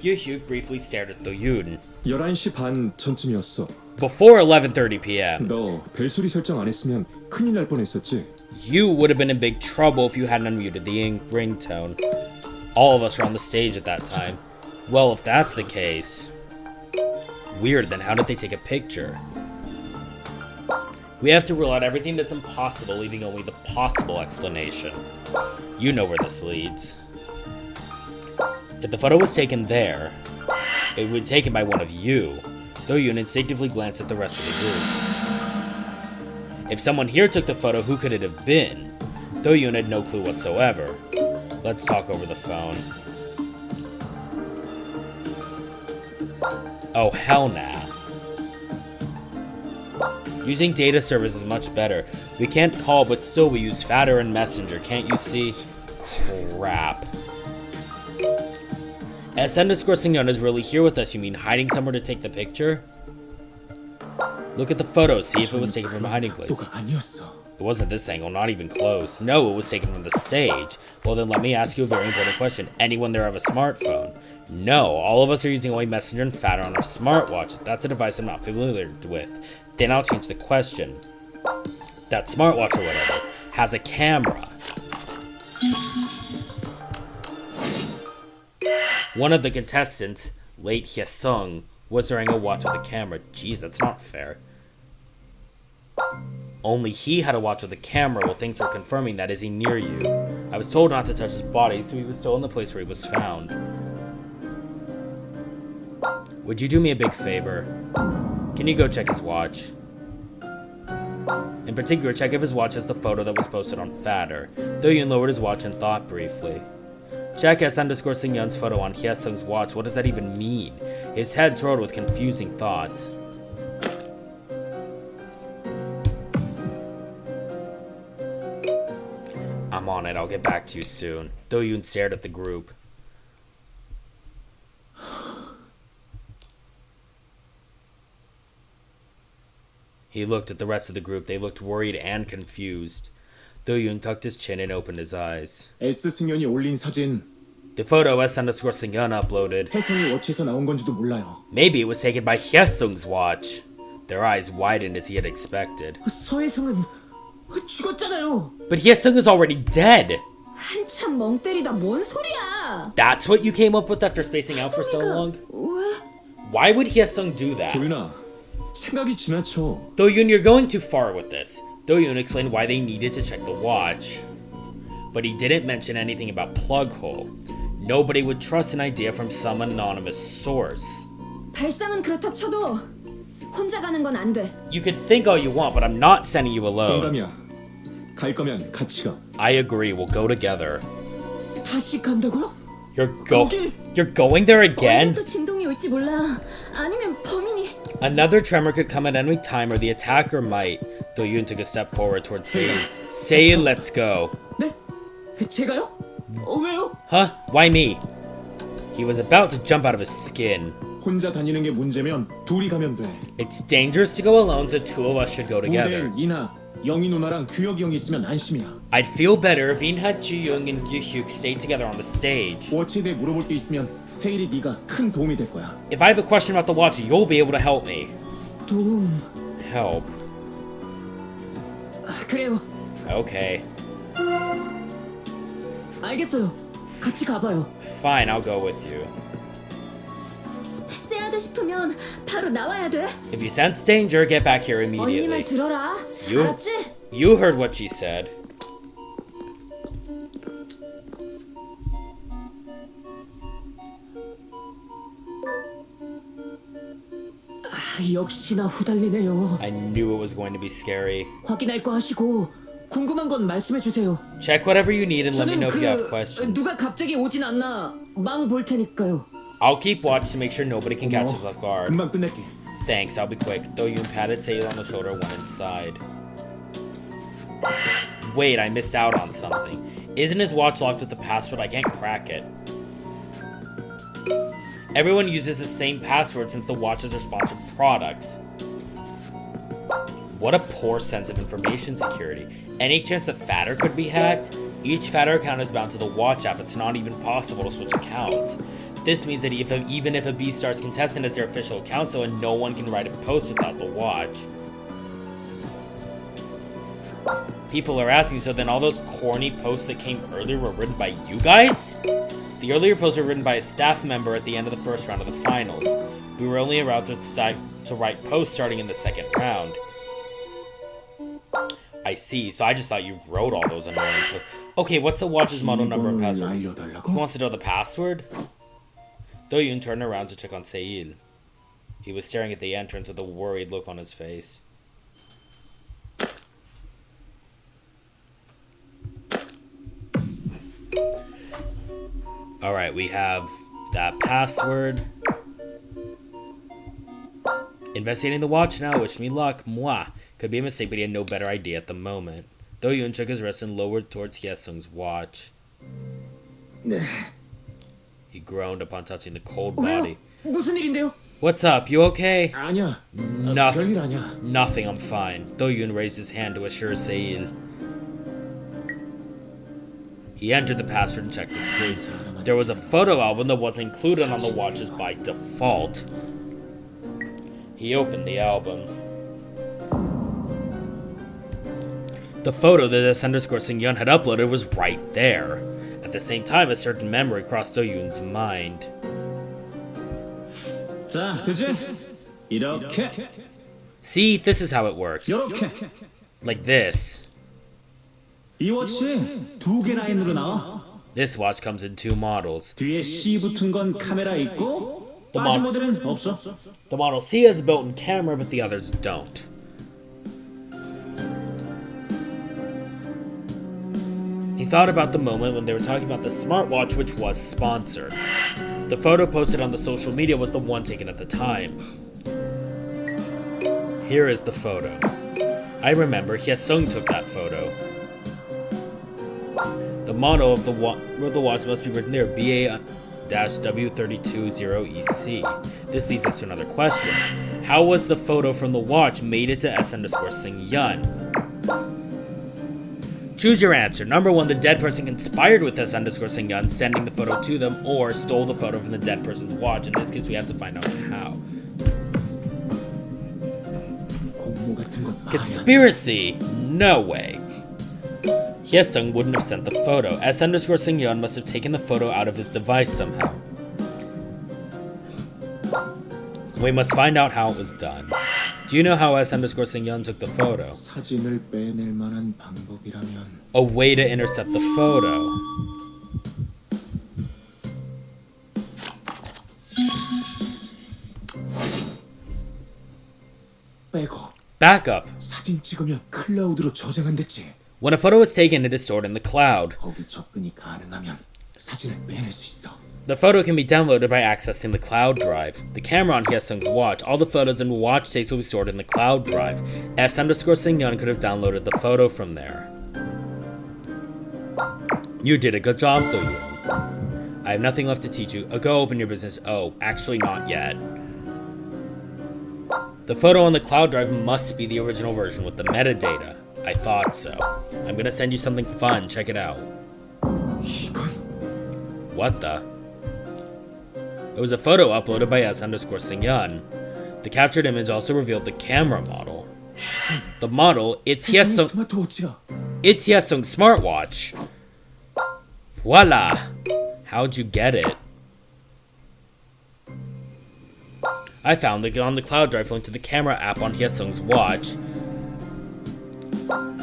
Yoo-Hyuk briefly stared at Do-Yoon. 11시 반 전쯤이었어. Before 11:30 p.m. 너 벨소리 설정 안 했으면 큰일 날 뻔했었지. You would have been in big trouble if you hadn't unmuted the ringtone. All of us were on the stage at that time. Well, if that's the case... Weird, then how did they take a picture? We have to rule out everything that's impossible, leaving only the possible explanation. You know where this leads. If the photo was taken there, it would be taken by one of you. Do-Yoon instinctively glanced at the rest of the group. If someone here took the photo, who could it have been? Do-Yoon had no clue whatsoever. Let's talk over the phone. Oh, hell nah. Using data service is much better. We can't call, but still we use Fatter and Messenger, can't you see? Crap. S underscore Singyeon is really here with us, you mean hiding somewhere to take the picture? Look at the photo, see if it was taken from a hiding place. 또가 아니었어. It wasn't this angle, not even close. No, it was taken from the stage. Well then let me ask you a very important question. Anyone there have a smartphone? No, all of us are using only Messenger and Fatter on our smartwatch. That's a device I'm not familiar with. Then I'll change the question. That smartwatch or whatever has a camera. One of the contestants, late Hyesung, was wearing a watch with a camera. Jeez, that's not fair. Only he had a watch with a camera while things were confirming that. Is he near you? I was told not to touch his body, so he was still in the place where he was found. Would you do me a big favor? Can you go check his watch? In particular, check if his watch has the photo that was posted on Fatter. Do-Yoon lowered his watch and thought briefly. Check S underscore Singyeon's photo on Hyesung's watch. What does that even mean? His head swirled with confusing thoughts. I'm on it. I'll get back to you soon. Do-Yoon stared at the group. He looked at the rest of the group. They looked worried and confused. Do-Yoon tucked his chin and opened his eyes. S승연이 올린 사진. The photo S underscore Singyeon uploaded. 혜성이 워치에서 나온 건지도 몰라요. Maybe it was taken by Hyesung's watch. Their eyes widened as he had expected. 서혜성은 죽었잖아요. But Hyesung is already dead. 한참 멍 때리다 뭔 소리야? That's what you came up with after spacing out for so long? 왜? Why would Hyesung do that? 도윤아, 생각이 지나쳐. Do-Yoon, you're going too far with this. Do-Yoon explained why they needed to check the watch. But he didn't mention anything about plug hole. Nobody would trust an idea from some anonymous source. 발상은 그렇다 쳐도 혼자 가는 건 안 돼. You can think all you want, but I'm not sending you alone. 동감이야. 갈 거면 같이 가. I agree, we'll go together. 다시 간다고요? You're going there again? 언제 또 진동이 올지 몰라. 아니면 범인이. Another tremor could come at any time, or the attacker might. Do-Yoon took a step forward towards Sei-il. Sei-il, let's go. 네? 제가요? 왜요? Huh? Why me? He was about to jump out of his skin. 혼자 다니는 게 문제면 둘이 가면 돼. It's dangerous to go alone, so two of us should go together. 우대일, 이나, 영희 누나랑 규혁이 형이 있으면 안심이야. I'd feel better if Inha, Do-Yoon, and Gyu-hyuk stayed together on the stage. 워치에 대해 물어볼 게 있으면 세일이 네가 큰 도움이 될 거야. If I have a question about the watch, you'll be able to help me. 도움. Help. 그래요. Okay. 알겠어요. 같이 가봐요. Fine, I'll go with you. 쎄하다 싶으면 바로 나와야 돼. If you sense danger, get back here 언니 말 immediately. 들어라. You- 알았지? You heard what she said. 역시나 후달리네요. I knew it was going to be scary. 확인할 거 하시고 궁금한 건 말씀해 주세요. Check whatever you need and let me 저는 know if you have questions. 누가 갑자기 오진 않나 망 볼 테니까요. I'll keep watch to make sure nobody can catch us off guard. 금방 끝낼게. Thanks, I'll be quick. Do-Yoon patted Sei-il on the shoulder, went inside. Wait, I missed out on something. Isn't his watch locked with the password? I can't crack it. Everyone uses the same password since the watches are sponsored products. What a poor sense of information security. Any chance that Fatter could be hacked? Each Fatter account is bound to the watch app. It's not even possible to switch accounts. This means that even if a B-Star's contestant has their official account, so and no one can write a post without the watch. People are asking, so then all those corny posts that came earlier were written by you guys? The earlier posts were written by a staff member at the end of the first round of the finals. We were only allowed to write posts starting in the second round. I see, so I just thought you wrote all those annoying posts. Okay, what's the watch's model number and password? Who 알려달라고? wants to know the password? Do-Yoon turned around to check on Sei-il. He was staring at the entrance with a worried look on his face. Alright, we have that password. Investigating the watch now, wish me luck. Mwah. Could be a mistake, but he had no better idea at the moment. Do-Yoon shook his wrist and lowered towards Hye-sung's watch. He groaned upon touching the cold body. 무슨 일인데요? What's up? You okay? 아니야. Nothing. 별일 아니야. Nothing, I'm fine. Do-Yoon raised his hand to assure Sei-il. He entered the password and checked the screen. There was a photo album that wasn't included on the watches by default. He opened the album. The photo that S_Sing-yeon had uploaded was right there. At the same time, a certain memory crossed Do-Yoon's mind. 자, 되지? 이렇게, See, this is how it works. 이렇게. Like this. 이 워치 두 개 라인으로 나와. This watch comes in two models. 뒤에 C 붙은 건 카메라 있고 The 빠진 mod- 모델은 없어. The Model C has a built-in camera, but the others don't. He thought about the moment when they were talking about the smartwatch, which was sponsored. The photo posted on the social media was the one taken at the time. Here is the photo. I remember Hye-sung took that photo. The model of the watch must be written there, BA-W320EC. This leads us to another question. How was the photo from the watch made it to S_Sing-yeon? Choose your answer. Number 1, the dead person conspired with S_Sing-yeon, sending the photo to them, or stole the photo from the dead person's watch. In this case, we have to find out how. 공모 같은 건 말이 안 돼. Conspiracy? No way. Hye-sung wouldn't have sent the photo. S_Sing-yeon must have taken the photo out of his device somehow. We must find out how it was done. Do you know how S_Sing-yeon took the photo? 사진을 빼낼 만한 방법이라면 A way to intercept the photo. 백업. Backup. 사진 찍으면 클라우드로 저장한댔지. When a photo is taken, it is stored in the cloud. 거기 접근이 가능하면 사진을 빼낼 수 있어. The photo can be downloaded by accessing the cloud drive. The camera on Hyesung's watch, all the photos and watch tapes will be stored in the cloud drive. S_Singyun could have downloaded the photo from there. You did a good job, Do-Yoon. I have nothing left to teach you. Go open your business. Oh, actually not yet. The photo on the cloud drive must be the original version with the metadata. I thought so. I'm gonna send you something fun. Check it out. 이건 What the? It was a photo uploaded by S_Singyun. The captured image also revealed the camera model. The model, it's 혜성이 Hyesung. 스마트워치야. It's Hyesung's smartwatch. Voila! How'd you get it? I found it on the cloud drive linked to the camera app on Hyesung's watch.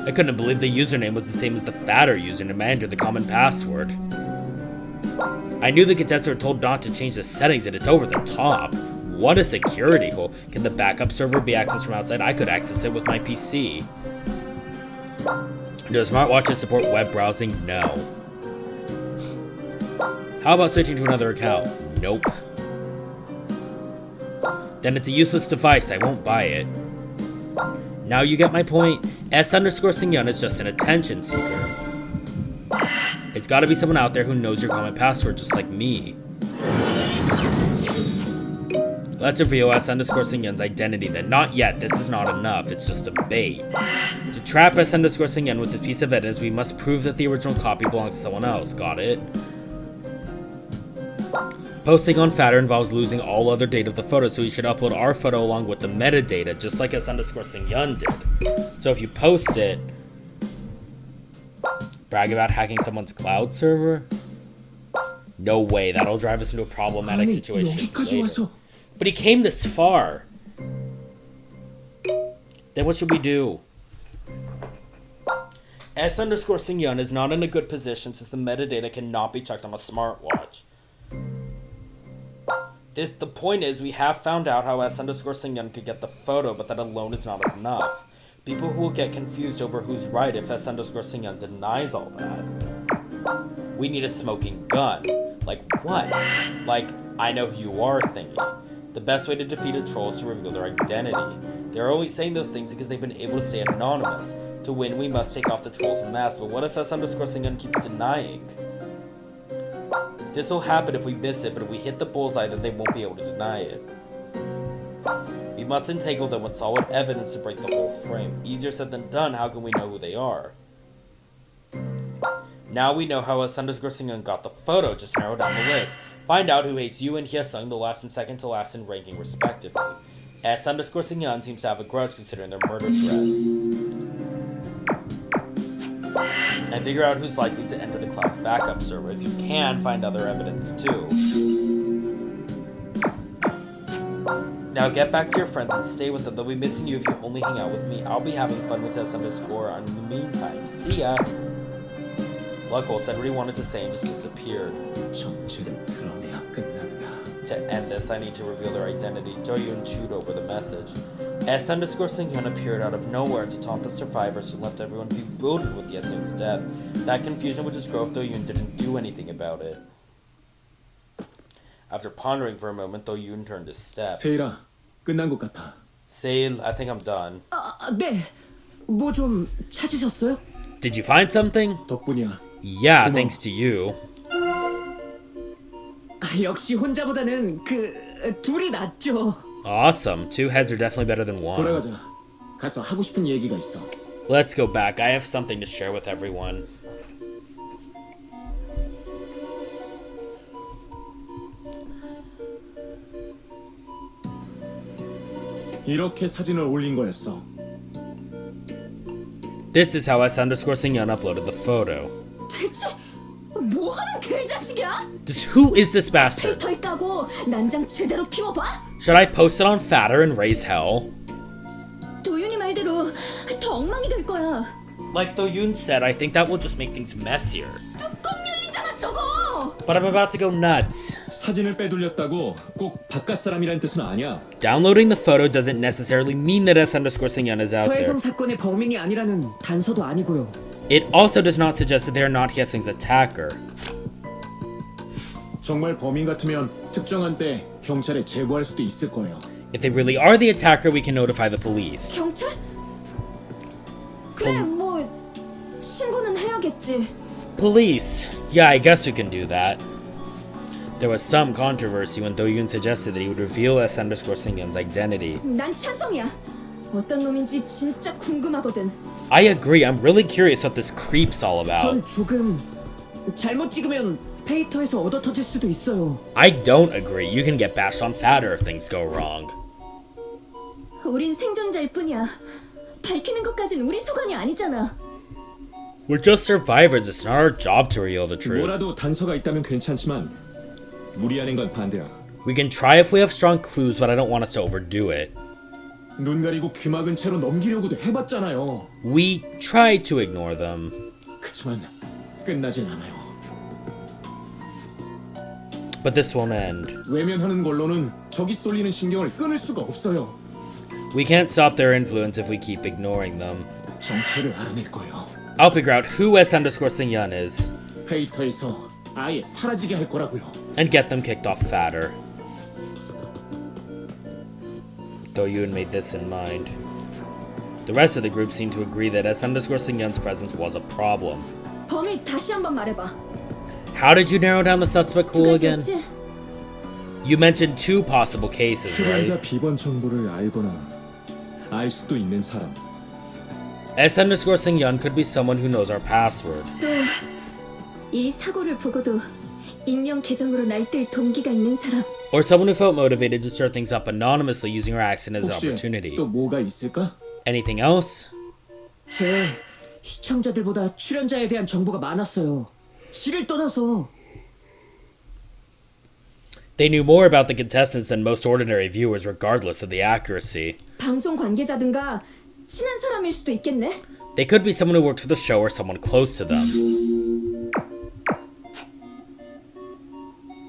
I couldn't believe the username was the same as the fatter username I entered the common password. I knew the cadets were told not to change the settings and it's over the top. What a security hole. Can the backup server be accessed from outside? I could access it with my PC. Do smartwatches support web browsing? No. How about switching to another account? Nope. Then it's a useless device, I won't buy it. Now you get my point. S_Singyun is just an attention seeker. It's gotta be someone out there who knows your common password just like me. Let's reveal S_Singyun's identity then. Not yet, this is not enough, it's just a bait. To trap S_Singyun with this piece of evidence, we must prove that the original copy belongs to someone else, got it? Posting on Fatter involves losing all other data of the photo, so we should upload our photo along with the metadata, just like S_Singyun did. So if you post it, brag about hacking someone's cloud server? No way, that'll drive us into a problematic 아니, situation 여기까지 later. 와서 But he came this far. Then what should we do? S_Singyun is not in a good position since the metadata cannot be checked on a smartwatch. The point is, we have found out how S_Singyun could get the photo, but that alone is not enough. People who will get confused over who's right if S_Singyun denies all that. We need a smoking gun. Like what? Like, I know who you are thingy. The best way to defeat a troll is to reveal their identity. They're always saying those things because they've been able to stay anonymous. To win, we must take off the troll's mask, but what if S_Singyun keeps denying? This will happen if we miss it, but if we hit the bullseye, then they won't be able to deny it. We must entangle them with solid evidence to break the whole frame. Easier said than done, how can we know who they are? Now we know how S_Singyun got the photo, just narrow down the list. Find out who hates you and Hyesung, the last and second to last in ranking respectively. S_Singyun seems to have a grudge considering their murder threat. And figure out who's likely to enter the cloud's backup server. If you can, find other evidence too. Now get back to your friends and stay with them. They'll be missing you if you only hang out with me. I'll be having fun with S_. In the meantime, see ya! Luckle said what he wanted to say and just disappeared. 정체를 드러내야 끝난다. To end this, I need to reveal their identity. Do-Yoon chewed over the message. S_Singyun appeared out of nowhere to taunt the survivors who left everyone bewildered with Hyesung's death. That confusion would just grow if Do-Yoon didn't do anything about it. After pondering for a moment, Do-Yoon turned his steps. 세일아, 끝난 것 같아. Sail, I think I'm done. 네. 뭐 좀 찾으셨어요? Did you find something? 덕분이야. Yeah, thanks to you. 역시 혼자보다는 둘이 낫죠. Awesome. Two heads are definitely better than one. 돌아가자. 가서 하고 싶은 얘기가 있어. Let's go back. I have something to share with everyone. 이렇게 사진을 올린 거였어. This is how S_Singyun uploaded the photo. 대체 뭐 하는 개자식이야? Who is this bastard? 데이터에 까고 난장 제대로 피워봐. Should I post it on Fatter and raise hell? 도윤이 말대로 더 엉망이 될 거야. Like Do-Yoon said, I think that will just make things messier. 뚜껑 열리잖아 저거. But I'm about to go nuts. 사진을 빼돌렸다고 꼭 바깥 사람이란 뜻은 아니야. Downloading the photo doesn't necessarily mean that S_Singyun is out there. 서해성 사건의 범인이 아니라는 단서도 아니고요. It also does not suggest that they are not Hyesung's attacker. 정말 범인 같으면 특정한 때 경찰에 제보할 수도 있을 거예요. If they really are the attacker, we can notify the police. 경찰? 그래, 뭐 신고는 해야겠지. Police. Yeah, I guess we can do that. There was some controversy when Do-Yoon suggested that he would reveal S_Singyun's identity. 난 찬성이야. 어떤 놈인지 진짜 궁금하거든. I agree. I'm really curious what this creep's all about. 전 조금 잘못 찍으면 페이터에서 얻어 터질 수도 있어요. I don't agree. You can get bashed on fatter if things go wrong. 우린 생존자일 뿐이야. 밝히는 것까진 우리 소관이 아니잖아. We're just survivors. It's not our job to reveal the truth. 뭐라도 단서가 있다면 괜찮지만 무리하는 건 반대야. We can try if we have strong clues, but I don't want us to overdo it. 눈 가리고 귀 막은 채로 넘기려고도 해봤잖아요. We try to ignore them. 그치만 끝나진 않아요. But this won't end. 외면하는 걸로는 적이 쏠리는 신경을 끊을 수가 없어요. We can't stop their influence if we keep ignoring them. 정체를 알아낼 거예요. I'll figure out who S_Singyun is 페이터에서 아예 사라지게 할 거라고요. and get them kicked off fatter. Do-Yoon made this in mind. The rest of the group seemed to agree that S_Singyun's presence was a problem. 범위 다시 한번 말해봐. How did you narrow down the suspect 두 pool again? 가지였지? You mentioned two possible cases, 출연자 right? 비번 정보를 알거나 알 수도 있는 사람. S_Singyun could be someone who knows our password. 또 이 사고를 보고도 익명 계정으로 날뛸 동기가 있는 사람. Or someone who felt motivated to stir things up anonymously using our accident as 혹시 opportunity. 또 뭐가 있을까? Anything else? 제 시청자들보다 출연자에 대한 정보가 많았어요. 실을 떠나서 They knew more about the contestants than most ordinary viewers, regardless of the accuracy. 방송 관계자든가 친한 사람일 수도 있겠네. They could be someone who worked for the show or someone close to them.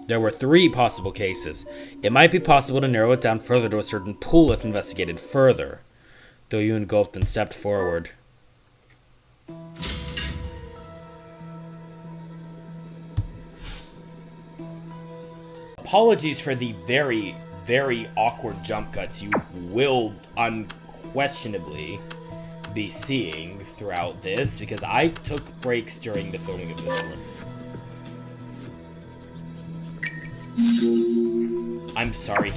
There were three possible cases. It might be possible to narrow it down further to a certain pool if investigated further. Do-Yoon gulped and stepped forward. Apologies for the very, very awkward jump cuts you will unquestionably be seeing throughout this, because I took breaks during the filming of this one. I'm sorry,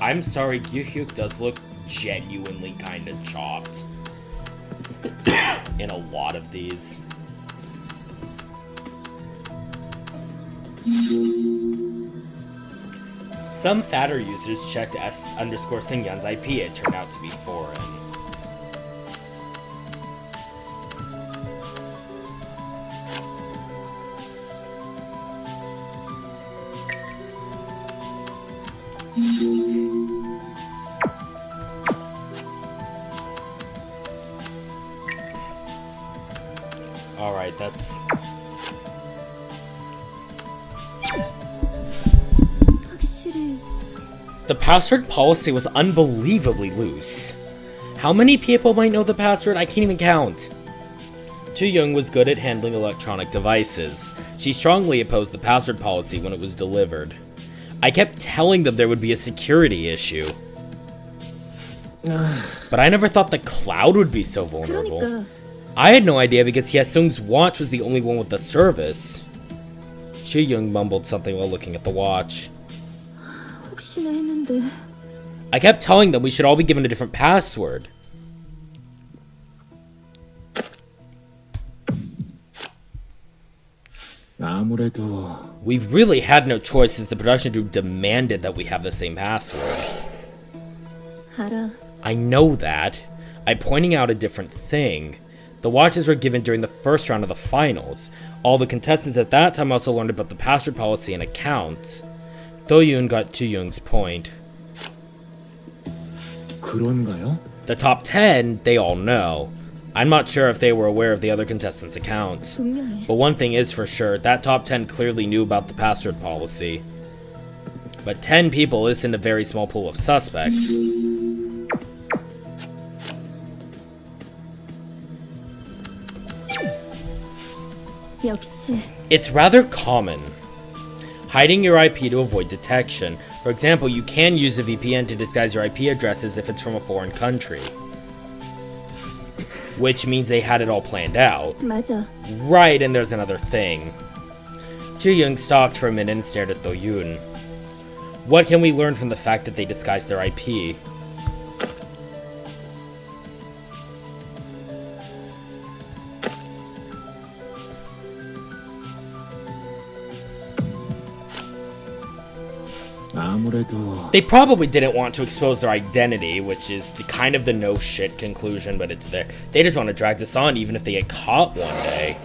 I'm sorry, Gyu-hyuk does look genuinely kind of chopped in a lot of these. Some fatter users checked S_Singyun's IP. It turned out to be foreign. Alright, that's... 확실히 The password policy was unbelievably loose. How many people might know the password? I can't even count. Do-Yoon was good at handling electronic devices. She strongly opposed the password policy when it was delivered. I kept telling them there would be a security issue. But I never thought the cloud would be so vulnerable. 그러니까 I had no idea because Hye-sung's watch was the only one with the service. Shi-young mumbled something while looking at the watch. 혹시나 했는데 I kept telling them we should all be given a different password. 아무래도 We really had no choice since the production group demanded that we have the same password. 알아. I know that. I'm pointing out a different thing. The watches were given during the first round of the finals. All the contestants at that time also learned about the password policy and accounts. Do-Yoon got Do-Young's point. 그런가요? The top 10, they all know. I'm not sure if they were aware of the other contestants' accounts. 분명해. But one thing is for sure, that top 10 clearly knew about the password policy. But 10 people isn't a very small pool of suspects. 역시 It's rather common. Hiding your IP to avoid detection. For example, you can use a VPN to disguise your IP addresses if it's from a foreign country. Which means they had it all planned out. 맞아. Right, and there's another thing. Do-Yoon stopped for a minute and stared at Do-Yoon. What can we learn from the fact that they disguised their IP? 아무래도 They probably didn't want to expose their identity, which is kind of the no shit conclusion, but it's there. They just want to drag this on even if they get caught one day.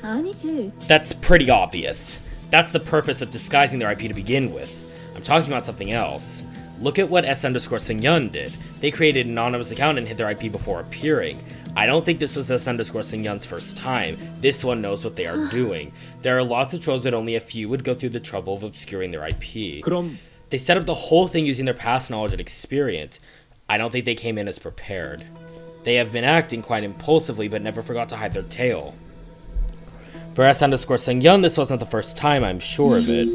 아니지. That's pretty obvious. That's the purpose of disguising their IP to begin with. I'm talking about something else. Look at what S_Seungyeon did. They created an anonymous account and hid their IP before appearing. I don't think this was S_Seungyeon's first time. This one knows what they are doing. There are lots of trolls, but only a few would go through the trouble of obscuring their IP. 그럼 They set up the whole thing using their past knowledge and experience. I don't think they came in as prepared. They have been acting quite impulsively, but never forgot to hide their tail. For S_Seungyeon, this wasn't the first time, I'm sure of it.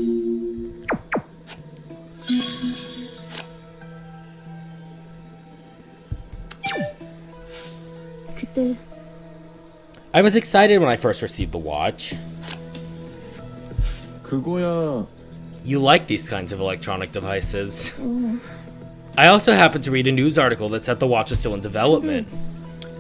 그때 I was excited when I first received the watch. 그거야. You like these kinds of electronic devices. I also happened to read a news article that said the watch was still in development.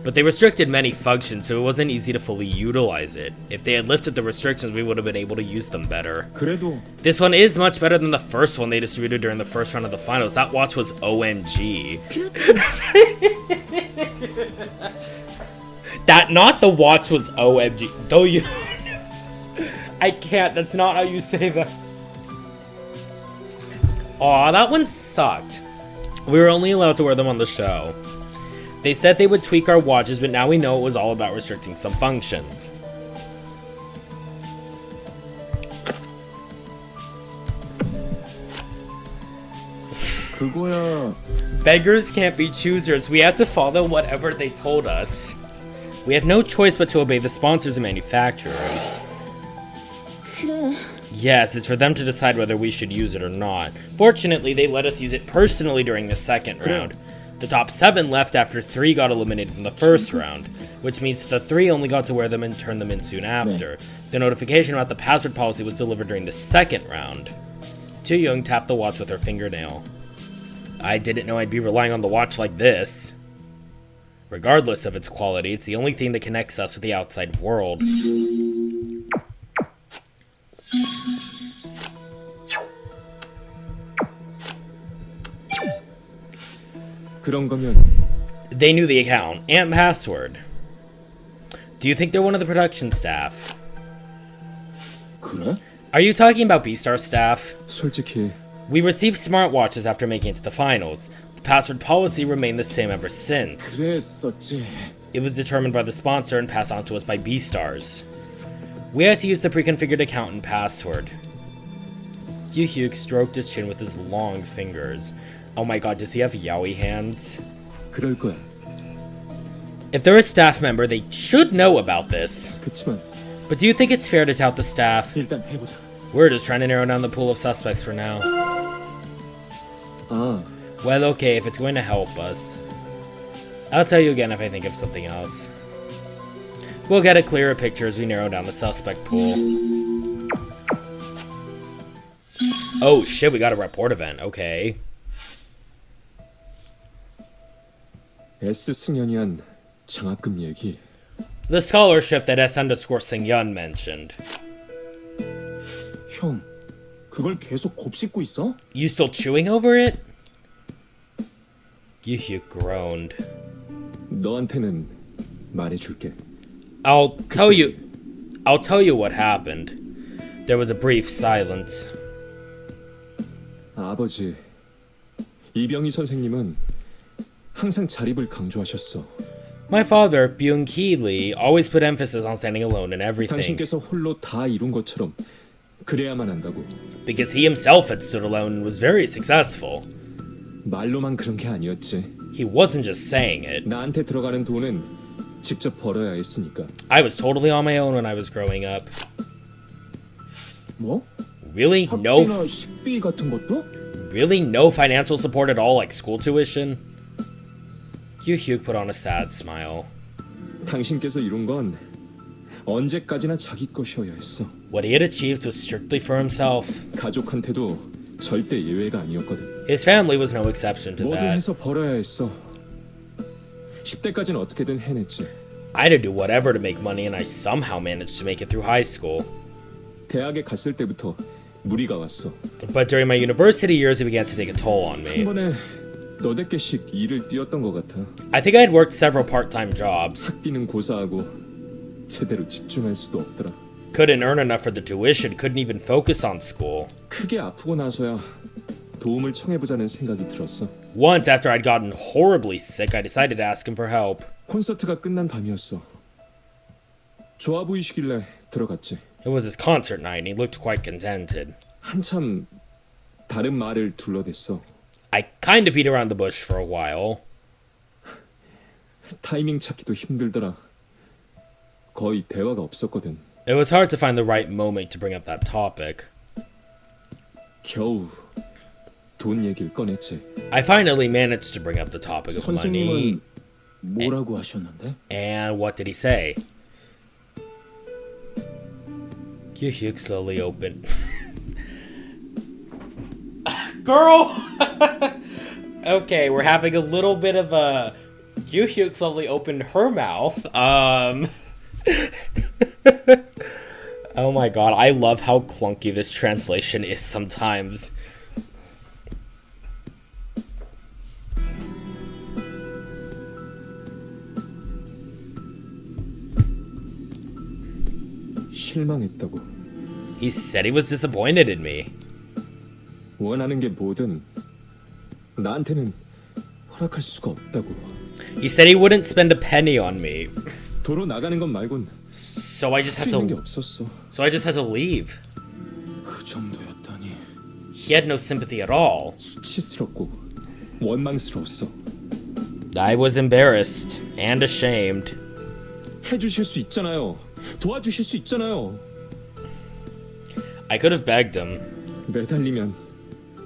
But they restricted many functions, so it wasn't easy to fully utilize it. If they had lifted the restrictions, we would have been able to use them better. 그래도 This one is much better than the first one they distributed during the first round of the finals. That watch was OMG. 그렇지. Not the watch was OMG. Though you... I can't, that's not how you say that. Aw, that one sucked. We were only allowed to wear them on the show. They said they would tweak our watches, but now we know it was all about restricting some functions. 그거야. Beggars can't be choosers. We had to follow whatever they told us. We have no choice but to obey the sponsors and manufacturers. 그래. Yes, it's for them to decide whether we should use it or not. Fortunately, they let us use it personally during the second round. The top 7 left after 3 got eliminated from the first round, which means the 3 only got to wear them and turn them in soon after. The notification about the password policy was delivered during the second round. Do-Yoon tapped the watch with her fingernail. I didn't know I'd be relying on the watch like this. Regardless of its quality, it's the only thing that connects us with the outside world. 그런 거면 They knew the account and password. Do you think they're one of the production staff? 그래? Are you talking about B-Star staff? 솔직히 We received smartwatches after making it to the finals. The password policy remained the same ever since. 그랬었지. It was determined by the sponsor and passed on to us by B-Stars. We had to use the pre-configured account and password. Hyuk stroked his chin with his long fingers. Oh my god, does he have yaoi hands? 그럴 거야. If they're a staff member, they should know about this. 그치만 But do you think it's fair to tout the staff? 일단 해보자. We're just trying to narrow down the pool of suspects for now. 아, Well, okay, if it's going to help us. I'll tell you again if I think of something else. We'll get a clearer picture as we narrow down the suspect pool. Oh shit, we got a report event, okay. S 승연이 한 장학금 얘기. The scholarship that S_Seungyeon mentioned. 형, 그걸 계속 곱씹고 있어? You still chewing over it? Hyuk groaned. 너한테는 말해줄게. I'll tell you what happened. There was a brief silence. 아버지, 이병희 선생님은 항상 자립을 강조하셨어. My father, Byung-Hee Lee, always put emphasis on standing alone in everything. 당신께서 홀로 다 이룬 것처럼 그래야만 한다고. Because he himself had stood alone and was very successful. 말로만 그런 게 아니었지. He wasn't just saying it. 나한테 들어가는 돈은 직접 벌어야 했으니까. I was totally on my own when I was growing up. 뭐? Really? No, 학비나 식비 같은 것도? really no financial support at all, like school tuition? Hyuk put on a sad smile. 당신께서 이룬 건 언제까지나 자기 것이어야 했어. What he had achieved was strictly for himself. 가족한테도 절대 예외가 아니었거든. His family was no exception to 뭐든 that. 해서 벌어야 했어. 10대까지는 어떻게든 해냈지. I had to do whatever to make money, and I somehow managed to make it through high school. 대학에 갔을 때부터 무리가 왔어. But during my university years, it began to take a toll on 한 me. 번에 너댓 개씩 일을 뛰었던 것 같아. I think I had worked several part-time jobs. 학비는 고사하고 제대로 집중할 수도 없더라. Couldn't earn enough for the tuition, couldn't even focus on school. 크게 아프고 나서야 도움을 청해보자는 생각이 들었어. Once, after I'd gotten horribly sick, I decided to ask him for help. 콘서트가 끝난 밤이었어. 좋아 보이시길래 들어갔지. It was his concert night, and he looked quite contented. 한참 다른 말을 둘러댔어. I kind of beat around the bush for a while. 타이밍 찾기도 힘들더라. 거의 대화가 없었거든. It was hard to find the right moment to bring up that topic. 겨우 돈 얘기를 꺼냈지. I finally managed to bring up the topic of money. 선생님은 뭐라고 하셨는데? And what did he say? Hyuk slowly opened. Girl! Okay, we're having a little bit of a... Hyuk slowly opened her mouth. Oh my god, I love how clunky this translation is sometimes. 실망했다고. He said he was disappointed in me. 원하는 게 뭐든 나한테는 허락할 수가 없다고. He said he wouldn't spend a penny on me. 도로 나가는 것 말곤 So I just 할 had 수 있는 게 to 없었어. leave. 그 정도였다니. He had no sympathy at all. 수치스럽고 원망스러웠어. I was embarrassed and ashamed. 해주실 수 있잖아요. 도와주실 수 있잖아요. I could have begged him, 매달리면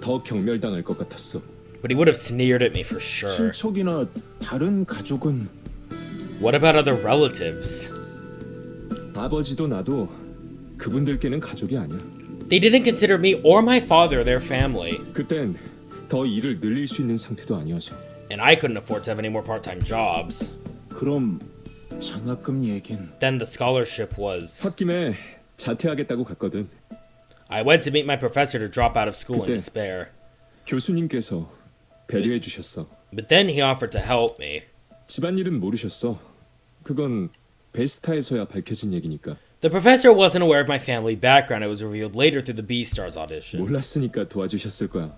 더 경멸당할 것 같았어. but he would have sneered at me for sure. 친척이나 다른 가족은 What about other relatives? 아버지도 나도 그분들께는 가족이 아니야. They didn't consider me or my father their family, 그땐 더 일을 늘릴 수 있는 상태도 아니어서. and I couldn't afford to have any more part-time jobs. 그럼 장학금 얘긴 Then the scholarship was... 홧김에 자퇴하겠다고 갔거든. I went to meet my professor to drop out of school in 그때- despair. 교수님께서 배려해 주셨어. But then he offered to help me. 집안일은 모르셨어. 그건 베스타에서야 밝혀진 얘기니까. The professor wasn't aware of my family background. It was revealed later through the B-Stars audition. 몰랐으니까 도와주셨을 거야.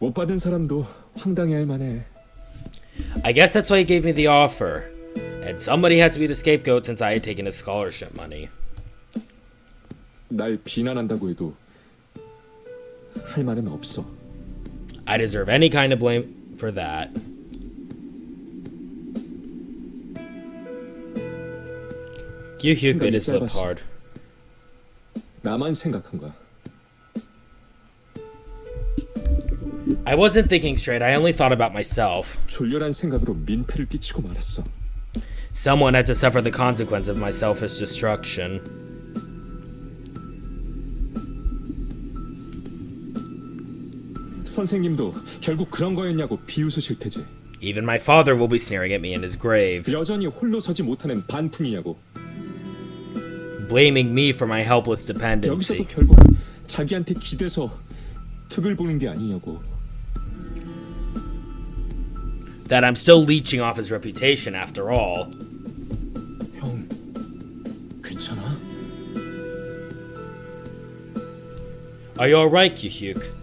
못 받은 사람도 황당해할 만해. I guess that's why he gave me the offer. And somebody had to be the scapegoat since I had taken his scholarship money. 날 비난한다고 해도 할 말은 없어. I deserve any kind of blame for that. Hyuk bit his lip 짧았어. hard. 나만 생각한 거야. I wasn't thinking straight. I only thought about myself. 졸렬한 생각으로 민폐를 끼치고 말았어. Someone had to suffer the consequence of my selfish destruction. 선생님도 결국 그런 거였냐고 비웃으실 테지. Even my father will be sneering at me in his grave, 여전히 홀로 서지 못하는 반풍이냐고. blaming me for my helpless dependency. 여기서도 결국 자기한테 기대서 득을 보는 게 아니냐고. That I'm still leeching off his reputation after all. 형 괜찮아? Are you alright, Hyuk?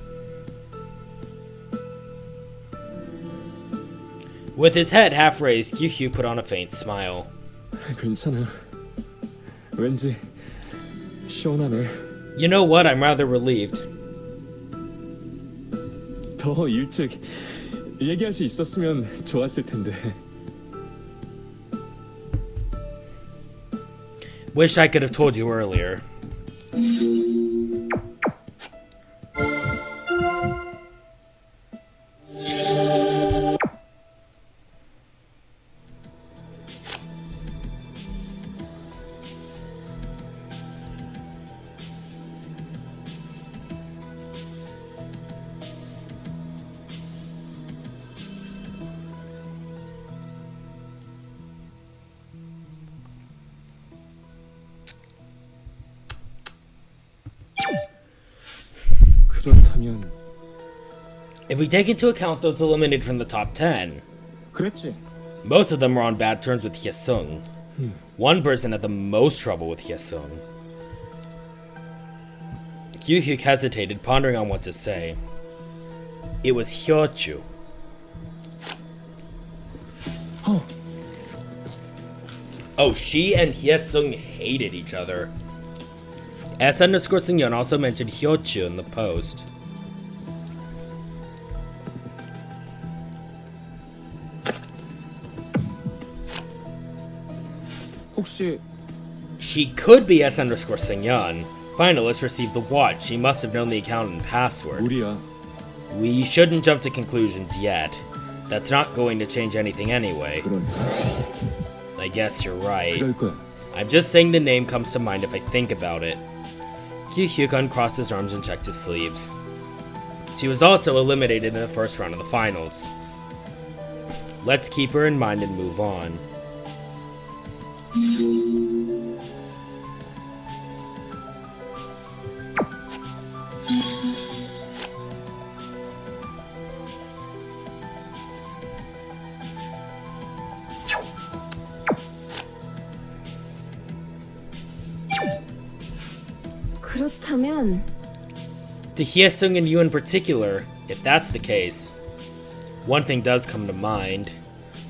With his head half raised, Hyuk put on a faint smile. 괜찮아. 왠지 시원하네. You know what? I'm rather relieved. 더 일찍 얘기할 수 있었으면 좋았을 텐데. Wish I could have told you earlier. 하면 If we take into account those eliminated from the top 10, 그랬지. most of them were on bad terms with Hyesung. One person had the most trouble with Hyesung. Kyu-hyuk hesitated, pondering on what to say. It was Hyochu. Oh, she and Hyesung hated each other. S_Seungyeon also mentioned Hyochu in the post. 혹시 She could be S_Seungyeon. Finalists received the watch. She must have known the account and password. 무리야. We shouldn't jump to conclusions yet. That's not going to change anything anyway. 그런 I guess you're right. 그럴 거야. I'm just saying the name comes to mind if I think about it. Kyu-hyuk uncrossed his arms and checked his sleeves. She was also eliminated in the first round of the finals. Let's keep her in mind and move on. 그렇다면 To Hyesung and you in particular, if that's the case, one thing does come to mind,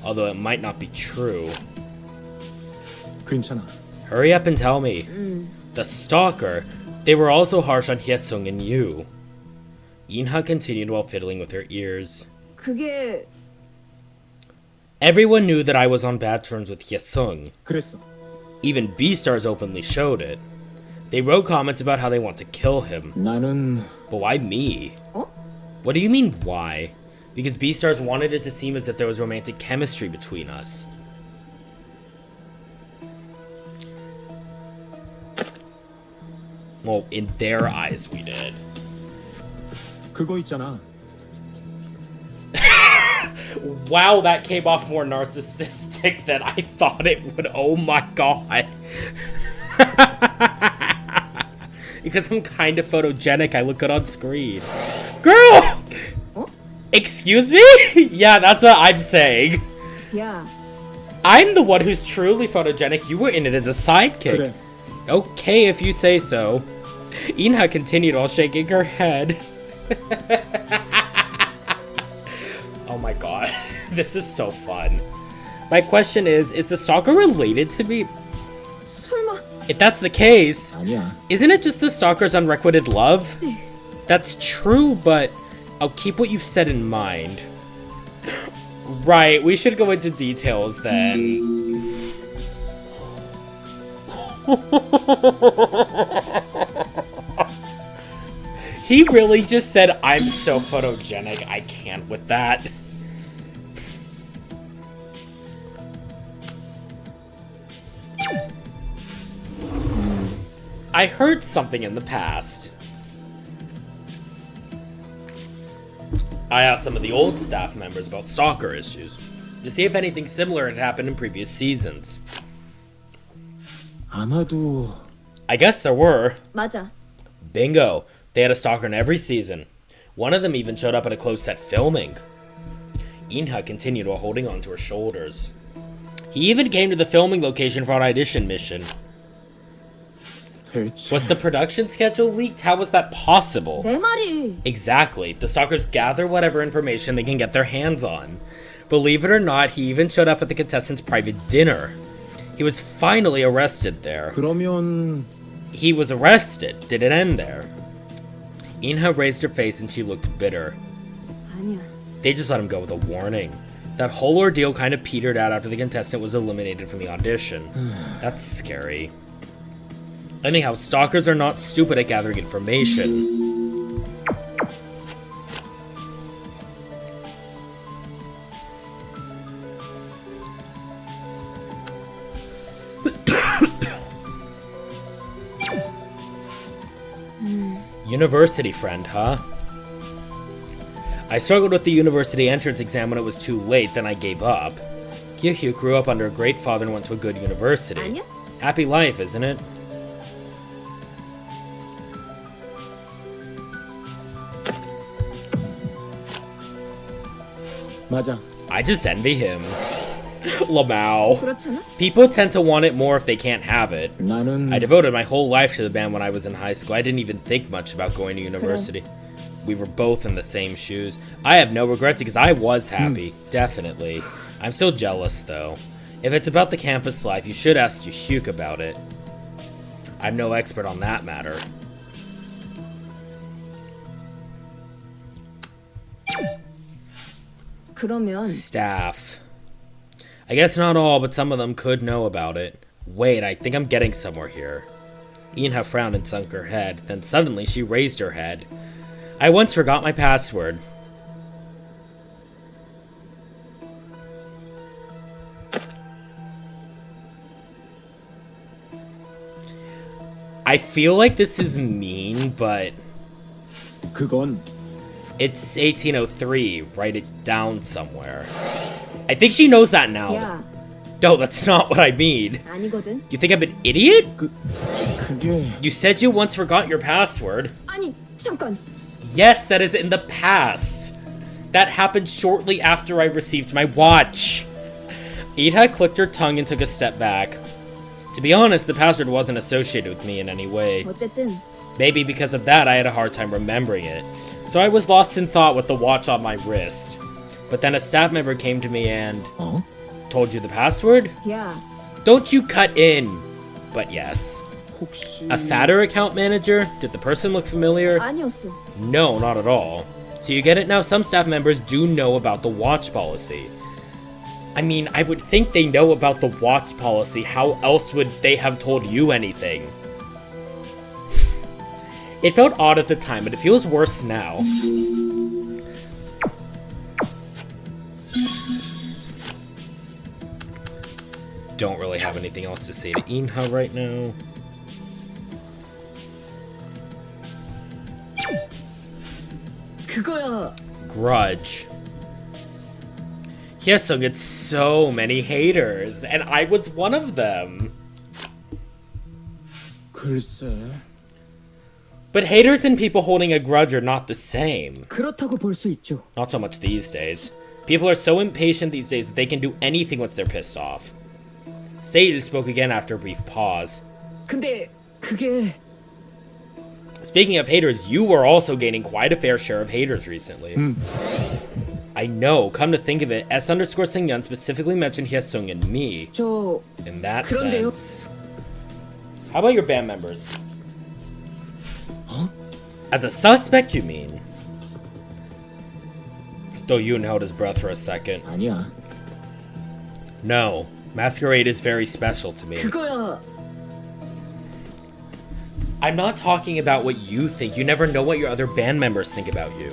although it might not be true. 괜찮아. Hurry up and tell me. The stalker, they were also harsh on Hyesung and you. Inha continued while fiddling with her ears. 그게 Everyone knew that I was on bad terms with Hyesung. 그랬어. Even B-Stars openly showed it. They wrote comments about how they want to kill him. 나는 But why me? 어? What do you mean, why? Because B-Stars wanted it to seem as if there was romantic chemistry between us. Well, in their eyes, we did. 그거 있잖아. Wow, that came off more narcissistic than I thought it would. Oh my god. Because I'm kind of photogenic, I look good on screen. Girl! 어? Excuse me? Yeah, that's what I'm saying. 야, I'm the one who's truly photogenic. You were in it as a sidekick. 그래. Okay, if you say so. Inha continued while shaking her head. Oh my god. This is so fun. My question is the stalker related to me? 설마 If that's the case, 아니야. isn't it just the stalker's unrequited love? That's true, but I'll keep what you've said in mind. Right, we should go into details then. He really just said, I'm so photogenic, I can't with that. I heard something in the past. I asked some of the old staff members about stalker issues to see if anything similar had happened in previous seasons. 아마도 I guess there were. 맞아. Bingo. They had a stalker in every season. One of them even showed up at a closed set filming. Inha continued while holding onto her shoulders. He even came to the filming location for an audition mission. 대체 Was the production schedule leaked? How was that possible? 내 말이 Exactly. The stalkers gather whatever information they can get their hands on. Believe it or not, he even showed up at the contestants' private dinner. He was finally arrested there. 그러면 He was arrested. Did it end there? Inha raised her face and she looked bitter. 아니야. They just let him go with a warning. That whole ordeal kind of petered out after the contestant was eliminated from the audition. That's scary. Anyhow, stalkers are not stupid at gathering information. University friend, huh? I struggled with the university entrance exam when it was too late, then I gave up. Kyu-hyuk grew up under a great father and went to a good university. 아니야? Happy life, isn't it? 맞아. I just envy him. Lamau. 그렇잖아. People tend to want it more if they can't have it. 나는 I devoted my whole life to the band when I was in high school. I didn't even think much about going to university. We were both in the same shoes. I have no regrets because I was happy. Definitely. I'm still jealous though. If it's about the campus life, you should ask Yuhyuk about it. I'm no expert on that matter. 그러면 Staff. I guess not all, but some of them could know about it. Wait, I think I'm getting somewhere here. Inha frowned and sunk her head. Then suddenly she raised her head. I once forgot my password. I feel like this is mean, but 그건 it's 1803. Write it down somewhere. I think she knows that now. 야, No, that's not what I mean. 아니거든. You think I'm an idiot? 그게 You said you once forgot your password. 아니, 잠깐. Yes, that is in the past. That happened shortly after I received my watch. Ida clicked her tongue and took a step back. To be honest, the password wasn't associated with me in any way. 어쨌든 Maybe because of that, I had a hard time remembering it. So I was lost in thought with the watch on my wrist. But then a staff member came to me and 어? told you the password? 야, Don't you cut in. But yes. 혹시 A fatter account manager? Did the person look familiar? 아니었어. No, not at all. So you get it now? Some staff members do know about the watch policy. I mean, I would think they know about the watch policy. How else would they have told you anything? It felt odd at the time, but it feels worse now. Don't really have anything else to say to Inha right now. 그거야. Grudge. Hyesung gets so many haters, and I was one of them. 글쎄. But haters and people holding a grudge are not the same. 그렇다고 볼 수 있죠. Not so much these days. People are so impatient these days that they can do anything once they're pissed off. Seil spoke again after a brief pause. 근데 그게 Speaking of haters, you were also gaining quite a fair share of haters recently. I know, come to think of it, S_Seungyeon specifically mentioned Hyesung and me. 저 In that 그런데요? sense. How about your band members? As a suspect, you mean? Do-Yoon held his breath for a second. 아니야. No, Masquerade is very special to me. 그거야. I'm not talking about what you think. You never know what your other band members think about you.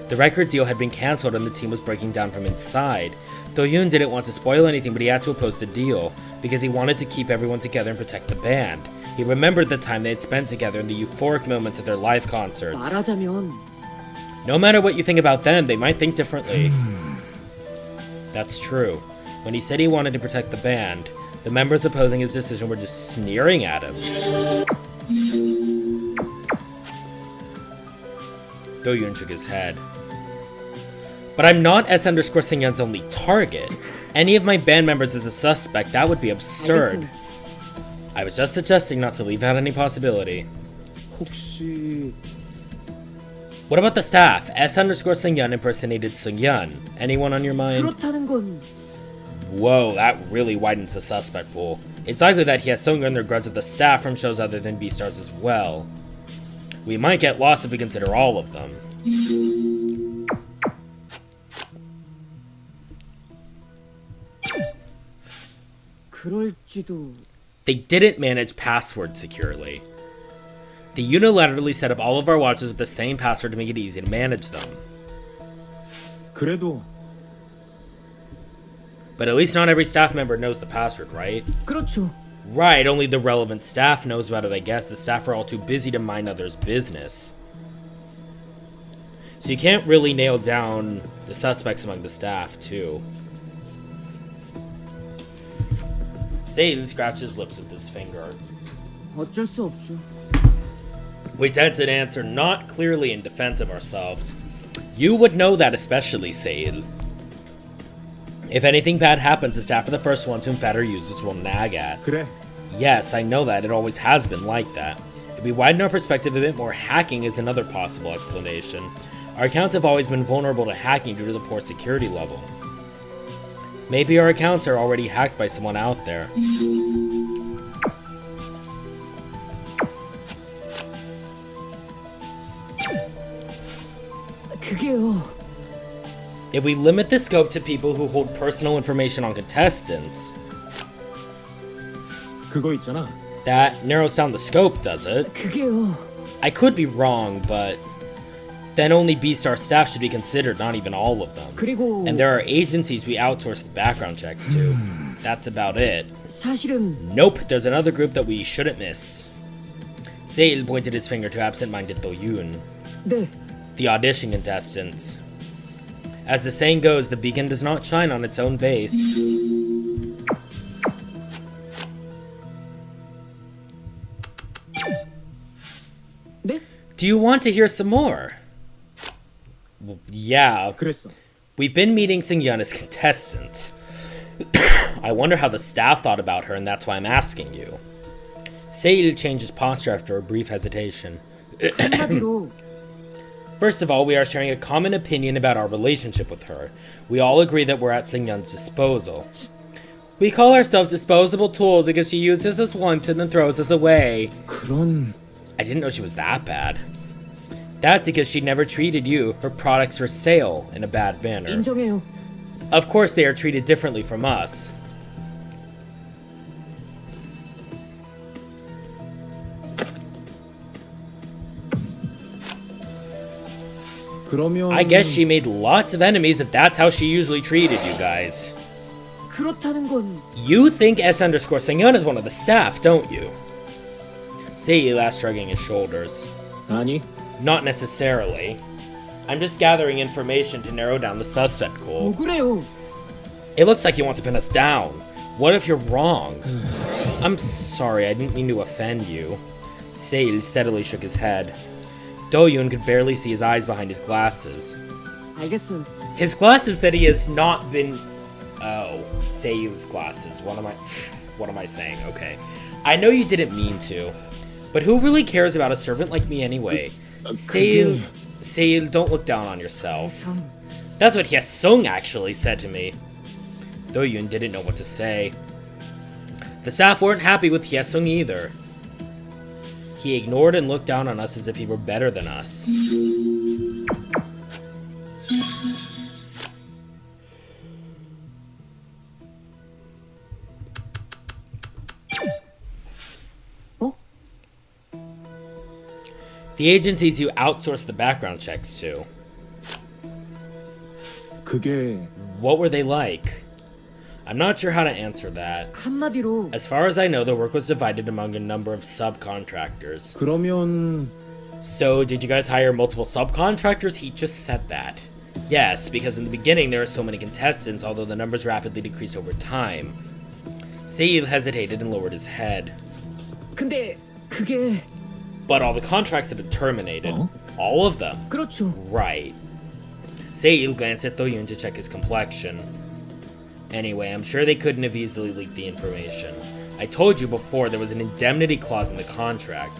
The record deal had been cancelled and the team was breaking down from inside. Do-Yoon didn't want to spoil anything, but he had to oppose the deal because he wanted to keep everyone together and protect the band. He remembered the time they had spent together and the euphoric moments of their live concerts. 말하자면 No matter what you think about them, they might think differently. That's true. When he said he wanted to protect the band, the members opposing his decision were just sneering at him. Do-Yoon shook his head. But I'm not S_Seungyeon's only target. Any of my band members is a suspect. That would be absurd. 알겠습니다. I was just suggesting not to leave out any possibility. 혹시 What about the staff? S_Seungyeon impersonated Seungyeon. Anyone on your mind? 그렇다는 건 Whoa, that really widens the suspect pool. It's likely that Hyesung earned their grudge of the staff from shows other than B-Stars as well. We might get lost if we consider all of them. 그럴지도. They didn't manage passwords securely. They unilaterally set up all of our watches with the same password to make it easy to manage them. 그래도 But at least not every staff member knows the password, right? 그렇죠. Right, only the relevant staff knows about it, I guess. The staff are all too busy to mind others' business. So you can't really nail down the suspects among the staff, too. Satan scratched his lips with his finger. 어쩔 수 없죠. We tend to answer not clearly in defense of ourselves. You would know that especially, Said. If anything bad happens, the staff are the first ones whom fatter users will nag at. 그래. Yes, I know that. It always has been like that. If we widen our perspective a bit more, hacking is another possible explanation. Our accounts have always been vulnerable to hacking due to the poor security level. Maybe our accounts are already hacked by someone out there. 그게요. If we limit the scope to people who hold personal information on contestants, 그거 있잖아. that narrows down the scope, does it? 그게요. I could be wrong, but then only B-Star staff should be considered, not even all of them. 그리고 And there are agencies we outsource the background checks to. That's about it. 사실은 Nope, there's another group that we shouldn't miss. Seil pointed his finger to absent-minded Do-Yoon. 네. The audition contestants. As the saying goes, the beacon does not shine on its own base. 네? Do you want to hear some more? Well, yeah, 그랬어. we've been meeting Seung-yeon as contestant. I wonder how the staff thought about her, and that's why I'm asking you. Seil changed his posture after a brief hesitation. 한마디로 First of all, we are sharing a common opinion about our relationship with her. We all agree that we're at Seung-yeon's disposal. We call ourselves disposable tools because she uses us once and then throws us away. 그런 I didn't know she was that bad. That's because she never treated you, her products for sale, in a bad manner. 인정해요. Of course, they are treated differently from us. 그러면 I guess she made lots of enemies if that's how she usually treated you guys. 그렇다는 건 You think S_Seung-yeon is one of the staff, don't you? Seil asked, shrugging his shoulders. 아니. Not necessarily. I'm just gathering information to narrow down the suspect pool. 억울해요. It looks like you want to pin us down. What if you're wrong? I'm sorry, I didn't mean to offend you. Seil steadily shook his head. Do-Yoon could barely see his eyes behind his glasses. 알겠어요. His glasses that he has not been... Oh, Seil's glasses. What am I saying? Okay. I know you didn't mean to. But who really cares about a servant like me anyway? Seil, don't look down on yourself. 선 That's what Hyesung actually said to me. Do-Yoon didn't know what to say. The staff weren't happy with Hyesung either. He ignored and looked down on us as if he were better than us. 어? The agencies you outsource the background checks to. 그게 What were they like? I'm not sure how to answer that. 한마디로 As far as I know, the work was divided among a number of subcontractors. 그러면 So, did you guys hire multiple subcontractors? He just said that. Yes, because in the beginning there were so many contestants, although the numbers rapidly decreased over time. Seil hesitated and lowered his head. 근데 그게 But all the contracts have been terminated. Huh? All of them. 그렇죠. Right. Seil glanced at Do-Yoon to check his complexion. Anyway, I'm sure they couldn't have easily leaked the information. I told you before there was an indemnity clause in the contract.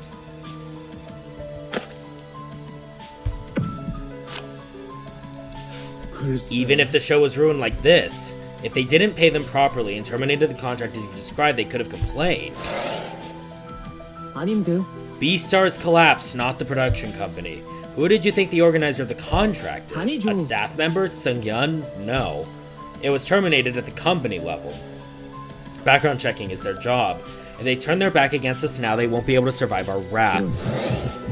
글쎄. Even if the show was ruined like this, if they didn't pay them properly and terminated the contract as you described, they could have complained. 아닌데요. B-Stars collapsed, not the production company. Who did you think the organizer of the contract is? 아니죠. A staff member? Seung-yeon? No. It was terminated at the company level. Background checking is their job. If they turn their back against us now, they won't be able to survive our wrath.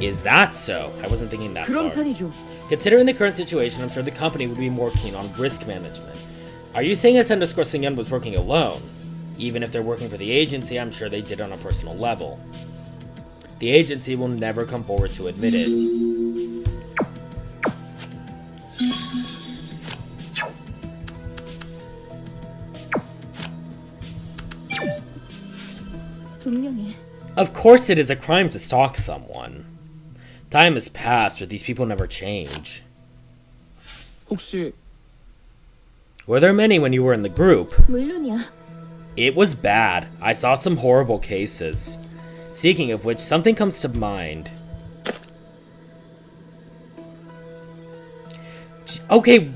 Is that so? I wasn't thinking that 그런 far. 편이죠. Considering the current situation, I'm sure the company would be more keen on risk management. Are you saying S_Seung-yeon was working alone? Even if they're working for the agency, I'm sure they did it on a personal level. The agency will never come forward to admit it. 분명해. Of course it is a crime to stalk someone. Time has passed, but these people never change. 혹시 Were there many when you were in the group? 물론이야. It was bad. I saw some horrible cases. Speaking of which, something comes to mind. Okay.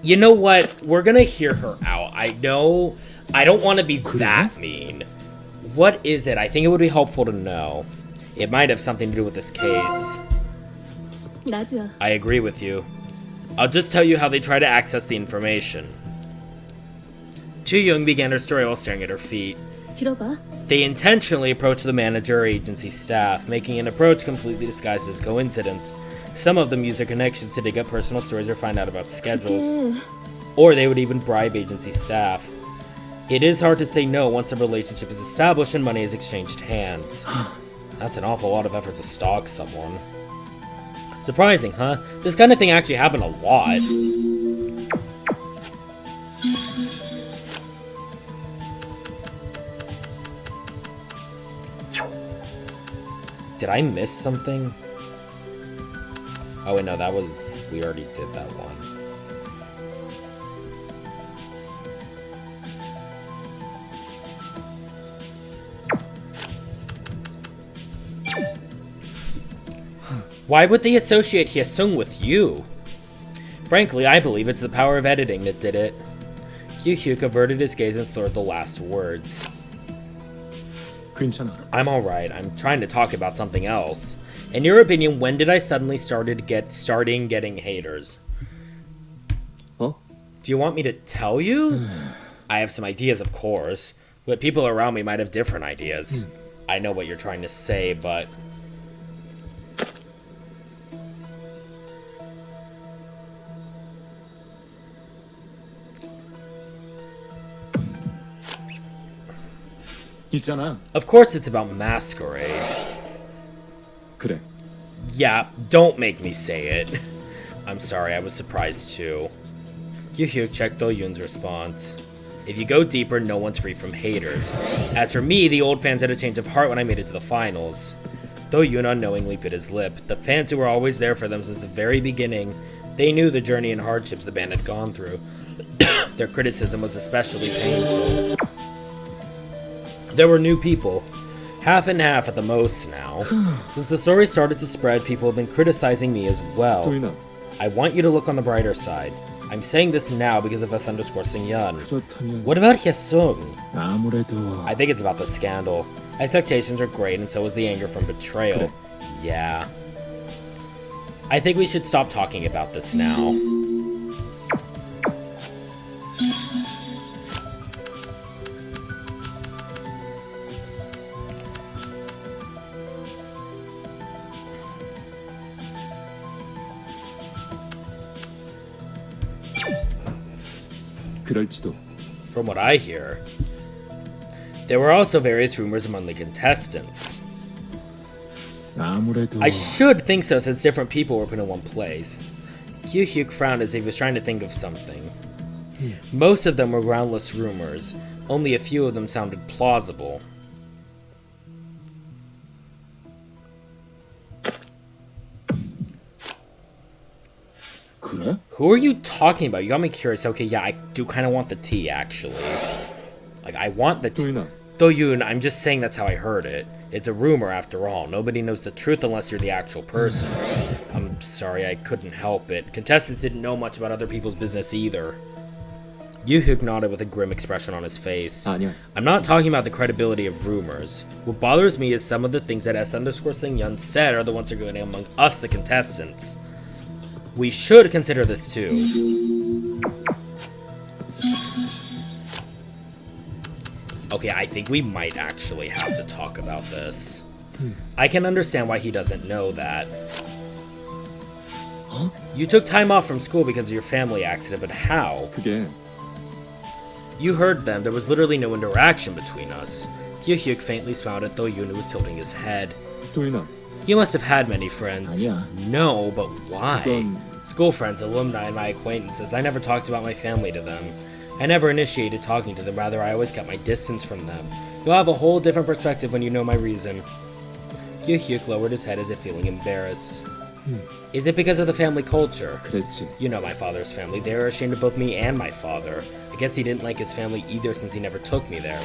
You know what? We're gonna hear her out. I know. I don't want to be that mean. What is it? I think it would be helpful to know. It might have something to do with this case. 나도야. I agree with you. I'll just tell you how they try to access the information. Do-Yoon began her story while staring at her feet. 들어봐. They intentionally approached the manager or agency staff, making an approach completely disguised as coincidence. Some of them use their connections to dig up personal stories or find out about schedules. 그게 Or they would even bribe agency staff. It is hard to say no once a relationship is established and money is exchanged hands. That's an awful lot of effort to stalk someone. Surprising, huh? This kind of thing actually happened a lot. Did I miss something? Oh wait, no, that was... we already did that one. Why would they associate Hyesung with you? Frankly, I believe it's the power of editing that did it. Hyuk averted his gaze and slurred the last words. 괜찮아. I'm alright, I'm trying to talk about something else. In your opinion, when did I suddenly starting getting haters? 어? Do you want me to tell you? I have some ideas, of course, but people around me might have different ideas. I know what you're trying to say, but... 있잖아. Of course it's about masquerade. 그래. Yeah, don't make me say it. I'm sorry, I was surprised too. Hyuk checked Do-Yoon's response. If you go deeper, no one's free from haters. As for me, the old fans had a change of heart when I made it to the finals. Do-Yoon unknowingly bit his lip. The fans who were always there for them since the very beginning, they knew the journey and hardships the band had gone through. Their criticism was especially painful. There were new people. Half and half at the most now. Since the story started to spread, people have been criticizing me as well. 도윤아, I want you to look on the brighter side. I'm saying this now because of S_Singyun. 그렇다면 What about Hyesung? 아무래도 I think it's about the scandal. Expectations are great, and so is the anger from betrayal. 그래. Yeah. I think we should stop talking about this now. 그럴지도. From what I hear, there were also various rumors among the contestants. 아무래도 I should think so, since different people were put in one place. Hyuk frowned as if he was trying to think of something. Most of them were groundless rumors. Only a few of them sounded plausible. 그래? Who are you talking about? You got me curious. Okay, yeah, I do kind of want the tea, actually. Like, I want the tea. 도윤아, Do-Yoon, I'm just saying that's how I heard it. It's a rumor, after all. Nobody knows the truth unless you're the actual person. I'm sorry, I couldn't help it. Contestants didn't know much about other people's business either. Yoo-hyuk nodded with a grim expression on his face. 아니야. I'm not talking about the credibility of rumors. What bothers me is some of the things that S_Singyun said are the ones circulating among us, the contestants. We should consider this too. Okay, I think we might actually have to talk about this. I can understand why he doesn't know that. You took time off from school because of your family accident, but how? 그게 You heard them, there was literally no interaction between us. Hyuk faintly smiled at Do-Yoon, who was tilting his head. 도윤아, You must have had many friends. 아니야. No, but why? 그건 School friends, alumni, and my acquaintances. I never talked about my family to them. I never initiated talking to them, rather I always kept my distance from them. You'll have a whole different perspective when you know my reason. Hyuk lowered his head as if feeling embarrassed. Is it because of the family culture? 그랬지. You know my father's family. They were ashamed of both me and my father. I guess he didn't like his family either since he never took me there.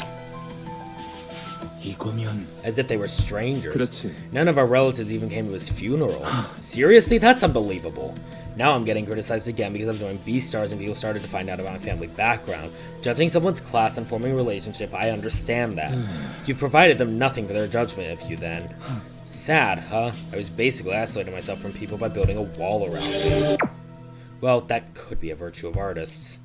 이거면 As if they were strangers. 그렇지. None of our relatives even came to his funeral. Seriously? That's unbelievable. Now I'm getting criticized again because I've joined B-Stars and people started to find out about my family background. Judging someone's class and forming a relationship, I understand that. You provided them nothing for their judgment of you then. Sad, huh? I was basically isolating myself from people by building a wall around me. Well, that could be a virtue of artists.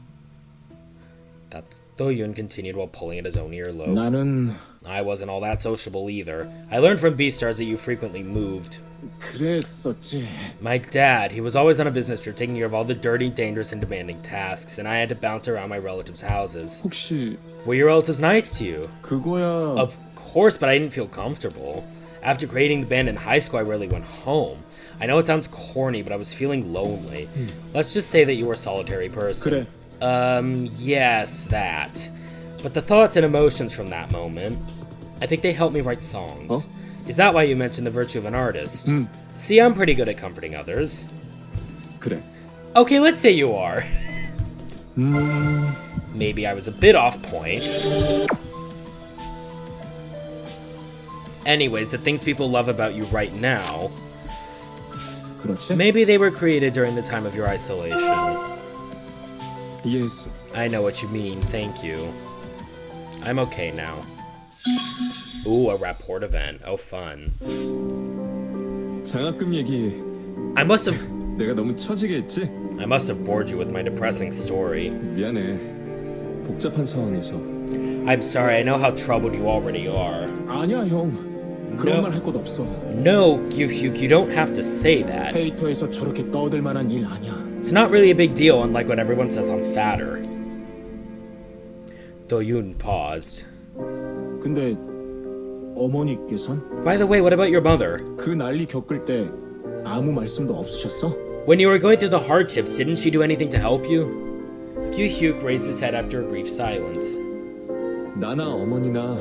That's Do-Yoon continued while pulling at his own earlobe. 나는 I wasn't all that sociable either. I learned from B-Stars that you frequently moved. 그랬었지. My dad, he was always on a business trip taking care of all the dirty, dangerous, and demanding tasks, and I had to bounce around my relatives' houses. 혹시 Were your relatives nice to you? 그거야. Of course, but I didn't feel comfortable. After creating the band in high school, I rarely went home. I know it sounds corny, but I was feeling lonely. Let's just say that you were a solitary person. 그래. Yes, that. But the thoughts and emotions from that moment, I think they helped me write songs. Oh? Is that why you mentioned the virtue of an artist? See, I'm pretty good at comforting others. 그래. Okay, let's say you are. Maybe I was a bit off point. Anyways, the things people love about you right now, 그렇지? maybe they were created during the time of your isolation. 이해했어. I know what you mean, thank you. I'm okay now. Ooh, a rapport event. Oh, fun. 장학금 얘기 I must have 내가 너무 처지게 했지? bored you with my depressing story. 미안해. 복잡한 상황에서. I'm sorry, I know how troubled you already are. 아니야 형. 그런 말 할 것 없어. No, Gyu-hyuk, you don't have to say that. 데이터에서 저렇게 떠들 만한 일 아니야. It's not really a big deal, unlike what everyone says I'm fatter. Do-Yoon paused. 근데 어머니께선 By the way, what about your mother? 그 난리 겪을 때 아무 말씀도 없으셨어? When you were going through the hardships, didn't she do anything to help you? Gyu-hyuk raised his head after a brief silence. 나나 어머니나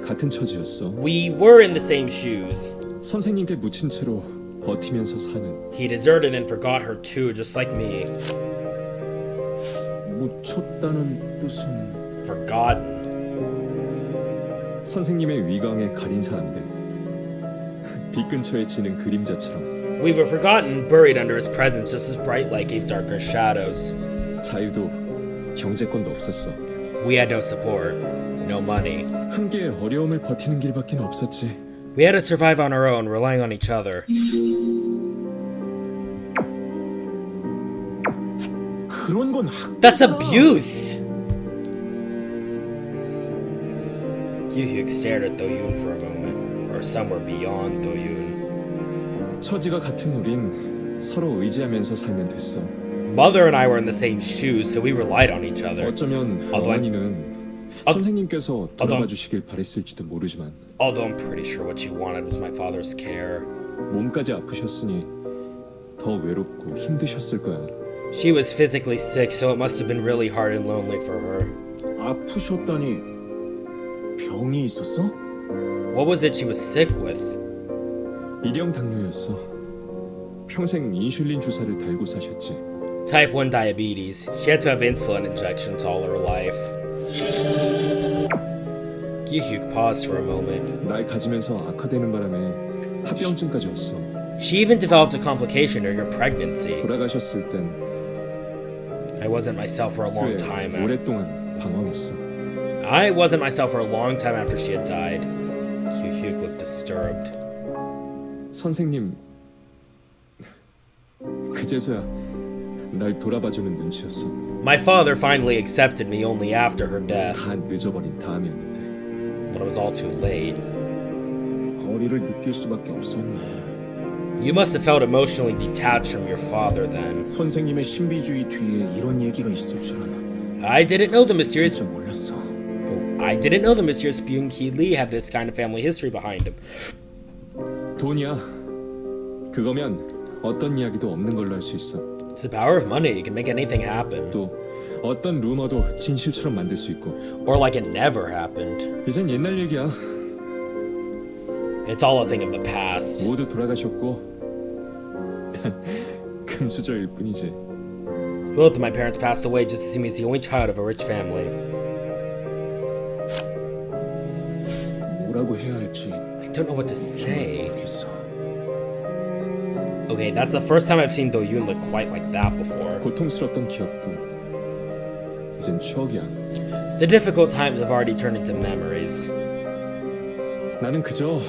같은 처지였어. We were in the same shoes. 선생님께 묻힌 채로 버티면서 사는. He deserted and forgot her too, just like me. 묻혔다는 뜻은 Forgotten. 선생님의 위광에 가린 사람들. 빛 근처에 지는 그림자처럼. We were forgotten, buried under his presence, just as bright light gave darker shadows. 자유도 경제권도 없었어. We had no support, no money. 함께 어려움을 버티는 길밖에 없었지. We had to survive on our own, relying on each other. 그런 건 학대다. That's abuse! Gyu-hyuk stared at Do-Yoon for a moment, or somewhere beyond Do-Yoon. 처지가 같은 우린 서로 의지하면서 살면 됐어. Mother and I were in the same shoes, so we relied on each other. 어쩌면 although I- 어머니는 선생님께서 돌아봐 주시길 바랬을지도 모르지만 Although I'm pretty sure what she wanted was my father's care. 몸까지 아프셨으니 더 외롭고 힘드셨을 거야. She was physically sick, so it must have been really hard and lonely for her. 아프셨다니 병이 있었어? What was it she was sick with? 일형 당뇨였어. 평생 인슐린 주사를 달고 사셨지. Type 1 diabetes. She had to have insulin injections all her life. Gyu-hyuk paused for a moment. 날 가지면서 악화되는 바람에 합병증까지 왔어. She even developed a complication during her pregnancy. 돌아가셨을 땐 I wasn't myself for a long 꽤 time after. 오랫동안 방황했어. I wasn't myself for a long time after she had died. Gyu-hyuk looked disturbed. 선생님 그제서야 날 돌아봐주는 눈치였어. My father finally accepted me only after her death, 다 늦어버린 다음이었는데. when it was all too late. 거리를 느낄 수밖에 없었네. You must have felt emotionally detached from your father then. 선생님의 신비주의 뒤에 이런 얘기가 있을 줄은 I didn't know the mysterious 진짜 몰랐어. Byung-Hee Lee had this kind of family history behind him. 돈이야. 그거면 어떤 이야기도 없는 걸로 할 수 있어. It's the power of money. It can make anything happen. 또 어떤 루머도 진실처럼 만들 수 있고. Or like it never happened. 이젠 옛날 얘기야. It's all a thing of the past. 모두 돌아가셨고 난 금수저일 뿐이지. Both of my parents passed away just to see me as the only child of a rich family. 뭐라고 해야 할지 I don't know what to say. 모르겠어. Okay, that's the first time I've seen Do-Yoon look quite like that before. 고통스럽던 기억도 이젠 추억이야. The difficult times have already turned into memories. 나는 그저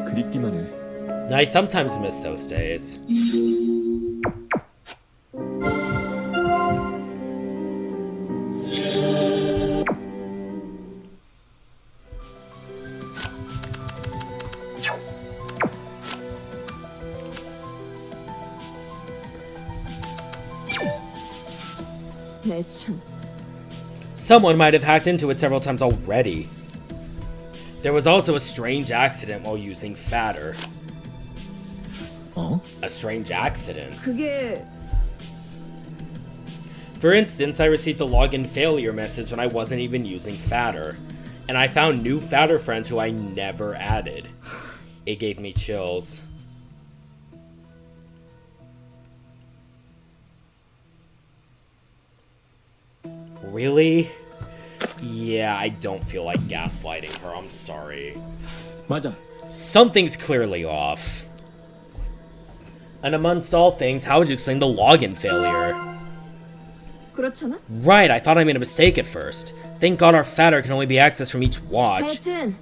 그립기만 해. I sometimes miss those days. 내 참. Someone might have hacked into it several times already. There was also a strange accident while using Fatter. 어? A strange accident. 그게 For instance, I received a login failure message when I wasn't even using Fatter. And I found new Fatter friends who I never added. It gave me chills. Really? Yeah, I don't feel like gaslighting her, I'm sorry. 맞아. Something's clearly off. And amongst all things, how would you explain the login failure? 그렇잖아. Right, I thought I made a mistake at first. Thank God our Fatter can only be accessed from each watch. 하여튼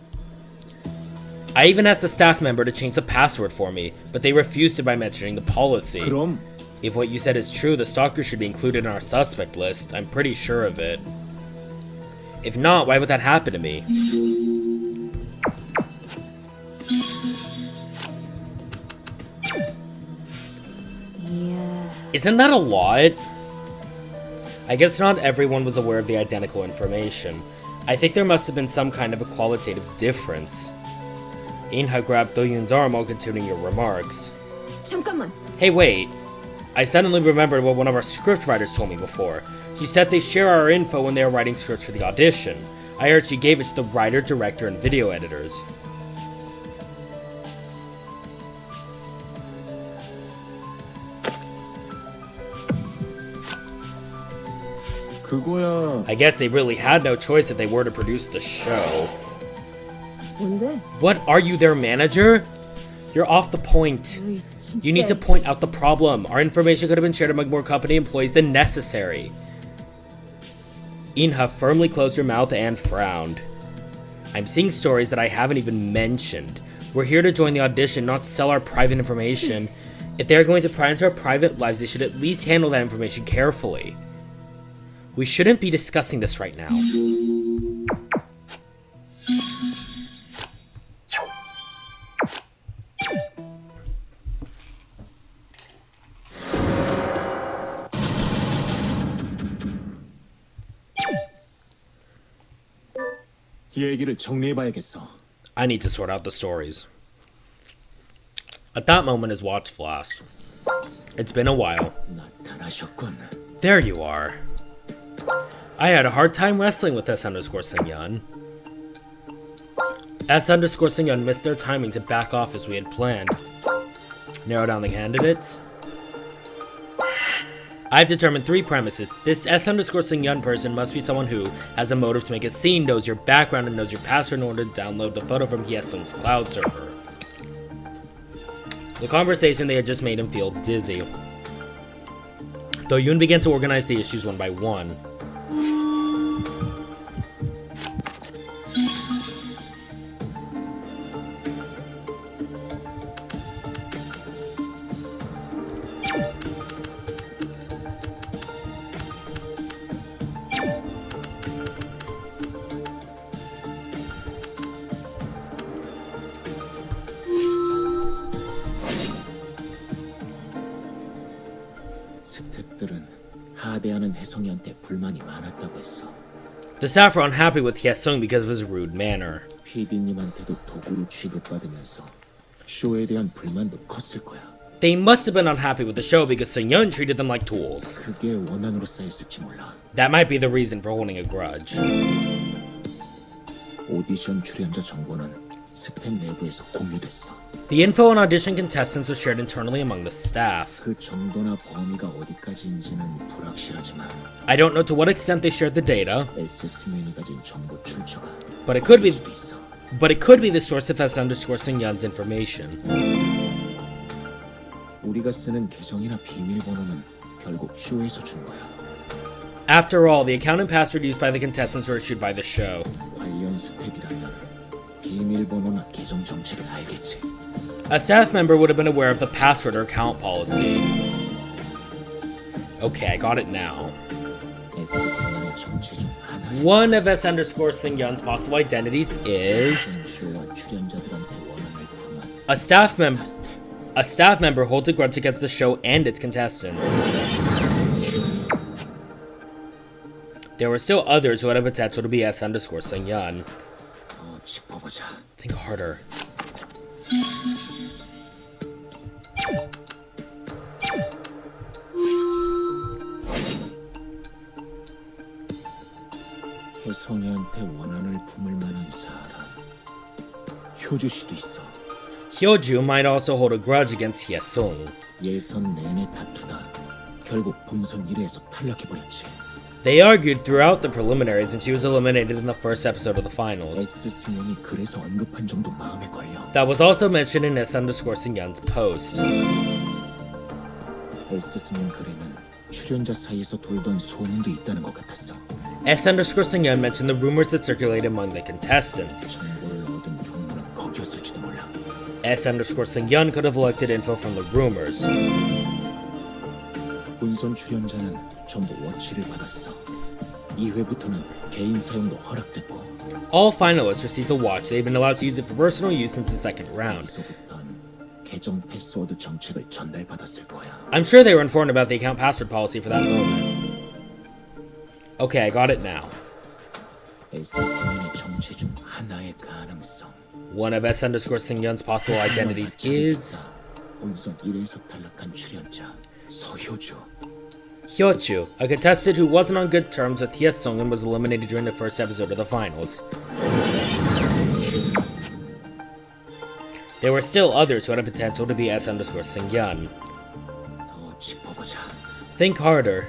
I even asked a staff member to change the password for me, but they refused it by mentioning the policy. 그럼 If what you said is true, the stalker should be included in our suspect list. I'm pretty sure of it. If not, why would that happen to me? 이야. Isn't that a lot? I guess not everyone was aware of the identical information. I think there must have been some kind of a qualitative difference. Inha grabbed Do-Yoon's arm while continuing your remarks. 잠깐만. Hey, wait. I suddenly remembered what one of our scriptwriters told me before. She said they share our info when they are writing scripts for the audition. I heard she gave it to the writer, director, and video editors. 그거야. I guess they really had no choice if they were to produce the show. 뭔데? What, are you their manager? You're off the point. 으이, 진짜. You need to point out the problem. Our information could have been shared among more company employees than necessary. Inha firmly closed her mouth and frowned. I'm seeing stories that I haven't even mentioned. We're here to join the audition, not sell our private information. If they're going to pry into our private lives, they should at least handle that information carefully. We shouldn't be discussing this right now. 이 얘기를 정리해봐야겠어. I need to sort out the stories. At that moment, his watch flashed. It's been a while. 나타나셨군. There you are. I had a hard time wrestling with S_Seungyeon. S_Seungyeon missed their timing to back off as we had planned. Narrow down the candidates. I've determined 3 premises. This S_Seungyeon person must be someone who has a motive to make a scene, knows your background, and knows your password in order to download the photo from Hyesung's cloud server. The conversation they had just made him feel dizzy. Do-Yoon began to organize the issues one by one. 스태프들은 하대하는 혜성이한테 불만이 많았다고 했어. The staff were unhappy with Hyesung because of his rude manner. PD님한테도 도구로 취급받으면서 쇼에 대한 불만도 컸을 거야. They must have been unhappy with the show because Seungyeon treated them like tools. 그게 원한으로 쌓였을지 몰라. That might be the reason for holding a grudge. 오디션 출연자 정보는 스텝 내부에서 공유됐어. The info on audition contestants was shared internally among the staff. 그 정도나 범위가 어디까지인지는 불확실하지만 I don't know to what extent they shared the data, S 승현이 가진 정보 출처가 but it could be 수도 있어. the source of S_Seungyeon's information. 우리가 쓰는 계정이나 비밀번호는 결국 쇼에서 준 거야. After all, the account and password used by the contestants were issued by the show. 관련 스텝이라면 비밀번호나 계정 정체를 알겠지. A staff member would have been aware of the password or account policy. Okay, I got it now. S 승현의 정체 중 하나의 One of S_Seungyeon's possible identities is 쇼와 출연자들한테 원한을 품은 a staff member holds a grudge against the show and its contestants. There were still others who had a potential to be S_Seungyeon. 더 짚어보자. Think harder. 혜성이한테 원한을 품을 만한 사람. 효주 씨도 있어. Hyoju might also hold a grudge against Hye-sung. 예선 내내 다투다 결국 본선 1회에서 탈락해버렸지. They argued throughout the preliminaries and she was eliminated in the first episode of the finals. S 승현이 그래서 언급한 정도 마음에 걸려. That was also mentioned in S_Seungyeon's post. S 승현 글에는 출연자 사이에서 돌던 소문도 있다는 것 같았어. S_Seungyeon mentioned the rumors that circulated among the contestants. 정보를 얻은 경로는 거기였을지도 몰라. S_Seungyeon could have collected info from the rumors. 본선 출연자는 전부 워치를 받았어. 2회부터는 개인 사용도 허락됐고 All finalists received a watch. They've been allowed to use it for personal use since the second round. 여기서부턴 계정 패스워드 정책을 전달받았을 거야. I'm sure they were informed about the account password policy for that moment. Okay, I got it now. S 승현의 정체 중 하나의 가능성. One of S_Seungyeon's possible identities is 본선 1회에서 탈락한 출연자 서효주. Hyoju, a contestant who wasn't on good terms with Hye-sung and was eliminated during the first episode of the finals. There were still others who had a potential to be S_Seungyeon. 더 짚어보자. Think harder.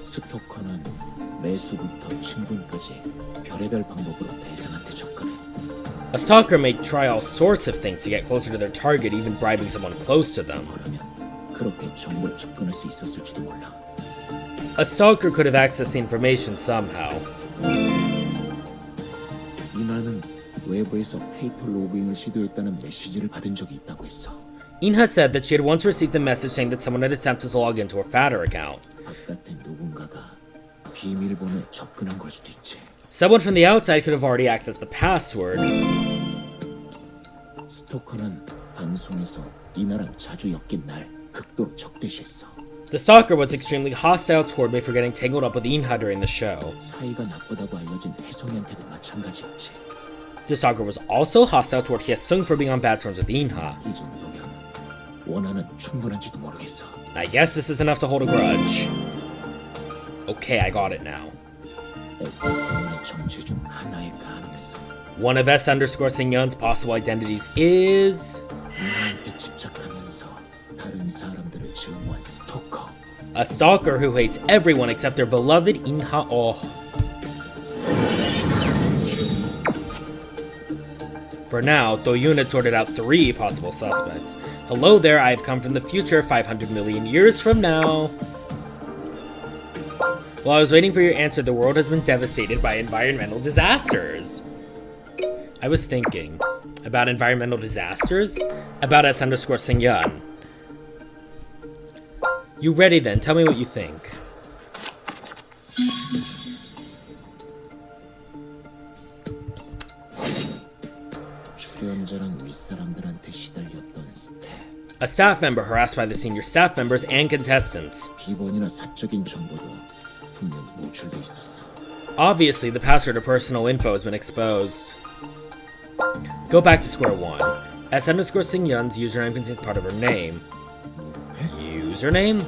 스토커는 매수부터 친분까지 별의별 방법으로 대상한테 접근해. A stalker may try all sorts of things to get closer to their target, even bribing someone close to them. 그러면 그렇게 정보에 접근할 수 있었을지도 몰라. A stalker could have accessed the information somehow. 이나는 외부에서 페이퍼 로그인을 시도했다는 메시지를 받은 적이 있다고 했어. Inha said that she had once received a message saying that someone had attempted to log into her Fatter account. 바깥에 누군가가 비밀번호에 접근한 걸 수도 있지. Someone from the outside could have already accessed the password. 스토커는 방송에서 이나랑 자주 엮인 날 극도로 적대시했어. The stalker was extremely hostile toward me for getting tangled up with Inha during the show. 사이가 나쁘다고 알려진 혜성이한테도 마찬가지였지. The stalker was also hostile toward Hye-sung for being on bad terms with Inha. 이 정도면 원한은 충분한지도 모르겠어. I guess this is enough to hold a grudge. Okay, I got it now. S 승현의 정체 중 하나의 가능성. One of S_Seungyeon's possible identities is 이나한테 집착하면서 다른 사람들을 증오한 스토커. a stalker who hates everyone except their beloved Inha. Oh. For now, Do-Yoon had sorted out 3 possible suspects. Hello there, I have come from the future 500 million years from now. While I was waiting for your answer, the world has been devastated by environmental disasters. I was thinking about environmental disasters? About S_Seungyeon. You ready then? Tell me what you think. 출연자랑 윗사람들한테 시달렸던 스텝. A staff member harassed by the senior staff members and contestants. 비번이나 사적인 정보도 분명히 노출돼 있었어. Obviously, the password or personal info has been exposed. Go back to square one. S_Singyun's username contains part of her name. Username?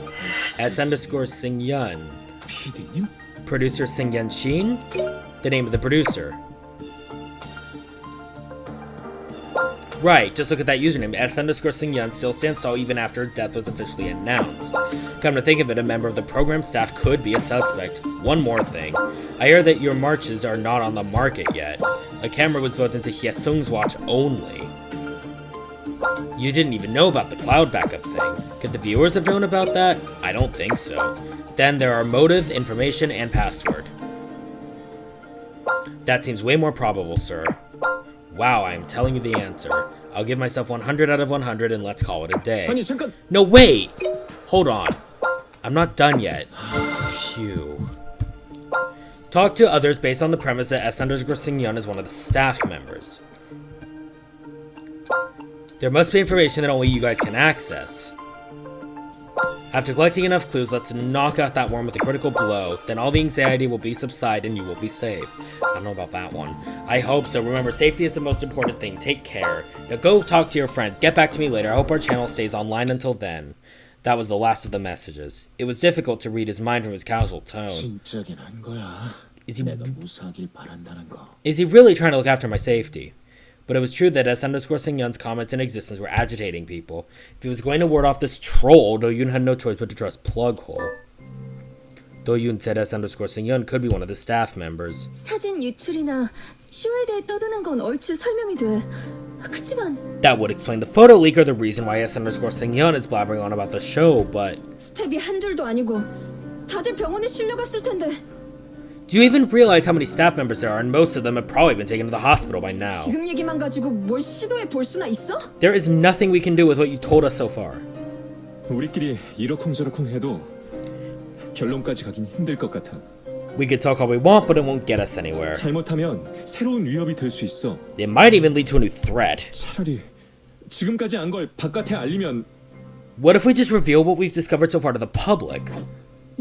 S_Singyun. PD님? Producer Singyun Shin? The name of the producer. Right, just look at that username. S_Singyun still stands tall even after her death was officially announced. Come to think of it, a member of the program staff could be a suspect. One more thing. I hear that your marches are not on the market yet. A camera was built into Hyesung's watch only. You didn't even know about the cloud backup thing. Could the viewers have known about that? I don't think so. Then there are motive, information, and password. That seems way more probable, sir. Wow, I am telling you the answer. I'll give myself 100 out of 100 and let's call it a day. 아니 잠깐. No, wait! Hold on. I'm not done yet. Phew. Talk to others based on the premise that S_Singyun is one of the staff members. There must be information that only you guys can access. After collecting enough clues, let's knock out that worm with a critical blow. Then all the anxiety will be subside and you will be saved. I don't know about that one. I hope so. Remember, safety is the most important thing. Take care. Now go talk to your friends. Get back to me later. I hope our channel stays online until then. That was the last of the messages. It was difficult to read his mind from his casual tone. 진짜긴 한 거야. 내가 무사하길 바란다는 거. Is he really trying to look after my safety? But it was true that S_Singyun's comments and existence were agitating people. If he was going to ward off this troll, Do-Yoon had no choice but to trust Plughole. Do-Yoon said S_Singyun could be one of the staff members. 사진 유출이나 쇼에 대해 떠드는 건 얼추 설명이 돼. 그치만 That would explain the photo leak or the reason why S_Singyun is blabbering on about the show, but... 스텝이 한둘도 아니고 다들 병원에 실려갔을 텐데. Do you even realize how many staff members there are? And most of them have probably been taken to the hospital by now. 지금 얘기만 가지고 뭘 시도해 볼 수나 있어? There is nothing we can do with what you told us so far. 우리끼리 이러쿵저러쿵 해도 결론까지 가긴 힘들 것 같아. We could talk all we want, but it won't get us anywhere. 잘못하면 새로운 위협이 될 수 있어. It might even lead to a new threat. 차라리 지금까지 안 걸 바깥에 알리면. What if we just reveal what we've discovered so far to the public?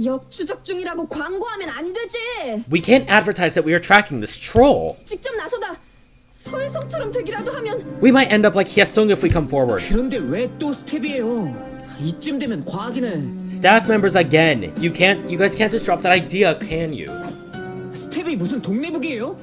역추적 중이라고 광고하면 안 되지. We can't advertise that we are tracking this troll. 직접 나서다 서혜성처럼 되기라도 하면. We might end up like Hyesung if we come forward. 그런데 왜 또 스텝이에요? 이쯤 되면 과학이네. Staff members again. You guys can't just drop that idea, can you? 스텝이 무슨 동네북이에요?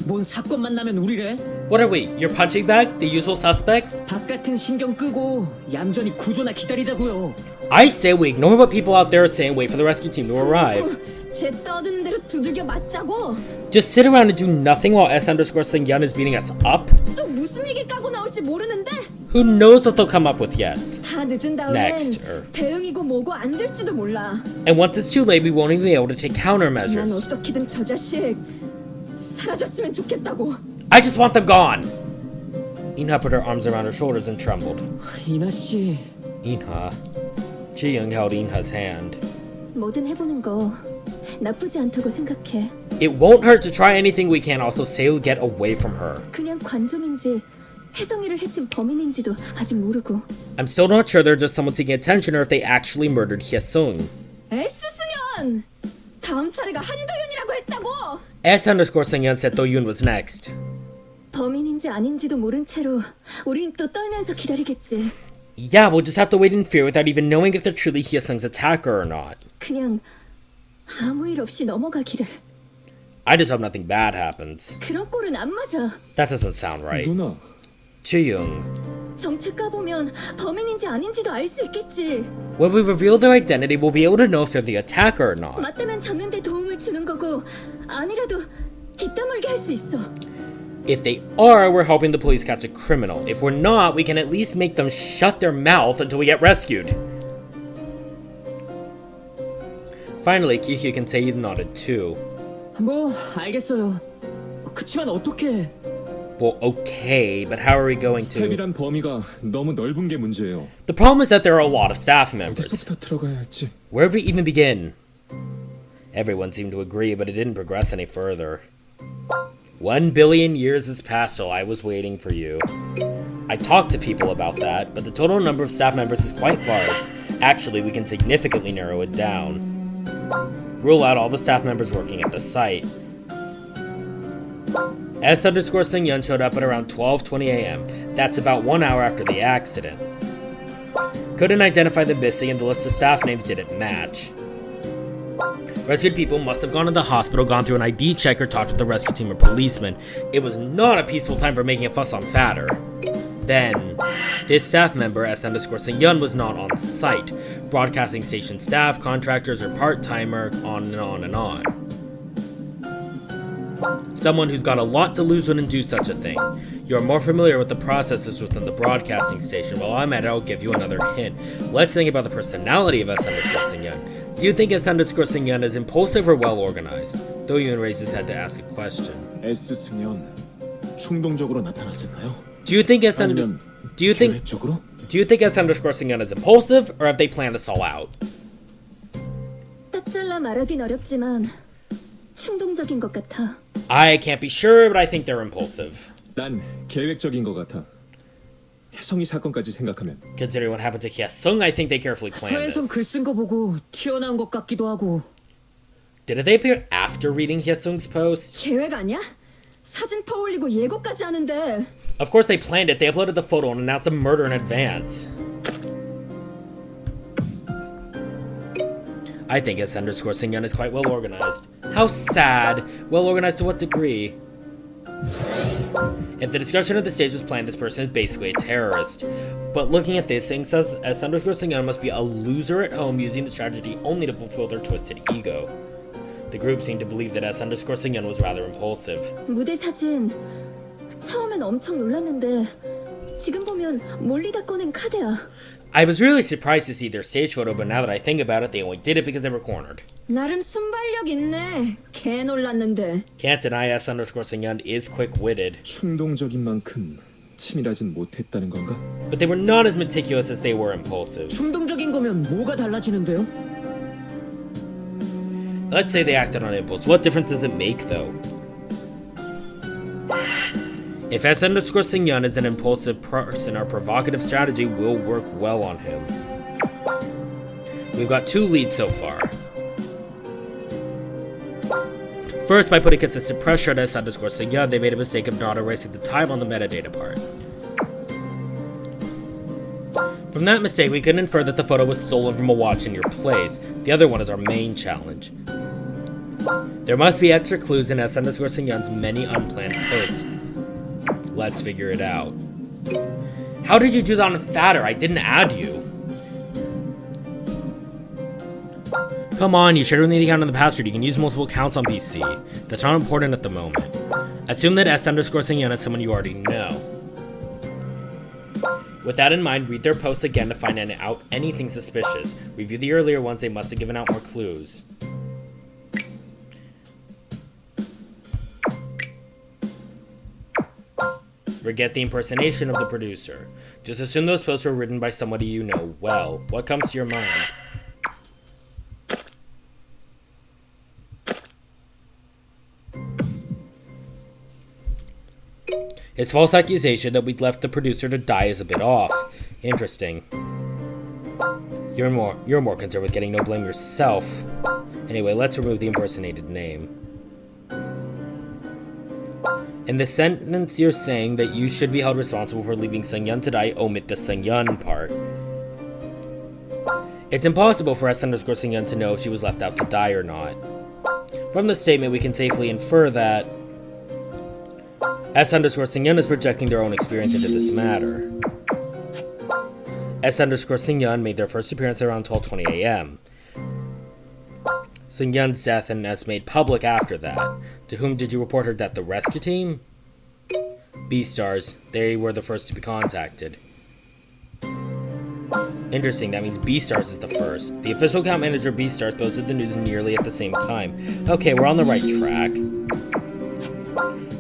뭔 사건만 나면 우리래? What are we? Your punching bag? The usual suspects? 바깥은 신경 끄고 얌전히 구조나 기다리자고요. I say we ignore what people out there are saying, wait for the rescue team to arrive. 쟤 떠드는 대로 두들겨 맞자고. Just sit around and do nothing while S_Singyun is beating us up? 또 무슨 얘기 까고 나올지 모르는데. Who knows what they'll come up with, yes. 다 늦은 다음엔 Next. 대응이고 뭐고 안 될지도 몰라. And once it's too late, we won't even be able to take 난 countermeasures. 어떻게든 저 자식 사라졌으면 좋겠다고. I just want them gone! Inha put her arms around her shoulders and trembled. 이나 씨, Inha. Ji-young held Inha's hand. 뭐든 해보는 거 나쁘지 않다고 생각해. It won't hurt to try anything we can, also say we'll get away from her. 그냥 관종인지 혜성이를 해친 범인인지도 아직 모르고. I'm still not sure they're just someone seeking attention or if they actually murdered Hyesung. S승연! 다음 차례가 한도윤이라고 했다고! S_Singyun said Do-Yoon was next. 범인인지 아닌지도 모른 채로 우린 또 떨면서 기다리겠지. Yeah, we'll just have to wait in fear without even knowing if they're truly Hyesung's attacker or not. 그냥 아무 일 없이 넘어가기를. I just hope nothing bad happens. 그런 꼴은 안 맞아. That doesn't sound right. 누나, Ji-young. 정체 까보면 범인인지 아닌지도 알 수 있겠지. When we reveal their identity, we'll be able to know if they're the attacker or not. 맞다면 잡는 데 도움을 주는 거고 아니라도 뒷담물게 할 수 있어. If they are, we're helping the police catch a criminal. If we're not, we can at least make them shut their mouth until we get rescued. Finally, Kiki can say he nodded too. 뭐 알겠어요. 그치만 어떻게? Well, okay, but how are we going to... 스텝이란 범위가 너무 넓은 게 문제예요. The problem is that there are a lot of staff members. 어디서부터 들어가야 할지. Where do we even begin? Everyone seemed to agree, but it didn't progress any further. 1 billion years has passed while I was waiting for you. I talked to people about that, but the total number of staff members is quite large. Actually, we can significantly narrow it down. Rule out all the staff members working at the site. S underscore Seung-yeon showed up at around 12:20 a.m. That's about 1 hour after the accident. Couldn't identify the missing and the list of staff names didn't match. Rescued people must have gone to the hospital, gone through an ID check, or talked to the rescue team or policemen. It was not a peaceful time for making a fuss on Fatter. Then, this staff member, S underscore Seung-yeon, was not on site. Broadcasting station staff, contractors, or part-timer, on and on and on. Someone who's got a lot to lose wouldn't do such a thing. You're more familiar with the processes within the broadcasting station. While I'm at it, I'll give you another hint. Let's think about the personality of S underscore Seung-yeon. Do you think S underscore Seung-yeon is impulsive or well-organized? Do-Yoon raised his head to ask a question. S 승연 충동적으로 나타났을까요? Do you think S 아니면 계획적으로? underscore Seung-yeon is impulsive, or have they planned this all out? 딱 잘라 말하긴 어렵지만 충동적인 것 같아. I can't be sure, but I think they're impulsive. 난 계획적인 것 같아. 혜성이 사건까지 생각하면 Considering what happened to Hye-sung, I think they carefully planned 서해선 글 this. 쓴 거 보고 튀어나온 것 같기도 하고. Did they appear after reading Hye-sung's post? 계획 아니야? 사진 퍼올리고 예고까지 하는데. Of course they planned it. They uploaded the photo and announced the murder in advance. I think S underscore Seung-yeon is quite well organized. How sad. Well organized to what degree? If the destruction of the stage was planned, this person is basically a terrorist. But looking at this, S underscore Seung-yeon must be a loser at home using the strategy only to fulfill their twisted ego. The group seemed to believe that S underscore Seung-yeon was rather impulsive. 무대 사진 처음엔 엄청 놀랐는데 지금 보면 몰리다 꺼낸 카드야. I was really surprised to see their stage photo, but now that I think about it, they only did it because they were cornered. 나름 순발력 있네. 개 놀랐는데. Can't deny S underscore Seung-yeon is quick-witted, 충동적인 만큼 치밀하진 못했다는 건가? but they were not as meticulous as they were impulsive. 충동적인 거면 뭐가 달라지는데요? Let's say they acted on impulse. What difference does it make, though? If S underscore Seung-yeon is an impulsive person, our provocative strategy will work well on him. We've got 2 leads so far. First, by putting consistent pressure on S underscore Seung-yeon, they made a mistake of not erasing the time on the metadata part. From that mistake, we can infer that the photo was stolen from a watch in your place. The other one is our main challenge. There must be extra clues in S underscore Seung-yeon's many unplanned posts. Let's figure it out. How did you do that on Fatter? I didn't add you. Come on, you shared with me the account on the password. You can use multiple accounts on PC. That's not important at the moment. Assume that S underscore Seung-yeon is someone you already know. With that in mind, read their posts again to find out anything suspicious. Review the earlier ones, they must have given out more clues. Forget the impersonation of the producer. Just assume those posts were written by somebody you know well. What comes to your mind? His false accusation that we'd left the producer to die is a bit off. Interesting. You're more concerned with getting no blame yourself. Anyway, let's remove the impersonated name. In the sentence, you're saying that you should be held responsible for leaving Seung-yeon to die. Omit the Seung-yeon part. It's impossible for S underscore Seung-yeon to know if she was left out to die or not. From the statement, we can safely infer that S underscore Seung-yeon is projecting their own experience into this matter. S underscore Seung-yeon made their first appearance around 12:20 a.m. Seung-yeon's death and S made public after that. To whom did you report her death? The rescue team? B-Stars. They were the first to be contacted. Interesting, that means B-Stars is the first. The official account manager B-Stars posted the news nearly at the same time. Okay, we're on the right track.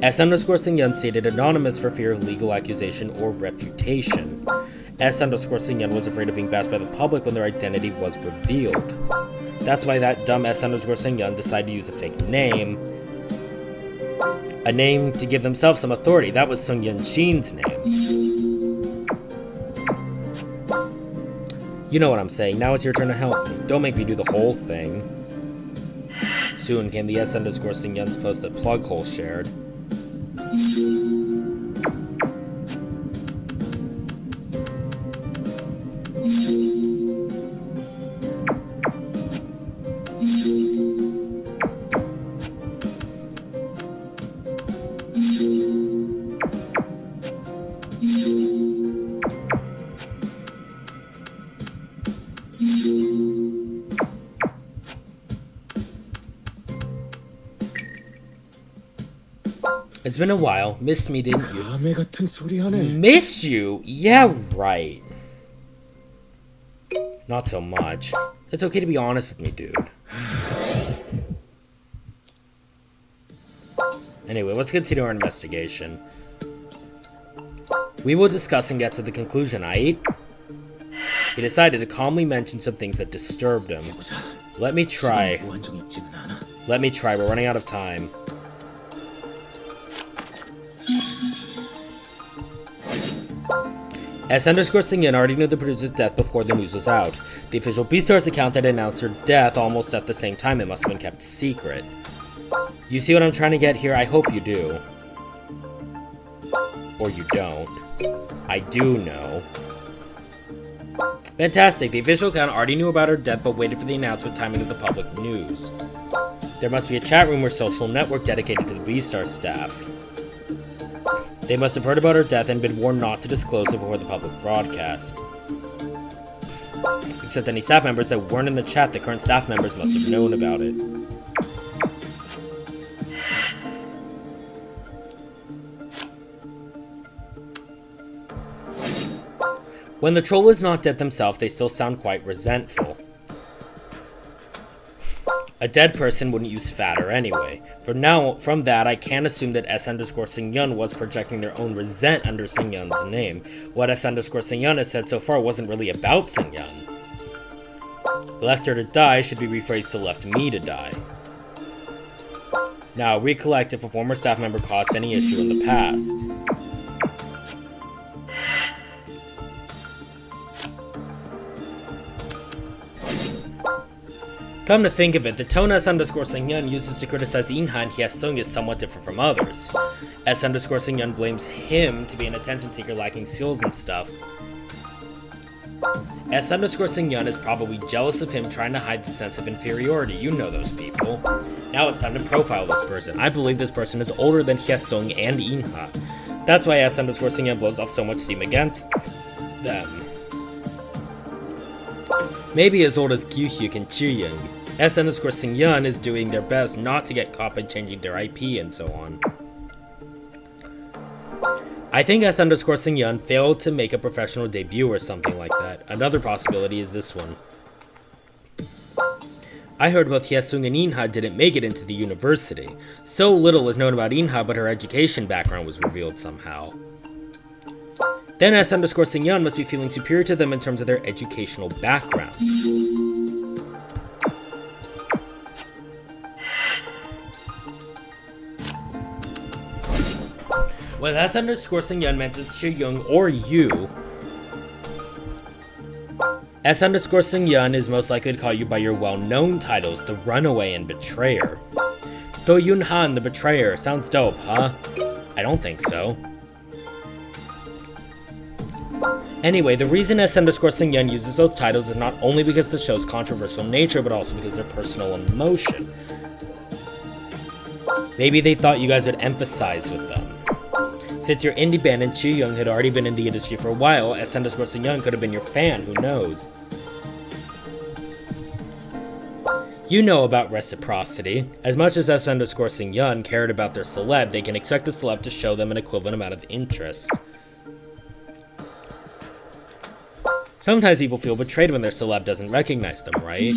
S underscore Seung-yeon stated anonymous for fear of legal accusation or refutation. S underscore Seung-yeon was afraid of being bashed by the public when their identity was revealed. That's why that dumb S underscore Seung-yeon decided to use a fake name. A name to give themselves some authority. That was Seung-yeon Shin's name. You know what I'm saying. Now it's your turn to help me. Don't make me do the whole thing. Soon came the S underscore Seung-yeon's post that Plughole shared. It's been a while. Miss me, didn't you? 아메 같은 소리 하네. Miss you? Yeah, right. Not so much. It's okay to be honest with me, dude. Anyway, let's continue our investigation. We will discuss and get to the conclusion, aight? He decided to calmly mention some things that disturbed him. 보자. Let me try. 무한정 있지는 않아. Let me try. We're running out of time. S_Singyeon already knew the producer's death before the news was out. The official Beastar's account that announced her death almost at the same time. It must have been kept secret. You see what I'm trying to get here? I hope you do. Or you don't. I do know. Fantastic. The official account already knew about her death but waited for the announcement timing of the public news. There must be a chat room or social network dedicated to the Beastar staff. They must have heard about her death and been warned not to disclose it before the public broadcast. Except any staff members that weren't in the chat, the current staff members must have known about it. When the troll is not dead themselves, they still sound quite resentful. A dead person wouldn't use fatter anyway. From that, I can assume that S_Singyeon was projecting their own resent under Singyeon's name. What S_Singyeon has said so far wasn't really about Singyeon. Left her to die should be rephrased to left me to die. Now, recollect if a former staff member caused any issue in the past. Come to think of it, the tone S_Singyeon uses to criticize Inha and Hye-sung is somewhat different from others. S_Singyeon blames him to be an attention seeker lacking skills and stuff. S_Singyeon is probably jealous of him trying to hide the sense of inferiority. You know those people. Now it's time to profile this person. I believe this person is older than Hye-sung and Inha. That's why S_Singyeon blows off so much steam against them. Maybe as old as Gyuhyuk and Chiyoung. S_Singyeon is doing their best not to get caught by changing their IP and so on. I think S_Singyeon failed to make a professional debut or something like that. Another possibility is this one. I heard both Hye-sung and Inha didn't make it into the university. So little is known about Inha, but her education background was revealed somehow. Then S_Singyeon must be feeling superior to them in terms of their educational background. When S_Singyeon mentions Chiyoung or you, S_Singyeon is most likely to call you by your well-known titles, the Runaway and Betrayer. Do-Yoon Han, the Betrayer. Sounds dope, huh? I don't think so. Anyway, the reason S_Singyeon uses those titles is not only because of the show's controversial nature, but also because of their personal emotion. Maybe they thought you guys would emphasize with them. Since your indie band and Chiyoung had already been in the industry for a while, S_Singyeon could have been your fan, who knows? You know about reciprocity. As much as S_Singyeon cared about their celeb, they can expect the celeb to show them an equivalent amount of interest. Sometimes people feel betrayed when their celeb doesn't recognize them, right?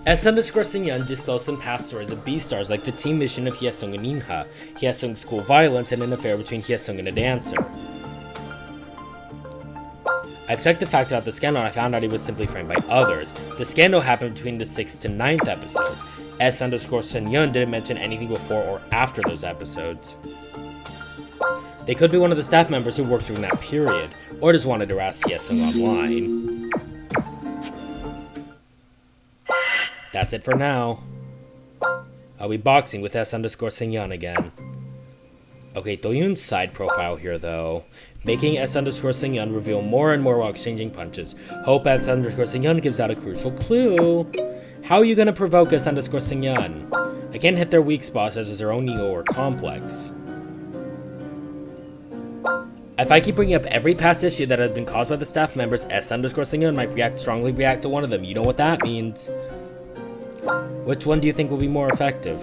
S_Singyeon disclosed some past stories of B-stars like the team mission of Hye-sung and Inha, Hye-sung's school violence, and an affair between Hye-sung and a dancer. I checked the fact about the scandal and I found out he was simply framed by others. The scandal happened between the 6th to 9th episodes. S_Singyeon didn't mention anything before or after those episodes. They could be one of the staff members who worked during that period, or just wanted to harass Hyesung online. That's it for now. I'll be boxing with S_Singyeon again. Okay, Do-Yoon's side profile here, though. Making S_Singyeon reveal more and more while exchanging punches. Hope S_Singyeon gives out a crucial clue. How are you gonna provoke S_Singyeon? I can't hit their weak spots such as their own ego or complex. If I keep bringing up every past issue that has been caused by the staff members, S_Singyeon might strongly react to one of them. You know what that means. Which one do you think will be more effective?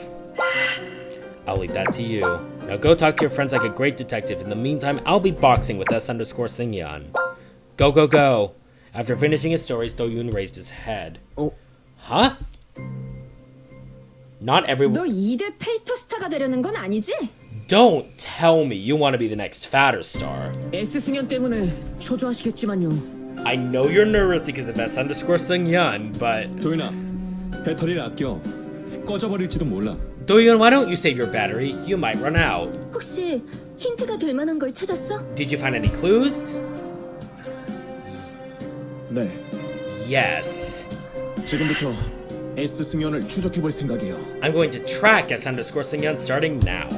I'll leave that to you. Now go talk to your friends like a great detective. In the meantime, I'll be boxing with S_Singyeon. Go, go, go. After finishing his stories, Do-Yoon raised his head. 어? Huh? Not everyone. 너 2대 페이터 스타가 되려는 건 아니지? Don't tell me you want to be the next fatter star. S승연 때문에 초조하시겠지만요. I know you're nervous because of S_Singyeon, but 도윤아, 배터리를 아껴. 꺼져버릴지도 몰라. Do-Yoon, why don't you save your battery? You might run out. 혹시 힌트가 될 만한 걸 찾았어? Did you find any clues? 네, Yes. 지금부터 S 승연을 추적해볼 생각이에요. I'm going to track S_Singyeon starting now.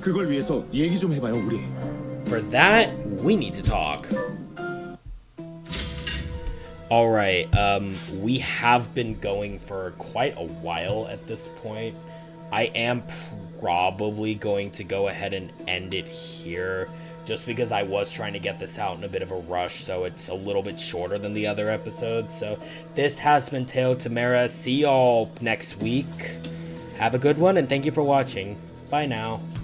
그걸 위해서 얘기 좀 해봐요, 우리. For that, we need to talk. Alright, we have been going for quite a while at this point. I am probably going to go ahead and end it here, just because I was trying to get this out in a bit of a rush, so it's a little bit shorter than the other episodes. So this has been Teo Tamara. See y'all next week. Have a good one, and thank you for watching. Bye now.